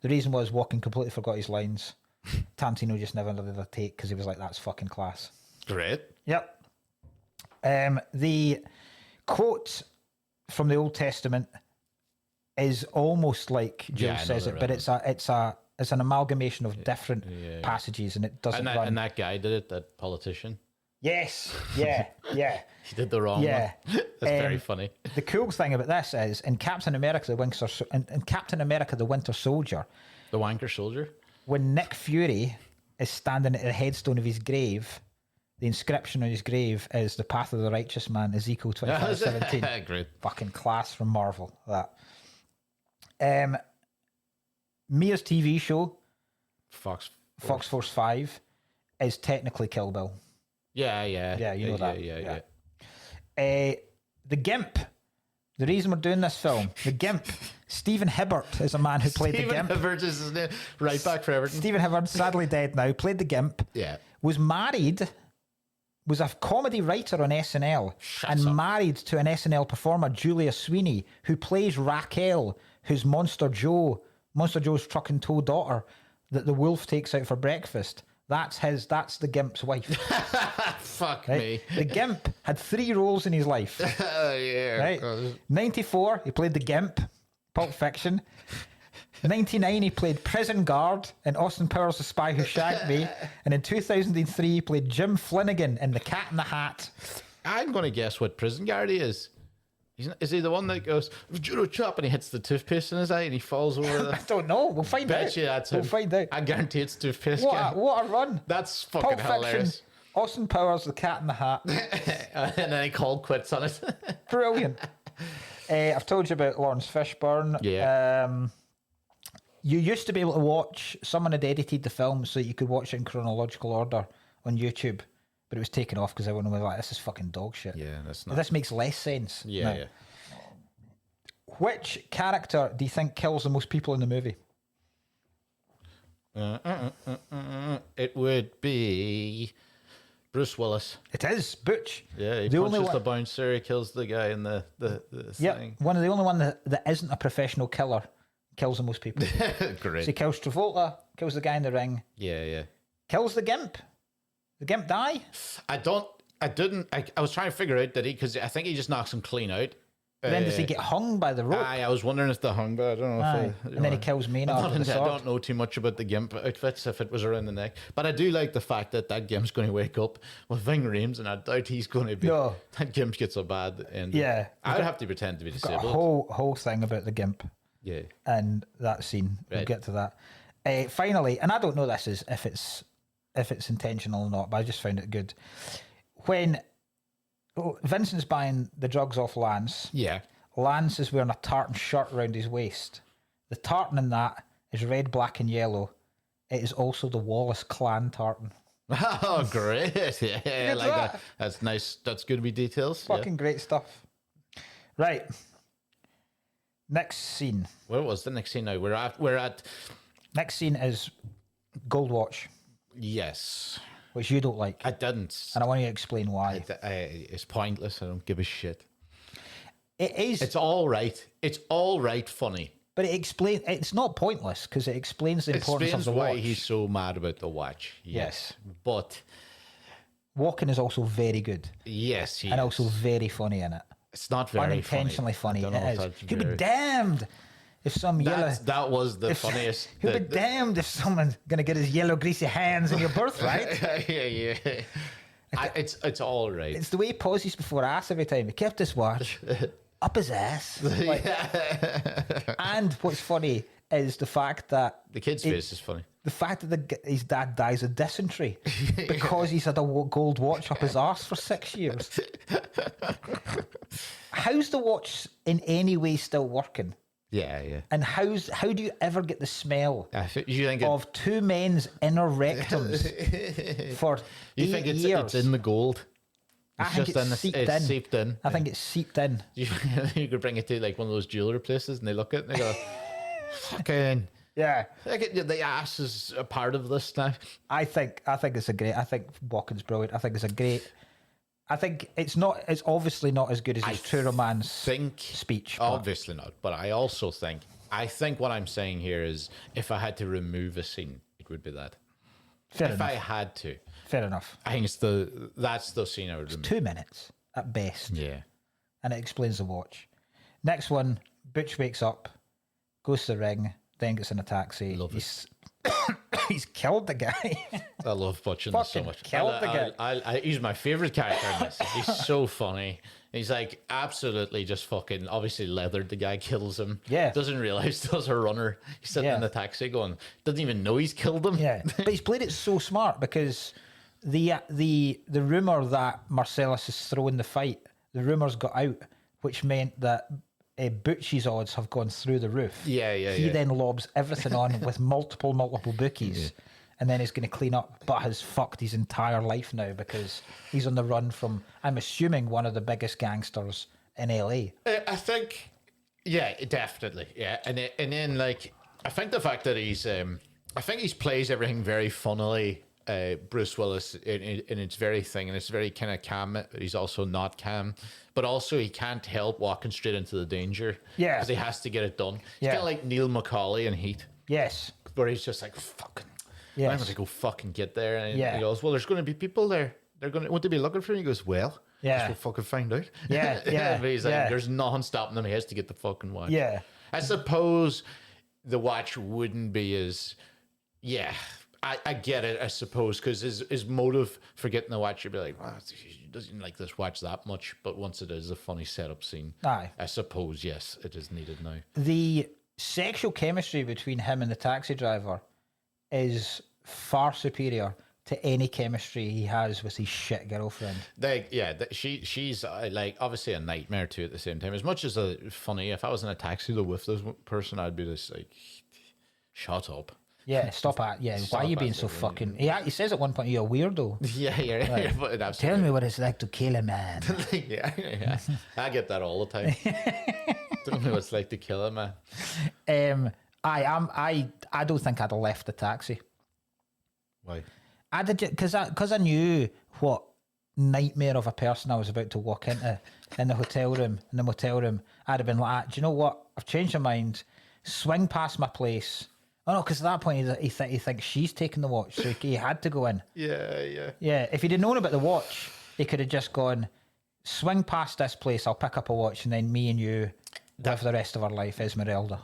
The reason was Walken completely forgot his lines. Tarantino just never did a take because he was like, that's fucking class. Great. Yep. The quote from the Old Testament is almost like Jules says it, but it's an amalgamation of different passages, and it doesn't run. And that guy did it, that politician. Yes, yeah. He did the wrong one. That's very funny. The cool thing about this is in Captain America: The Winter Soldier, The Wanker Soldier. when Nick Fury is standing at the headstone of his grave. The inscription on his grave is "The Path of the Righteous Man," Ezekiel 25:17. Great. Fucking class from Marvel. That. Mia's TV show, Fox Force 5, is technically Kill Bill. Yeah, you know that. Yeah. The Gimp. The reason we're doing this film, The Gimp. Stephen Hibbert is a man who played the Gimp. Stephen Hibbert is his name. Right back for Everton. Stephen Hibbert, sadly dead now, played the Gimp. Yeah. Was married, was a comedy writer on SNL, married to an SNL performer, Julia Sweeney, who plays Raquel, who's Monster Joe's truck and tow daughter that the wolf takes out for breakfast. That's the Gimp's wife. Fuck right? me. The Gimp had 3 roles in his life. Yeah. Right? 94, he played the Gimp, Pulp Fiction. 99, he played prison guard in Austin Powers: The Spy Who Shagged Me. And in 2003, he played Jim Flanagan in The Cat in the Hat. I'm going to guess what prison guard he is. Is he the one that goes, judo chop, and he hits the toothpaste in his eye and he falls over the... I don't know. We'll find out. We'll find out. I guarantee it's toothpaste. What a run. That's fucking Pulp hilarious. Fiction, Austin Powers, The Cat in the Hat. And then he called quits on it. Brilliant. I've told you about Lawrence Fishburne. Yeah. You used to be able to watch, someone had edited the film so you could watch it in chronological order on YouTube, but it was taken off because everyone was like, this is fucking dog shit. Yeah, that's not... This makes less sense. Yeah, now. yeah. Which character do you think kills the most people in the movie? It would be Bruce Willis. It is Butch. Yeah, he the punches only the bouncer, he kills the guy in the thing. One of the only one that isn't a professional killer kills the most people. Great. So he kills Travolta, kills the guy in the ring, Yeah. kills the Gimp. The Gimp die? I was trying to figure out that because I think he just knocks him clean out. Then does he get hung by the rope? I was wondering if the hung, but I don't know if and then he kills Maynard with the sword. I don't know too much about the Gimp outfits if it was around the neck, but I do like the fact that Gimp's going to wake up with ving rhames, and I doubt he's going to be. No. That Gimp gets a bad end. Yeah. I would have to pretend to be Got disabled. a whole thing about the Gimp. Yeah. And that scene. We'll get to that. Finally, and I don't know this is if it's intentional or not, but I just found it good. When Vincent's buying the drugs off Lance. Yeah. Lance is wearing a tartan shirt around his waist. The tartan in that is red, black, and yellow. It is also the Wallace clan tartan. Oh, great. Yeah, like that. That's nice. That's good with details. Fucking great stuff. Right. Next scene. What was the next scene now? We're at... Next scene is Gold Watch. Yes. Which you don't like. I didn't. And I want you to explain why. It's pointless. I don't give a shit. It is. It's all right. It's all right funny. But it's not pointless because it explains the importance of the watch. Why he's so mad about the watch. Yes. But Walken is also very good. Yes, and also very funny in it. It's not very unintentionally funny. It is. He'd be damned if some yellow. That was the funniest. He'd be damned if someone's gonna get his yellow greasy hands in your birthright. Yeah. It's all right. It's the way he pauses before ass every time. He kept his watch up his ass. And what's funny is the fact that the kid's face is funny. The fact that his dad dies of dysentery because he's had a gold watch up his arse for 6 years. How's the watch in any way still working? Yeah. And how do you ever get the smell you think of two men's inner rectums for you 8 think years? It's in the gold? I think it's seeped in. I think it's seeped in. You could bring it to like one of those jeweler places and they look at it and they go, fucking... Yeah, the ass is a part of this now. I think it's a great. I think Walken's brilliant. I think it's a great. I think it's obviously not as good as his True Romance speech. Obviously not, but I also think what I'm saying here is if I had to remove a scene, it would be that. Fair enough. I had to. Fair enough. I think that's the scene I would remove. 2 minutes at best. Yeah, and it explains the watch. Next one, Butch wakes up, goes to the ring. Then gets in a taxi. he's killed the guy. I love watching this so Fucking much. killed the guy. He's my favorite character in this. He's so funny. He's like absolutely just fucking obviously leathered. The guy kills him. Yeah. Doesn't realize there's a runner. He's sitting in the taxi going, doesn't even know he's killed him. Yeah, but he's played it so smart because the rumor that Marcellus is throwing the fight, the rumors got out, which meant that Butchie's odds have gone through the roof. He then lobs everything on with multiple bookies. And then he's going to clean up, but has fucked his entire life now because he's on the run from, I'm assuming, one of the biggest gangsters in LA. I think, yeah, definitely, yeah. And then like, I think the fact that I think he plays everything very funnily. Bruce Willis, in its very thing, and it's very kind of calm. But he's also not calm, but also he can't help walking straight into the danger. Yeah, because he has to get it done. He's kind of like Neil McCauley in Heat. Yes, where he's just like fucking. Yes. I'm going to go fucking get there. And he goes, well, there's going to be people there. Won't they be looking for him? He goes, well, we'll fucking find out. Yeah. But he's like, there's nothing stopping him. He has to get the fucking watch. Yeah. I suppose the watch wouldn't be as, I get it, I suppose, because his motive for getting the watch, you'd be like, he doesn't like this watch that much. But once it is a funny setup scene, I suppose, yes, it is needed now. The sexual chemistry between him and the taxi driver is far superior to any chemistry he has with his shit girlfriend. She's like obviously a nightmare too at the same time. As much as funny, if I was in a taxi though with this person, I'd be just like, shut up. Yeah, stop at. Yeah, why are you being so fucking? He says at one point, you're a weirdo. Yeah. But tell me what it's like to kill a man. yeah. I get that all the time. Tell me what it's like to kill a man. I don't think I'd have left the taxi. Why? I did because I knew what nightmare of a person I was about to walk into in the hotel room. In the motel room, I'd have been like, do you know what? I've changed my mind. Swing past my place. Oh no, because at that point he thinks she's taking the watch, so he had to go in. Yeah. If he'd have known about the watch, he could have just gone, swing past this place. I'll pick up a watch, and then me and you. Live the rest of our life, Esmeralda.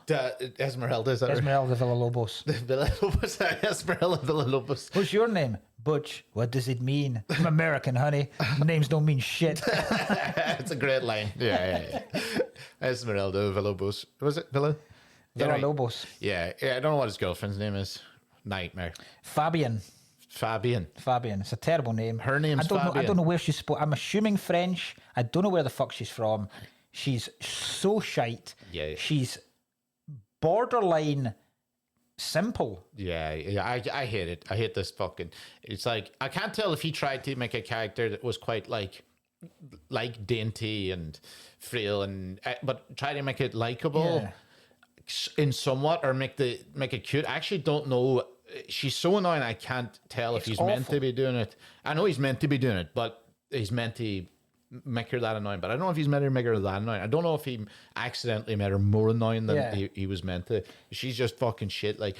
Esmeralda, is that Esmeralda Villalobos. Villalobos, Esmeralda Villalobos. What's your name? Butch. What does it mean? I'm American, honey. Names don't mean shit. It's a great line. Yeah. Esmeralda Villalobos. Was it Villa? Villalobos. Yeah, I don't know what his girlfriend's name is. Nightmare. Fabian. It's a terrible name. Her name's Fabian. I don't know where she's supposed. I'm assuming French. I don't know where the fuck she's from. She's so shite. Yeah. She's borderline simple. Yeah. I hate it. I hate this fucking. It's like I can't tell if he tried to make a character that was quite like dainty and frail but try to make it likable in somewhat or make it cute. I actually don't know. She's so annoying. I can't tell if he's meant to be doing it. I know he's meant to be doing it, but he's meant to make her that annoying, but I don't know if he's meant to make her that annoying. I don't know if he accidentally made her more annoying than he was meant to. She's just fucking shit. Like,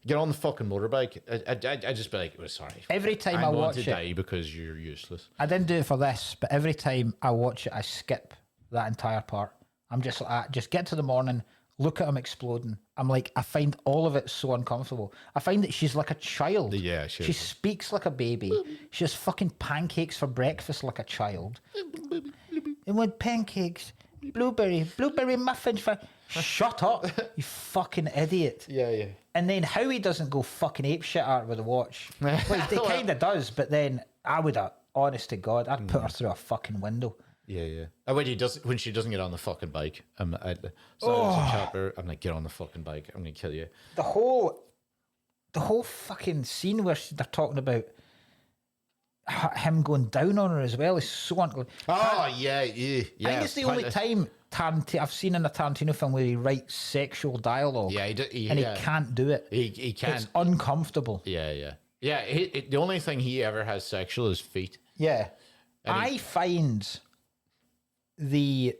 get on the fucking motorbike. I just be like, oh, sorry. Every time I watch it, die because you're useless. I didn't do it for this, but every time I watch it, I skip that entire part. I'm just like, just get to the morning, look at him exploding. I'm like, I find all of it so uncomfortable. I find that she's like a child. Yeah, she speaks like a baby. She has fucking pancakes for breakfast like a child. And want pancakes, blueberry muffins for. Shut up, you fucking idiot. Yeah. And then Howie doesn't go fucking ape shit at her with a watch. Like, he kind of does, but then I would have, honest to God, I'd put her through a fucking window. Yeah. And when she doesn't get on the fucking bike, I'm like, get on the fucking bike. I'm gonna kill you. The whole fucking scene where they're talking about him going down on her as well is so yeah. I think it's the only time I've seen in a Tarantino film where he writes sexual dialogue. Yeah, he can't do it. He can't. It's uncomfortable. Yeah. The only thing he ever has sexual is feet. Yeah, I find the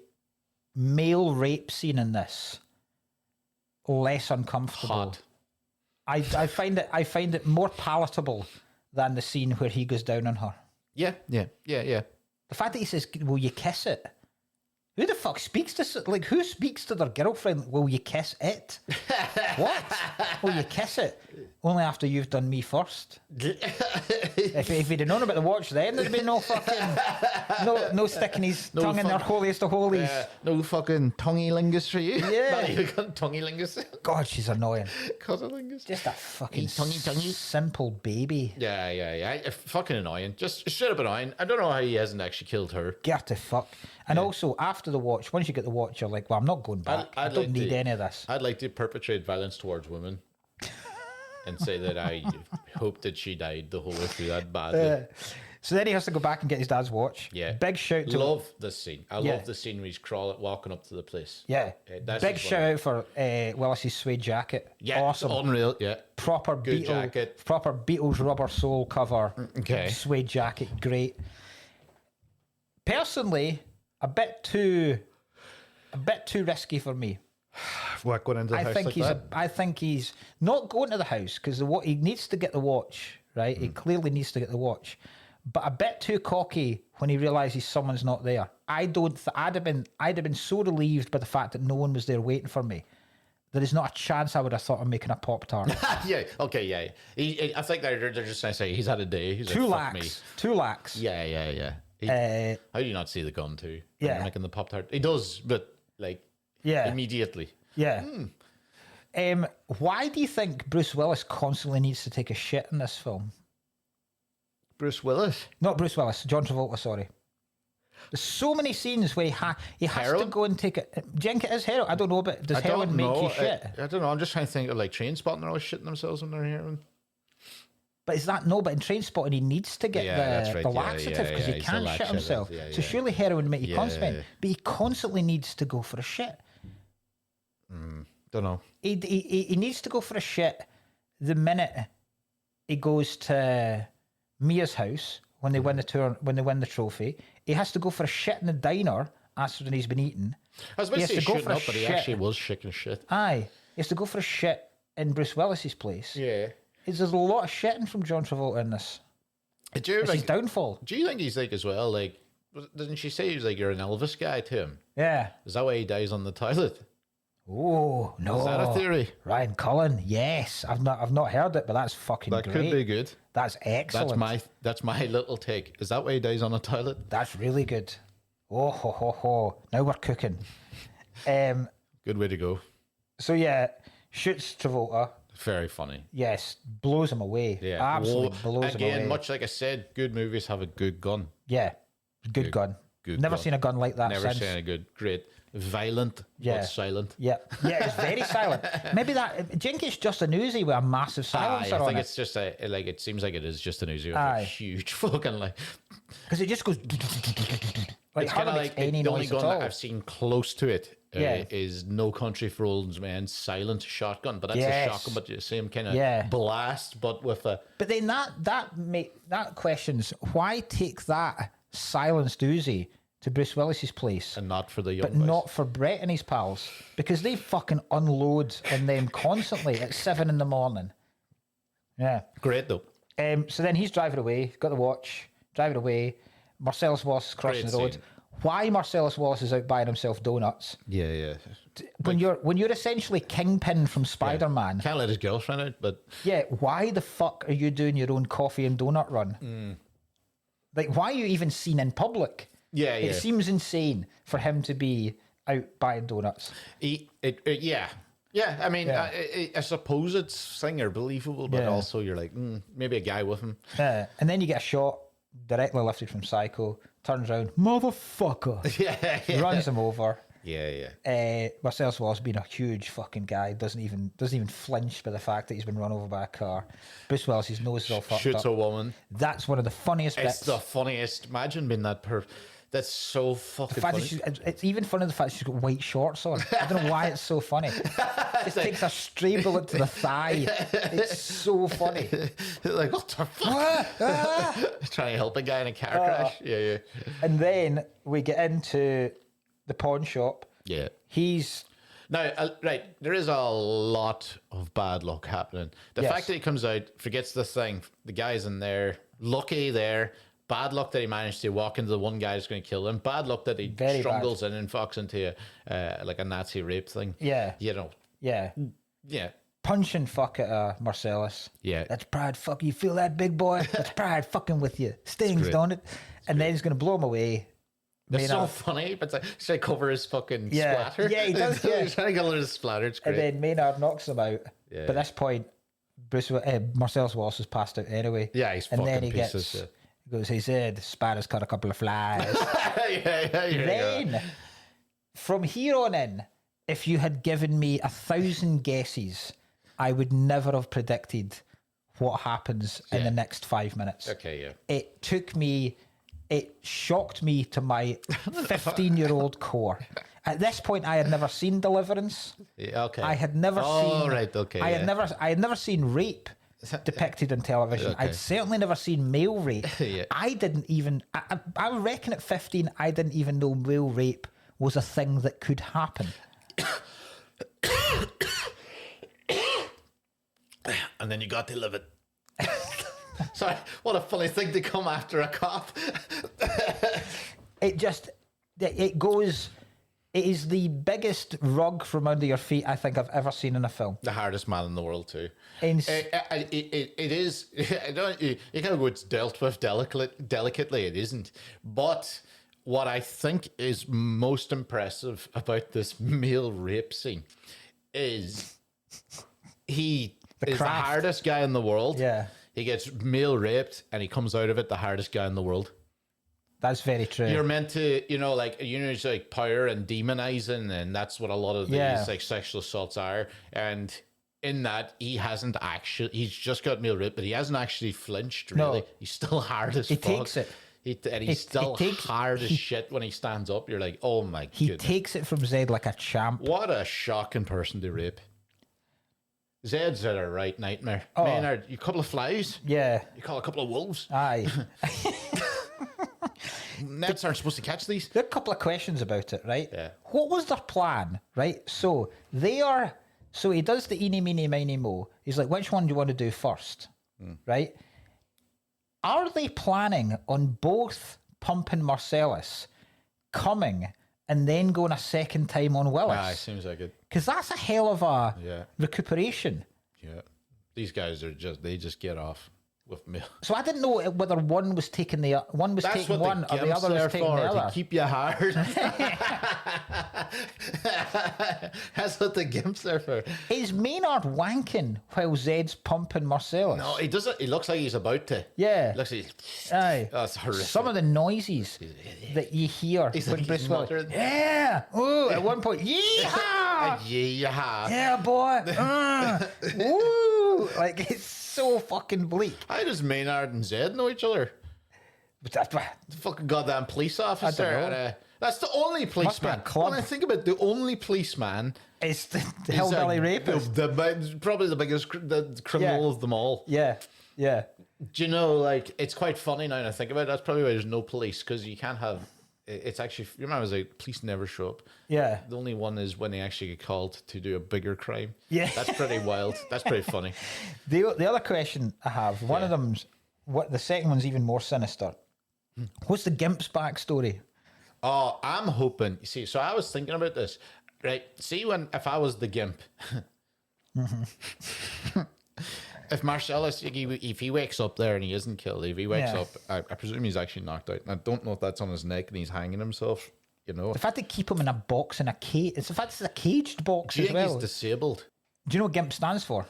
male rape scene in this less uncomfortable. Hot. I find it more palatable than the scene where he goes down on her. Yeah. The fact that he says, "Will you kiss it?" Who the fuck speaks to who speaks to their girlfriend? Will you kiss it? What? Will you kiss it? Only after you've done me first. if he'd have known about the watch then, there'd be no fucking... No sticking his tongue in their holiest of holies. No fucking tongue-lingus for you. Yeah. Not even tongue-lingus. God, she's annoying. Cunnilingus. Just a fucking Tongue. simple baby. Yeah. Fucking annoying. Just straight up annoying. I don't know how he hasn't actually killed her. Get her to fuck. And also, after the watch, once you get the watch, you're like, well, I'm not going back. I don't need any of this. I'd like to perpetrate violence towards women. And say that I hope that she died the whole way through that badly. So then he has to go back and get his dad's watch. Yeah. Big shout to... Love this scene. I love the scene where he's walking up to the place. Yeah. Big shout out for Willis's suede jacket. Yeah. Awesome. Unreal. Yeah. Proper jacket. Proper Beatles rubber sole cover. Okay. Suede jacket. Great. Personally, a bit too risky for me. What, going into the house I think he's not going to the house because he needs to get the watch, right? He clearly needs to get the watch, but a bit too cocky when he realizes someone's not there. I'd have been so relieved by the fact that no one was there waiting for me. There is not a chance I would have thought of making a Pop-Tart. Yeah. Okay. Yeah. I think they're just going to say he's had a day. He's Two like, lakhs. fuck me. 2 lakhs. Yeah. How do you not see the gun too? Yeah. Making the Pop-Tart. He does, but like immediately. Yeah. Why do you think Bruce Willis constantly needs to take a shit in this film? Bruce Willis? Not Bruce Willis, John Travolta, sorry. There's so many scenes where he has to go and take it. Do you think it is heroin? I don't know, but does heroin make you shit? I don't know. I'm just trying to think of like Trainspotting. They're always shitting themselves when they're heroin. But is that no? But in Trainspotting, he needs to get the laxative because he can't shit himself. So surely heroin would make you constipated. But he constantly needs to go for a shit. Don't know. He needs to go for a shit the minute he goes to Mia's house when they win the trophy. He has to go for a shit in the diner after he's been eaten. I was about to say shooting up, but he actually was shaking shit. Aye. He has to go for a shit in Bruce Willis's place. Yeah. There's a lot of shitting from John Travolta in this. It's his downfall. Do you think he's like as well, like, doesn't she say he's like, you're an Elvis guy to him? Yeah. Is that why he dies on the toilet? Oh, no. Is that a theory? Ryan Cullen, yes. I've not heard it, but that's fucking great. That could be good. That's excellent. That's my little take. Is that why he dies on a toilet? That's really good. Oh, ho, ho, ho. Now we're cooking. Good way to go. So, yeah, shoots Travolta. Very funny. Yes, blows him away. Yeah. Absolutely blows him away. Again, much like I said, good movies have a good gun. Yeah, good gun. Never seen a gun like that Never since. seen a great. Violent, but silent. Yeah, it's very silent. Maybe that. Do you think it's just an Uzi with a massive silencer on it? I think it's just it seems like it is just an Uzi with a huge fucking like. Because it just goes. Like, it's kind of like the only gun that I've seen close to it is No Country for Old Men silent shotgun, but that's a shotgun, but the same kind of blast, but with a. But then that questions why take that silenced Uzi to Bruce Willis's place and not for the young but boys. Not for Brett and his pals, because they fucking unload on them constantly at 7 a.m. Yeah, great though. So then he's driving away, got the watch, driving away. Marcellus Wallace is crossing the road. Why Marcellus Wallace is out buying himself donuts? Yeah. When you're essentially Kingpin from Spider-Man, can't let his girlfriend out, but why the fuck are you doing your own coffee and donut run? Like, why are you even seen in public? It seems insane for him to be out buying donuts. Yeah. I mean, I suppose it's singer believable, but also you're like, maybe a guy with him. And then you get a shot directly lifted from Psycho, turns around, motherfucker, runs him over. Marcellus Wallace, being a huge fucking guy, doesn't even flinch by the fact that he's been run over by a car. Bruce Willis, his nose is all fucked up. Shoots a woman. That's one of the funniest bits. It's the funniest. Imagine being that That's so fucking funny. It's even funny the fact she's got white shorts on. I don't know why it's so funny. It takes a stray bullet to the thigh. It's so funny. Like, what the fuck? Trying to help a guy in a car crash. Yeah. And then we get into the pawn shop. Yeah. He's... Now, there is a lot of bad luck happening. The fact that he comes out, forgets the thing, the guy's in there, lucky there, bad luck that he managed to walk into the one guy who's going to kill him, bad luck that he strangles in and fucks into like a Nazi rape thing. Yeah. You know. Yeah. Yeah. punching fuck at Marcellus. Yeah. That's pride, fuck. You feel that, big boy? That's pride fucking with you. Stings, don't it? And then he's going to blow him away. It's so funny, but it's like cover his fucking splatter. Yeah, he does. Yeah. He's trying to get his splatter. It's great. And then Maynard knocks him out. Yeah. But at this point, Marcellus Wallace is passed out anyway. Yeah, he's and fucking then he pieces. gets, he goes, he said, Sparrow's caught a couple of flies. Then, from here on in, if you had given me 1,000 guesses, I would never have predicted what happens in the next 5 minutes. Okay, yeah. It shocked me to my 15-year-old core. At this point, I had never seen Deliverance. Yeah, okay. I had never seen. Right, okay. I had never seen rape depicted on television. Okay. I'd certainly never seen male rape. Yeah. I didn't even. I reckon at 15, I didn't even know male rape was a thing that could happen. And then you got to live it. Sorry, what a funny thing to come after a cop. It goes. It is the biggest rug from under your feet I think I've ever seen in a film. The hardest man in the world too. It is. You kind of go, it's dealt with delicately. It isn't. But what I think is most impressive about this male rape scene is he is the hardest guy in the world. Yeah. He gets male raped and he comes out of it the hardest guy in the world. That's very true. You're meant to, it's like power and demonizing, and that's what a lot of these like sexual assaults are. And in that, he's just got male raped, but he hasn't actually flinched, really. No. He's still hard as fuck. He takes it. He's still hard as shit when he stands up. You're like, oh my goodness. He takes it from Zed like a champ. What a shocking person to rape. Zed's a right nightmare. Oh. Maynard, you couple of flies? Yeah. You call a couple of wolves? Aye. Nets aren't supposed to catch these. There are a couple of questions about it, right? Yeah. What was their plan, right? So he does the eeny, meeny, miny, mo. He's like, which one do you want to do first? Right? Are they planning on both Pump and Marcellus coming and then going a second time on Willis? Aye, seems like it. Because that's a hell of a recuperation. Yeah. These guys they just get off with me. So I didn't know whether one was taking one or the other was taking the other. To keep you hard. That's what the gimp's there for. Is Maynard wanking while Zed's pumping Marcellus? No, he doesn't. He looks like he's about to. Yeah. Looks like aye. That's horrific. Some of the noises that you hear when Bruce Willis. Yeah. Oh, at one point, yeehaw! Yeehaw! Yeah, boy. Woo! Like it's so fucking bleak. How does Maynard and Zed know each other? The fucking goddamn police officer. I don't know. That's the only policeman. When I think about it, the only policeman is the hillbilly rapist. Probably the biggest criminal of them all. Yeah, yeah. Do you know, like, it's quite funny now when I think about it. That's probably why there's no police, because you can't have. It's actually, you remember, I was like, police never show up. Yeah. The only one is when they actually get called to do a bigger crime. Yeah. That's pretty wild. That's pretty funny. The other question I have, one of them's, the second one's even more sinister. What's the Gimp's backstory? Oh, I'm hoping, you see, so I was thinking about this, right? See, if I was the Gimp, if Marcellus, if he wakes up there and he isn't killed, if he wakes up, I presume he's actually knocked out. I don't know if that's on his neck and he's hanging himself, you know. The fact they keep him in a box in a cage, the fact it's a caged box as well. Do you think he's disabled? Do you know what Gimp stands for?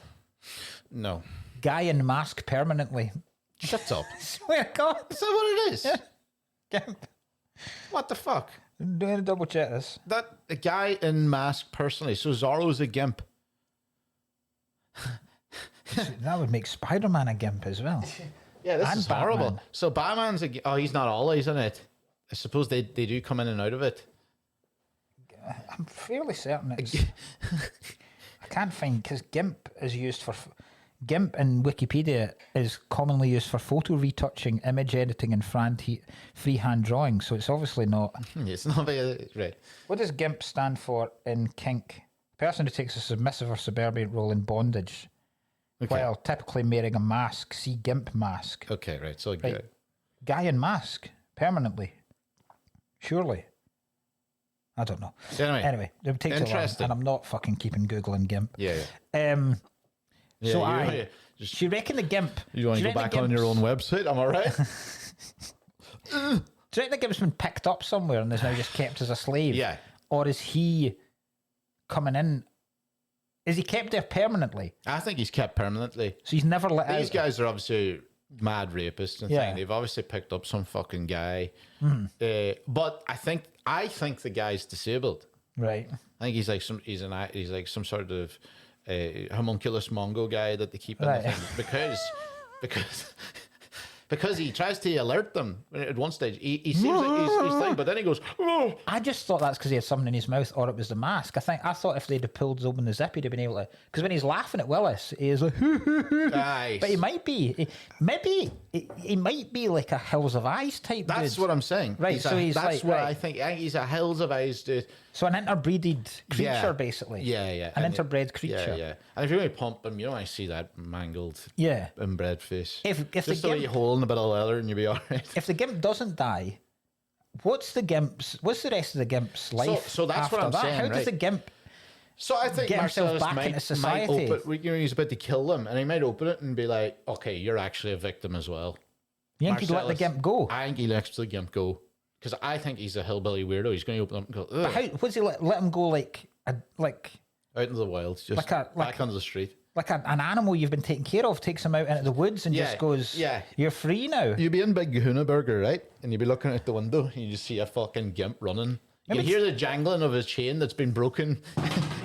No. Guy in mask permanently. Shut up. I swear to God. Is that what it is? Yeah. Gimp. What the fuck? I'm doing a double check this. That a guy in mask personally. So Zorro's a Gimp. That would make Spider-Man a Gimp as well. Yeah, this and is Batman. horrible. So Batman's he's not always in it. I suppose they do come in and out of it. I'm fairly certain it's. I can't find, because GIMP is used for. GIMP in Wikipedia is commonly used for photo retouching, image editing, and freehand drawing. So it's obviously not. It's not very, right. What does GIMP stand for in kink? Person who takes a submissive or subservient role in bondage, while typically wearing a mask. See GIMP mask. Okay, right. So guy in mask permanently. Surely. I don't know. Anyway, it takes a while, and I'm not fucking keeping Googling GIMP. Yeah. So you I. wanna just- Do you reckon the Gimp? You want do to you go reckon back on your own website? Am I right? Do you reckon the Gimp's been picked up somewhere and is now just kept as a slave? Yeah. Or is he coming in? Is he kept there permanently? I think he's kept permanently. So he's never let These out? guys are obviously mad rapists and Yeah. thing. They've obviously picked up some fucking guy. But I think the guy's disabled. Right. I think he's like some sort of homunculus Mongo guy that they keep in Right. the thing because he tries to alert them at one stage. He seems like he's thing, but then he goes, "Oh." I just thought that's because he had something in his mouth or it was the mask. I thought if they'd have pulled open the zip, he'd have been able to. Because when he's laughing at Willis, he is like, Aye. but he might be. He might be like a Hills of Eyes type That's dude. what I'm saying. Right, so he's that's like- what right. I think. He's a Hills of Eyes dude. So an interbreeded creature, Yeah. basically. Yeah. An And interbred creature. Yeah. And if you're going to pump him, you don't want to see that mangled Yeah. inbred face. If Just the a wee Gimp, hole in a bit of leather and you'll be all right. if the Gimp doesn't die, what's the rest of the Gimp's life? so that's what after I'm that? saying, How does right? the Gimp? So I think Get himself Marcellus back might, into society. might open, he's about to kill them, and he might open it and be like, "Okay, you're actually a victim as well." You think he'd let the Marcellus, Gimp go? I think he lets the Gimp go because I think he's a hillbilly weirdo. He's going to open up and go, "Ugh," How? What's he let him go like out into the wild, just back onto the street. an animal you've been taking care of takes him out into the woods and Yeah, just goes, yeah. you're free now. You'd be in Big Kahuna Burger, right? And you'd be looking out the window and you just see a fucking Gimp running. You hear the jangling of his chain that's been broken.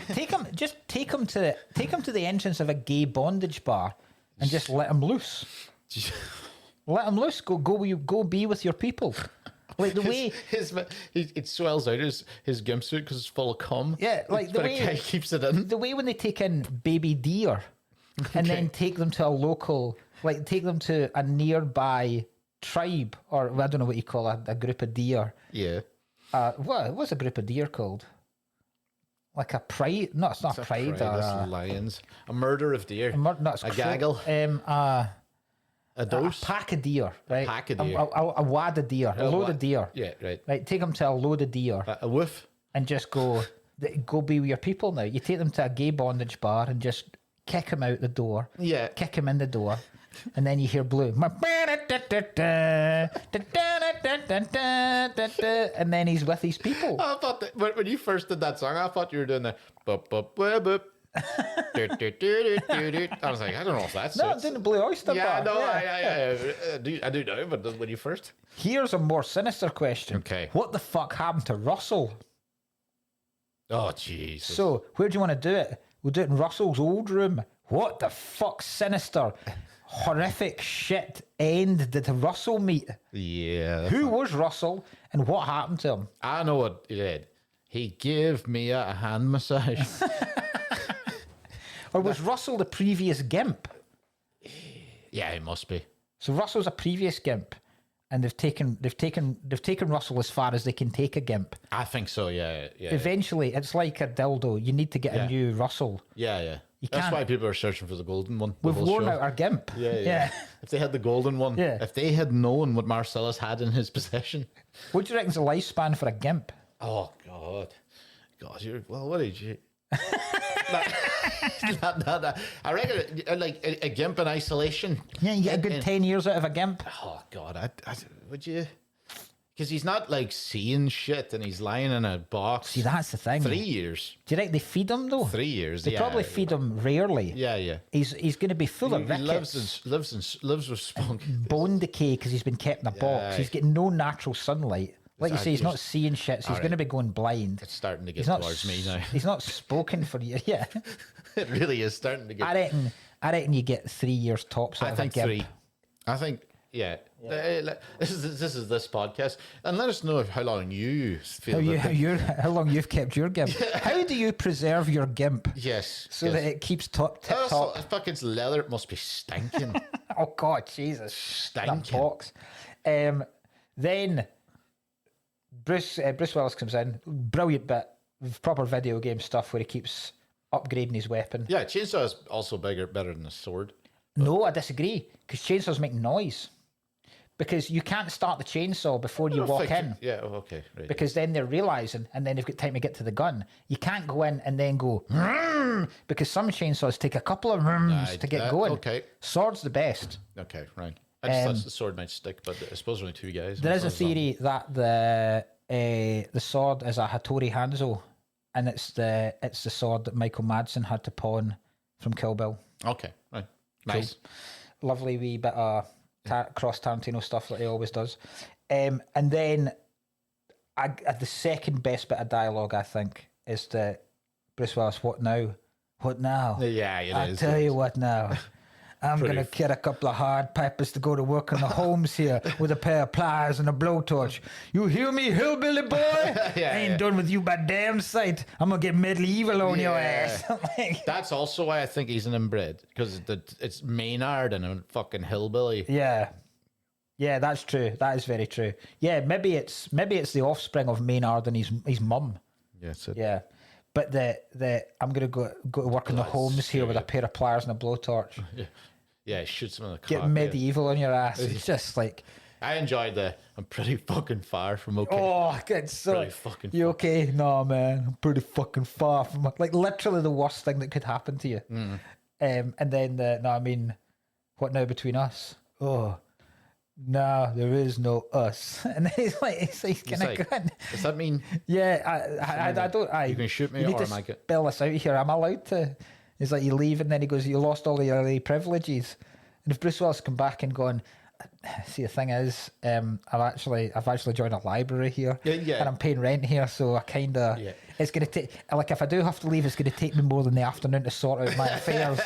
Take him to the entrance of a gay bondage bar and just let him loose. Let him loose. Go be with your people. Like the way, It swells out his gimp suit because it's full of cum. yeah, like the But a way guy keeps it in. the way when they take in baby deer and then take them to a local, like take them to a nearby tribe, or I don't know what you call a group of deer. Yeah. What's a group of deer called? Like a pride? No, it's not a pride. That's lions. A murder of deer. A gaggle. A A dose. pack of deer, right? pack of deer. A wad of deer, a load of deer. Yeah, right. Right, take them to a load of deer A woof. and just go be with your people now. You take them to a gay bondage bar and just kick him out the door. Yeah. Kick him in the door. And then you hear Blue. And then he's with his people. I thought that when you first did that song, I thought you were doing the bup bup bup bup. I was like, I don't know if that's No, it. I'm doing the Blue Oyster Yeah, Bar. no, Yeah. I do know, but when you first. Here's a more sinister question. Okay. What the fuck happened to Russell? Oh, Jesus. So, where do you want to do it? We'll do it in Russell's old room. What the fuck sinister, horrific shit end did Russell meet? Yeah. Who was Russell and what happened to him? I know what he did. He gave Mia a hand massage. Or was Russell the previous Gimp? Yeah, he must be. So Russell's a previous Gimp, and they've taken Russell as far as they can take a Gimp. I think so, yeah. Eventually, it's like a dildo. You need to get a new Russell. Yeah. That's can't- why people are searching for the golden one. the We've whole worn show. out our Gimp. Yeah. If they had the golden one, Yeah. if they had known what Marcellus had in his possession. What do you reckon's the lifespan for a Gimp? Oh, God, what did you... I reckon like a Gimp in isolation. Yeah, you get a good 10 years out of a Gimp. Oh, God, I would you... Because he's not like seeing shit and he's lying in a box. See, that's the thing. 3 years. Do you think they feed him though? 3 years, They probably feed him rarely. Yeah. He's going to be full of He rickets, lives with spunk. bone decay because he's been kept in a box. He's getting no natural sunlight. Like you say, he's not seeing shit, so he's going to be going blind. It's starting to get He's not towards me now. He's not spoken for you. Yeah, It really is starting to get. I reckon you get 3 years tops out I of think a Gimp. 3. I think, yeah. This is this podcast, and let us know how long you feel. How long you've kept your Gimp? How do you preserve your Gimp Yes. so that it keeps tip top? Fucking leather. It must be stinking. Oh God, Jesus! Stinking. That box. Then Bruce Willis comes in. Brilliant bit. Proper video game stuff where he keeps upgrading his weapon. Yeah, chainsaw is also better than a sword. No, I disagree because chainsaws make noise. because you can't start the chainsaw before you walk in. Yeah, okay. Right. Because then they're realizing, and then they've got time to get to the gun. You can't go in and then go, because some chainsaws take a couple of to get going. Okay. Sword's the best. Okay, right. I just thought the sword might stick, but I suppose only two guys. There is a theory that the sword is a Hattori Hanzo, and it's the sword that Michael Madsen had to pawn from Kill Bill. Okay, right. Nice. Cool. Lovely wee bit of cross Tarantino stuff that he always does. And then the second best bit of dialogue, I think, is the Bruce Willis, what now? What now? Yeah, it I'll is. tell you what now. I'm going to get a couple of hard peppers to go to work in the homes here with a pair of pliers and a blowtorch. You hear me, hillbilly boy? I ain't done with you by damn sight. I'm going to get medieval on your ass. That's also why I think he's an inbred, because it's Maynard and a fucking hillbilly. Yeah. Yeah, that's true. That is very true. Yeah, maybe it's the offspring of Maynard and his mum. Yeah, that's it. Yeah. But I'm going to go to work in the homes here with a pair of pliers and a blowtorch. Yeah, shoot some of the Get medieval on your ass. It's just like... I enjoyed I'm pretty fucking far from okay. Oh, it's so... Pretty fucking you okay? No, man. I'm pretty fucking far from... Like, literally the worst thing that could happen to you. And then, what now between us? Oh, no, there is no us. And then he's kind of going... Does that mean... Yeah, I don't... You can shoot me, you need or to am I good? spell this out here. I'm allowed to... He's like, you leave, and then he goes, you lost all your early privileges. And if Bruce Willis come back and gone, see, the thing is, I've actually joined a library here, and I'm paying rent here, so I kind of, it's going to take, like, if I do have to leave, it's going to take me more than the afternoon to sort out my affairs.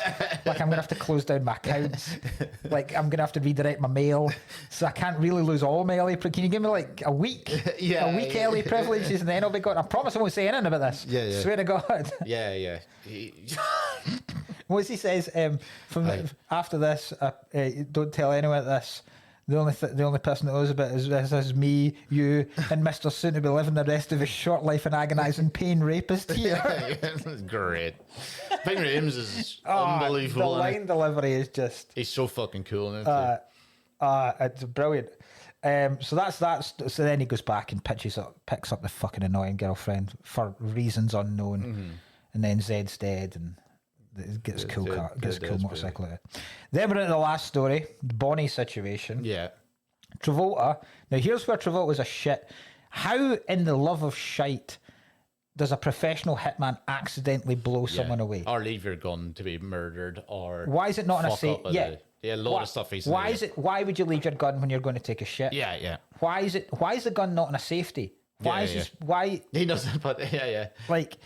Like, I'm going to have to close down my accounts. Like, I'm going to have to redirect my mail, so I can't really lose all my early. Can you give me like a week? Early privileges, and then I'll be gone. I promise I won't say anything about this. Swear to God. What he says after this, don't tell anyone this. The only person that knows about it is me, you, and Mr. Soon to be living the rest of his short life in agonising pain rapist here. Great. Ving Rhames is unbelievable. The line delivery is just... He's so fucking cool, isn't it's brilliant. So that's so then he goes back and picks up the fucking annoying girlfriend for reasons unknown, and then Zed's dead and gets a cool motorcycle out. Then we're into the last story, the Bonnie situation. Yeah. Travolta. Now here's where Travolta's a shit. How in the love of shite does a professional hitman accidentally blow someone away? Or leave your gun to be murdered, or why is it not in a safe? A lot of stuff. Why would you leave your gun when you're going to take a shit? Yeah. Why is the gun not in a safety? Why he doesn't? But like.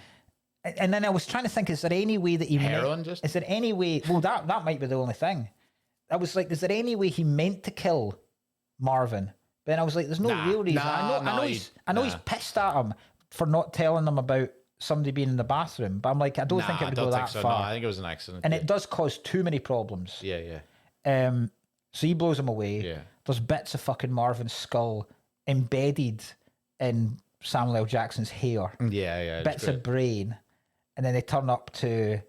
And then I was trying to think, is there any way that he is there any way? Well, that might be the only thing. I was like, is there any way he meant to kill Marvin? But then I was like, there's no real reason. I know he's pissed at him for not telling them about somebody being in the bathroom. But I'm like, I don't think it would go that far. No, I think it was an accident. And it does cause too many problems. Yeah. So he blows him away. Yeah. There's bits of fucking Marvin's skull embedded in Samuel L. Jackson's hair. Yeah. Bits of brain. And then they turn up to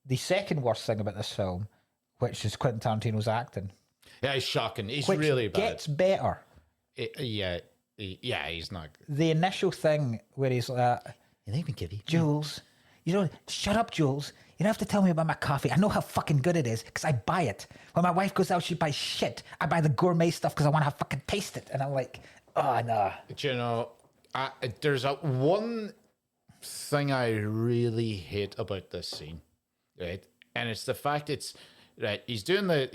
the second worst thing about this film, which is Quentin Tarantino's acting. Yeah, he's shocking. He's which really bad. Gets better. He's not. The initial thing where he's like, "You think me, Gibby? Jules, you don't shut up, Jules. You don't have to tell me about my coffee. I know how fucking good it is because I buy it. When my wife goes out, she buys shit. I buy the gourmet stuff because I want to fucking taste it." And I'm like, "Oh no." But you know, there's one thing I really hate about this scene, right? And it's the fact he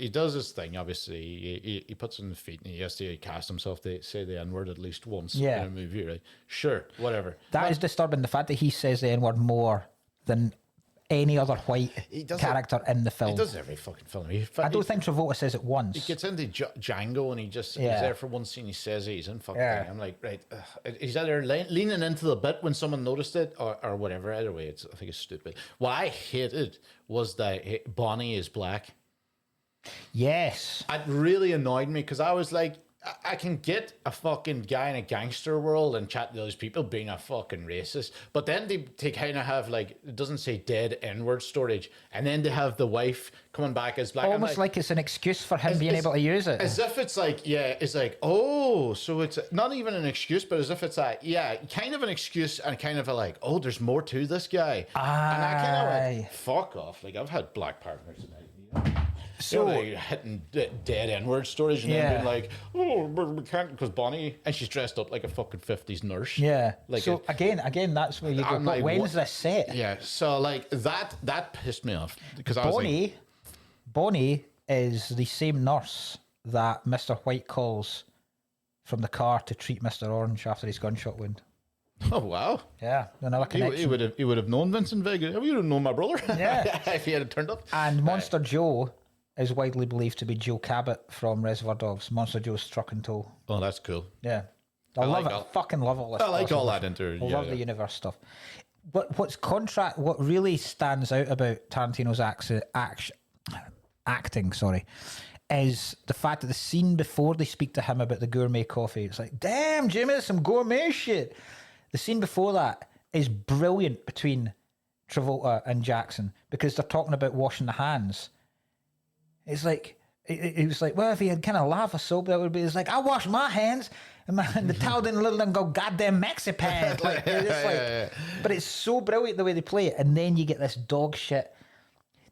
does this thing, obviously he puts on the feet and he has to cast himself to say the N-word at least once in a movie, right? Sure, whatever. That is disturbing, the fact that he says the N-word more than any other white character in the film. He does every fucking film. I don't think Travolta says it once. He gets into Django and he's there for one scene, he says he's in fucking thing. I'm like, right, he's either leaning into the bit when someone noticed it or whatever. Either way, I think it's stupid. What I hated was that Bonnie is black. Yes. It really annoyed me because I was like, I can get a fucking guy in a gangster world and chat to those people being a fucking racist, but then they kind of have like, it doesn't say dead N-word storage, and then they have the wife coming back as black. Almost like it's an excuse for him being able to use it. As if it's like, yeah, it's like, oh, so it's not even an excuse, but as if it's like, yeah, kind of an excuse and kind of a like, oh, there's more to this guy. And I kind of went, fuck off. Like, I've had black partners and so like hitting dead N-word stories and then being like, oh, we can't, because Bonnie, and she's dressed up like a fucking 50s nurse. Yeah. Like so again, that's where you go. But like, when's this set? Yeah. So like that pissed me off because I was like, Bonnie is the same nurse that Mr. White calls from the car to treat Mr. Orange after his gunshot wound. oh wow. Yeah, another connection. He would have known Vincent Vega. He would have known my brother. Yeah. If he had turned up. And Monster Joe is widely believed to be Joe Cabot from Reservoir Dogs. Monster Joe's truck and tow. Oh, that's cool. Yeah. I love like it. I fucking love all this. I like all stuff. that into. I love the universe stuff. But what really stands out about Tarantino's acting, is the fact that the scene before they speak to him about the gourmet coffee, it's like, damn, Jimmy, that's some gourmet shit. The scene before that is brilliant between Travolta and Jackson because they're talking about washing the hands. It's like, it was like, well, if he had kind of lava soap, that would be, it's like, I wash my hands and the towel didn't let them go goddamn MaxiPad. Like, it's like, but it's so brilliant the way they play it. And then you get this dog shit.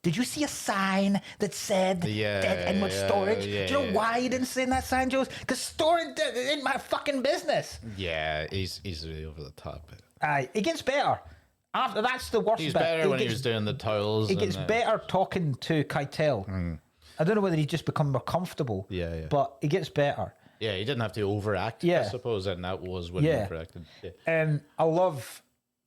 Did you see a sign that said dead N-word storage? Do you know why you didn't say that sign, Joe? Because storage ain't my fucking business. Yeah, he's really over the top. Aye, it gets better. After that's the worst He's bit. better when he was doing the towels. He gets better talking to Keitel. I don't know whether he's just become more comfortable. Yeah. But he gets better. Yeah, he didn't have to overact, I suppose, and that was when he overacted. Yeah. I love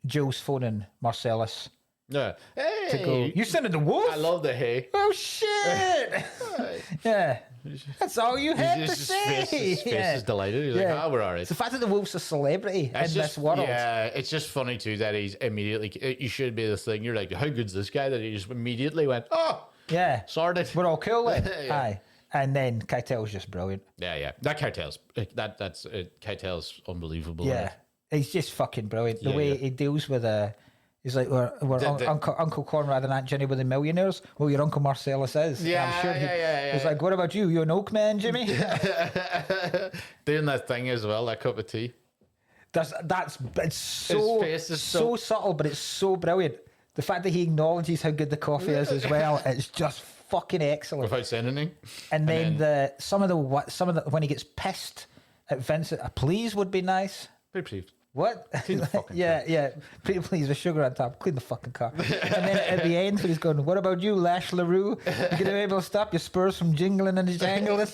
Jules phoning Marcellus. Yeah. Hey, to go, you sending the wolf? I love the hey. Oh, shit. Yeah. That's all you had to say. His face is delighted. He's like, we're all right. It's the fact that the wolf's a celebrity in this world. Yeah, it's just funny, too, that he's immediately, you should be this thing, you're like, how good's this guy? That he just immediately went, oh, yeah. sorted. We're all cool then. Aye. And then Keitel's just brilliant. Yeah. That Keitel's, Keitel's unbelievable. Yeah. He's just fucking brilliant. The way he deals with he's like, we're Uncle Conrad and Aunt Jenny with the millionaires. Well, your Uncle Marcellus is. Yeah, I'm sure yeah. He's like, what about you? You an oak man, Jimmy? Doing that thing as well, that cup of tea. It's so subtle, but it's so brilliant. The fact that he acknowledges how good the coffee is as well, it's just fucking excellent. Without saying anything. And then some of the when he gets pissed at Vincent, a please would be nice. Pretty please. What? Clean the fucking car. Yeah. Pretty please with sugar on top. Clean the fucking car. And then at the end, when he's going, what about you, Lash LaRue? You gonna be able to stop your spurs from jingling and jangling?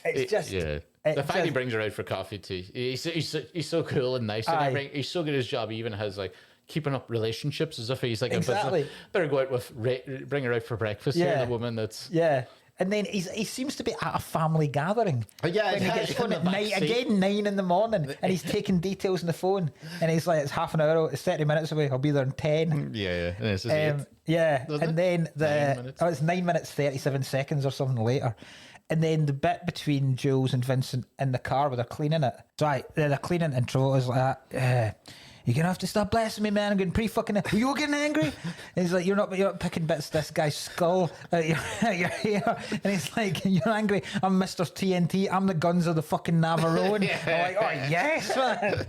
It's just... Yeah. The fact he brings her out for coffee too. He's so cool and nice. And he's so good at his job. He even has like keeping up relationships as if he's like exactly. Better go out with bring her out for breakfast. Yeah, here, the woman that's And then he seems to be at a family gathering. Yeah, when he gets phone at night again, 9 a.m, and he's taking details on the phone, and he's like, "It's half an hour, it's 30 minutes away. I'll be there in 10." Yeah. And it's just and then it's 9 minutes 37 seconds or something later. And then the bit between Jules and Vincent in the car where they're cleaning it. Right, they're cleaning, and Travolta's like, you're gonna have to stop blasting me, man. I'm getting pretty fucking. Are you getting angry? And he's like, you're not picking bits of this guy's skull out your hair. And he's like, you're angry. I'm Mr. TNT. I'm the guns of the fucking Navarone. I'm like, oh yes, man.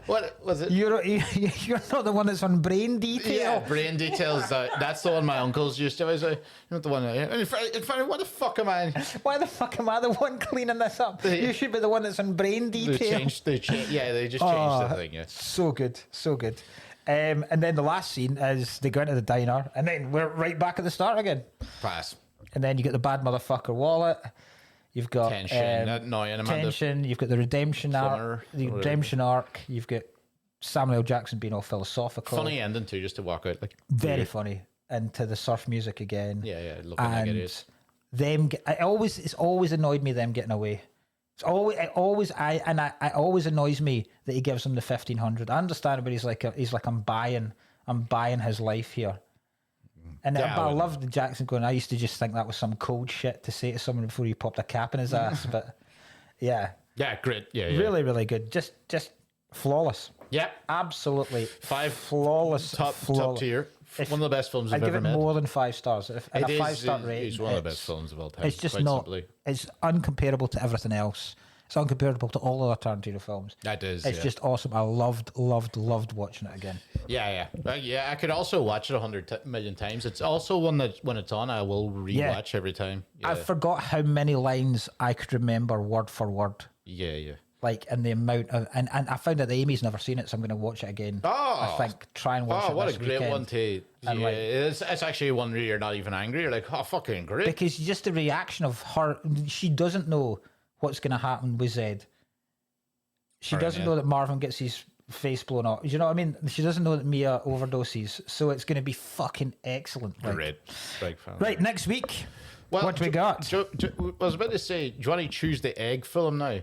What was it? You're not the one that's on Brain Detail. Yeah, Brain Details. That's the one my uncles used to. I was like, you're not the one. In fact, what the fuck am I? Why the fuck am I the one cleaning this up? You should be the one that's on Brain Detail. They just changed the thing. Yeah. So good. And then the last scene is they go into the diner, and then we're right back at the start again. Pass. And then you get the bad motherfucker wallet. You've got tension. You've got the redemption arc. You've got Samuel L. Jackson being all philosophical. Funny ending too, just to walk out like very weird. Funny. Into the surf music again. Yeah. Looking like it is. It's always annoyed me them getting away. It always annoys me that he gives them the 1,500. I understand, but he's like I'm buying his life here. And Yeah, but I I loved the Jackson going, I used to just think that was some cold shit to say to someone before he popped a cap in his ass. But yeah. Yeah, great. Yeah, yeah. Really, really good. Just flawless. Yeah. Absolutely. 5 flawless. top tier. One of the best films I'd I've give ever it made. more than 5 stars. And It a is, 5-star rating. It's one of the best films of all time. It's just quite not. simply. It's uncomparable to everything else. It's uncomparable to all other Tarantino films. That is. It's just awesome. I loved watching it again. Yeah. Yeah, I could also watch it 100 million times. It's also one that when it's on, I will rewatch every time. Yeah. I forgot how many lines I could remember word for word. Yeah. Like, and the amount of, and I found that Amy's never seen it, so I'm going to watch it again. Oh, I think try and watch it. what this a great weekend. one to. And Yeah, like- it's actually one where you're not even angry. You're like, oh, fucking great. Because just the reaction of her, she doesn't know what's going to happen with Zed. She doesn't know that Marvin gets his face blown off. You know what I mean? She doesn't know that Mia overdoses. So it's going to be fucking excellent. Like, right, next week. Well, what do we got? I was about to say, do you want to choose the egg film now?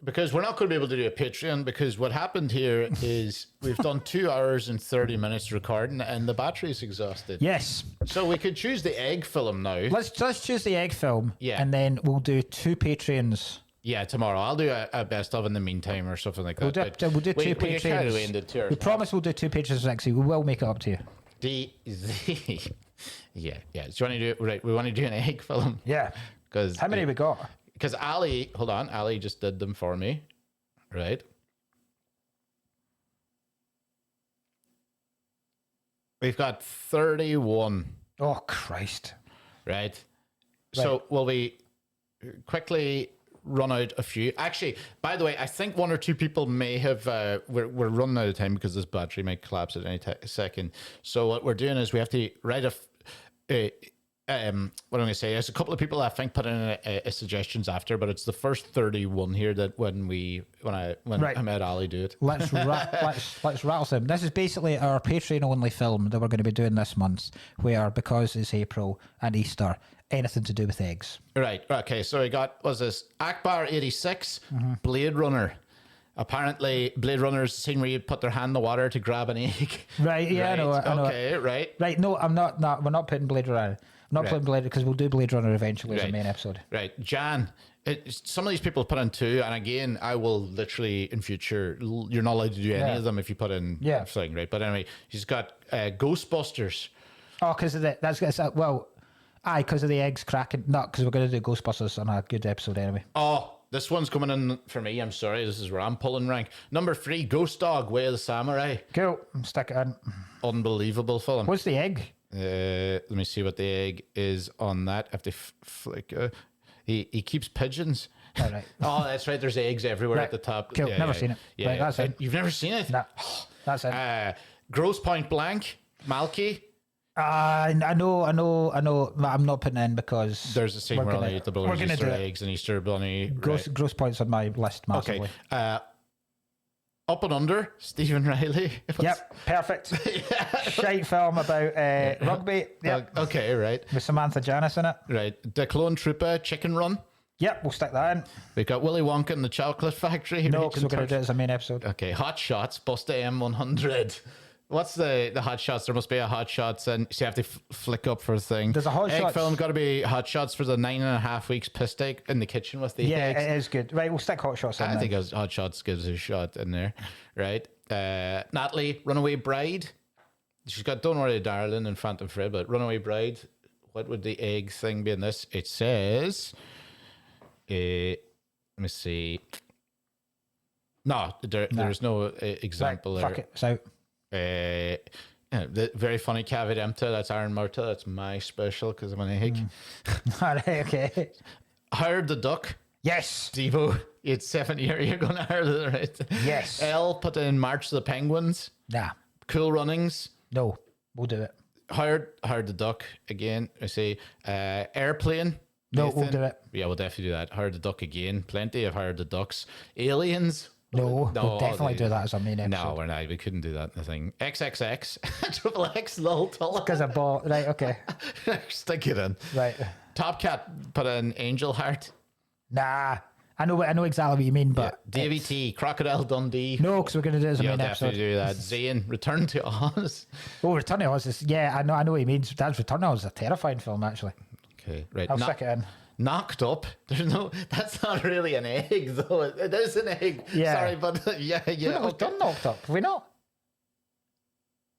Because we're not going to be able to do a Patreon, because what happened here is we've done 2 hours and 30 minutes recording and the battery's exhausted. Yes. So we could choose the egg film now. Let's choose the egg film. Yeah. And then we'll do 2 Patreons. Yeah, tomorrow. I'll do a best of in the meantime or something like that. We'll do 2 we get carried away Patreons. into 2 hours. We promise we'll do 2 Patreons next week. We will make it up to you. Yeah. Do you want to do it? Right, we want to do an egg film. Yeah. Because How many we got? Because Ali just did them for me, right? We've got 31, Oh, Christ. right? So will we quickly run out a few? Actually, by the way, I think 1 or 2 people may have. We're running out of time because this battery might collapse at any second. So what we're doing is we have to write what I'm going to say is a couple of people I think put in a suggestions after, but it's the first 31 here that when Right. I met Ali do it. Let's rattle them. This is basically our Patreon only film that we're going to be doing this month, where because it's April and Easter, anything to do with eggs. Right. Okay. So we got, was this Akbar 86, Blade Runner. Apparently, Blade Runner's the scene where you put their hand in the water to grab an egg. Right. Yeah. Right, I know. Okay. Right. Right. No, I'm not. No, we're not putting Blade Runner. I'm not putting Blade because we'll do Blade Runner eventually as a Right. main episode. Right. Jan. Some of these people put in 2, and again, I will literally in future. You're not allowed to do any of them if you put in thing, right? But anyway, he's got Ghostbusters. Oh, because of because of the eggs cracking. Not because we're going to do Ghostbusters on a good episode anyway. Oh, this one's coming in for me. I'm sorry. This is where I'm pulling rank. Number 3, Ghost Dog, Way of the Samurai. Cool. Stick it in. Unbelievable film. What's the egg? Let me see what the egg is on that. I have to flick. He keeps pigeons. All right. Oh, that's right. There's eggs everywhere Right. at the top. Cool. Never seen it. Yeah, Right, that's it. You've never seen it? No. That's it. Gross Point Blank, Malky. I know. I'm not putting it in because There's a scene where only the we're brothers gonna Easter do it. eggs and Easter bunny. Gross points on my list massively. Okay. Up and Under, Stephen Riley. Yep, perfect. Shite film about rugby. Yep. Okay, right. With Samantha Janice in it. Right. The Clone Trooper, Chicken Run. Yep, we'll stick that in. We've got Willy Wonka and the Chocolate Factory. No, because we're going to do it as a main episode. Okay, Hot Shots, Busta M100. What's the Hot Shots? There must be a Hot Shots, and so you have to flick up for a thing. There's a Hot Egg Shots. film got to be Hot Shots for the 9.5 weeks piss take in the kitchen with the eggs. It is good. Right, we'll stick Hot Shots in I there. think Hot Shots gives a shot in there, right? Natalie, Runaway Bride. She's got Don't Worry Darling and Phantom Thread, but Runaway Bride. What would the egg thing be in this? It says, let me see. No, there's no example right, there. fuck it, it's out. The very funny caveat emptor. That's Aaron Murta. That's my special because I'm an egg. All right, okay. Howard the Duck. Yes. Devo, it's 7 year. You're going to Howard the right. Yes. L put in March of the Penguins. Nah. Cool Runnings. No, we'll do it. Howard the Duck again. I say Airplane. No, Nathan. we'll do it. Yeah, we'll definitely do that. Howard the Duck again. Plenty of Howard the Ducks. Aliens. No, we'll definitely do that as our main episode. No, we're not. We couldn't do that in the thing. XXX. Triple X, lol, tull. Because I bought. Right, okay. Stick it in. Right. Top Cat put in Angel Heart. Nah. I know exactly what you mean, but Davy T, Crocodile Dundee. no, because we're going to do it as a You'll main episode. definitely do that. Zane, Return to Oz. Oh, Return to Oz is, yeah, I know what he means. That's Return to Oz is a terrifying film, actually. Okay, right. I'll stick it in. Knocked Up. That's not really an egg, though. It is an egg. Yeah. Sorry, but yeah. We've done Knocked Up, have we not?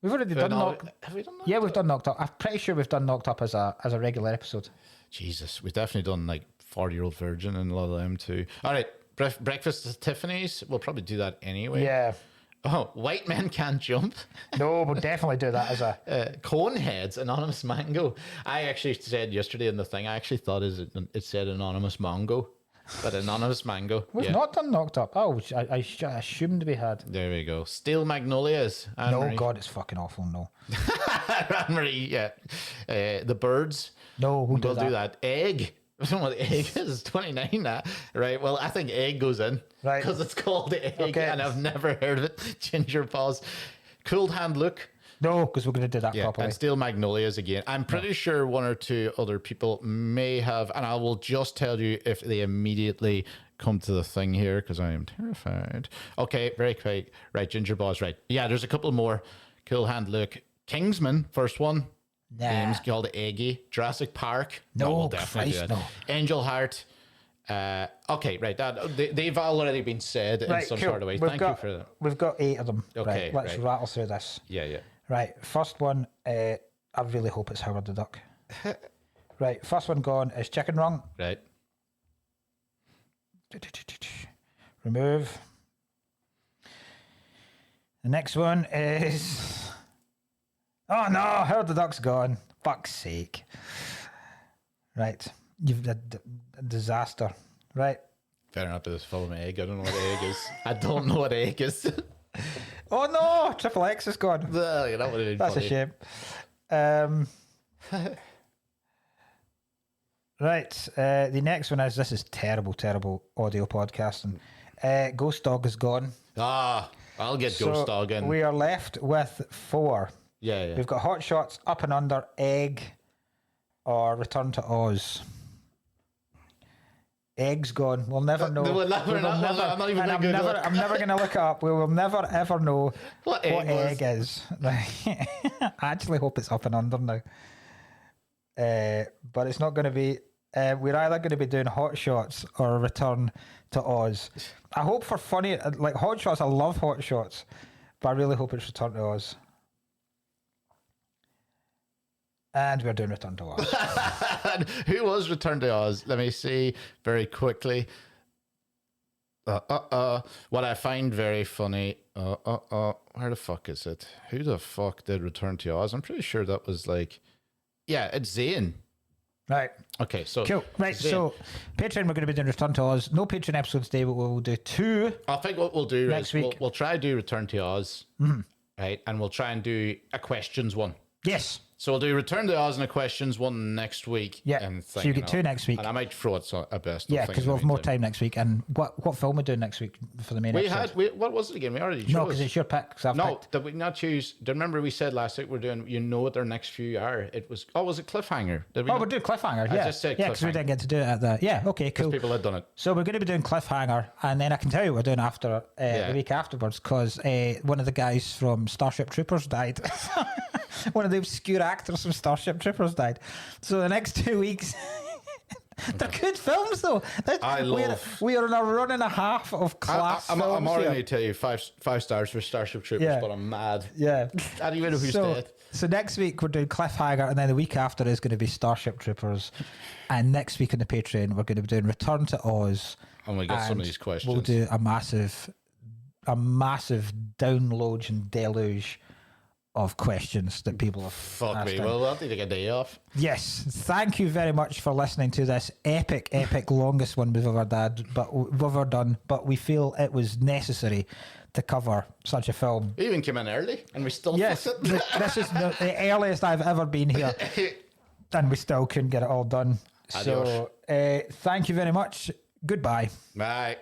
We've already done Knocked Up. Have we done Knocked Yeah, Up? we've done Knocked Up. I'm pretty sure we've done Knocked Up as a regular episode. Jesus, we've definitely done like 40-Year-Old Virgin and a lot of them too. All right, Breakfast at Tiffany's. We'll probably do that anyway. Yeah. Oh, White Men Can't Jump. No, we'll definitely do that as a... Coneheads, Anonymous Mango. I actually said yesterday in the thing, I actually thought it said Anonymous Mango, but Anonymous Mango. We've not done Knocked Up. Oh, I assumed we had. There we go. Steel Magnolias. No, God, it's fucking awful, no. Anne-Marie, yeah. The Birds. No, we'll do that. Egg. I don't know what egg is. 29 that. Right. Well, I think egg goes in. Right. Because it's called egg Okay. and I've never heard of it. Ginger Paws. Cold Hand Look. No, because we're going to do that Yeah. properly. And Steel Magnolias again. I'm pretty sure one or two other people may have, and I will just tell you if they immediately come to the thing here because I am terrified. Okay. Very quick. Right. Ginger Paws. Right. Yeah. There's a couple more. Cool Hand Look. Kingsman. First one. Nah. Games called Eggy. Jurassic Park. No, we'll definitely Christ, do no. that. Angel Heart. Okay, right. They've already been said in some cool. sort of way. We've Thank got, you for that. We've got 8 of them. Okay, right, let's right. rattle through this. Yeah. Right, first one, I really hope it's Howard the Duck. Right, first one gone is Chicken Run. Right. Remove. The next one is... Oh no, Howard the Duck's gone. Fuck's sake. Right, you've had a disaster. Right. Fair enough, this film egg. I don't know what egg is. I don't know what egg is. Oh no, Triple X is gone. Well, you know what it is. That's a shame. Right, the next one is, this is terrible audio podcasting. Ghost Dog is gone. I'll get Ghost Dog in. We are left with 4. Yeah. We've got Hot Shots, Up and Under, Egg, or Return to Oz. Egg's gone. We'll never know. I'm never going to look it up. We will never ever know What egg is. I actually hope it's Up and Under now. But it's not going to be. We're either going to be doing Hot Shots or Return to Oz. I hope for funny, like Hot Shots. I love Hot Shots, but I really hope it's Return to Oz. And we're doing Return to Oz. Who was Return to Oz? Let me see very quickly. What I find very funny. Where the fuck is it? Who the fuck did Return to Oz? I'm pretty sure that was like, yeah, it's Zane. Right. Okay, so Cool. Right. Zane. So Patreon, we're going to be doing Return to Oz. No Patreon episodes today, but we'll do 2. I think what we'll do Next is week. we'll try to do Return to Oz, right? And we'll try and do a questions one. Yes. So we'll do Return to Oz and a questions one next week. Yeah. And So you get 2 next week. And I might throw it a best. Yeah, because we'll have more time next week. And what film we're doing next week for the main episode? What was it again? We already chose. No, because it's your pick. 'Cause I've No, picked. did we not choose? Do you remember we said last week we're doing, you know what their next few are? It was, was it Cliffhanger? Did we Oh, not? we'll do Cliffhanger. I Yeah. just said yeah, because we Cliffhanger. didn't get to do it at the. Yeah, okay, cool. People had done it. So we're going to be doing Cliffhanger, and then I can tell you what we're doing after the week afterwards, because one of the guys from Starship Troopers died. One of the obscure actors from Starship Troopers died. So the next 2 weeks, they're good films though. We are on a run and a half of class I'm films already here. going to tell you five stars for Starship Troopers, Yeah. but I'm mad. Yeah. I don't even know who's dead. So next week we're doing Cliffhanger, and then the week after is going to be Starship Troopers, and next week on the Patreon we're going to be doing Return to Oz. And we got some of and these questions. We'll do a massive download and deluge of questions that people have Fuck asked me. in. Well, we'll have to take a day off. Yes, thank you very much for listening to this epic longest one we've ever done. But we feel it was necessary to cover such a film. We even came in early, and we still Yes, fucked it. this is the earliest I've ever been here, and we still couldn't get it all done. Adios. So, thank you very much. Goodbye. Bye.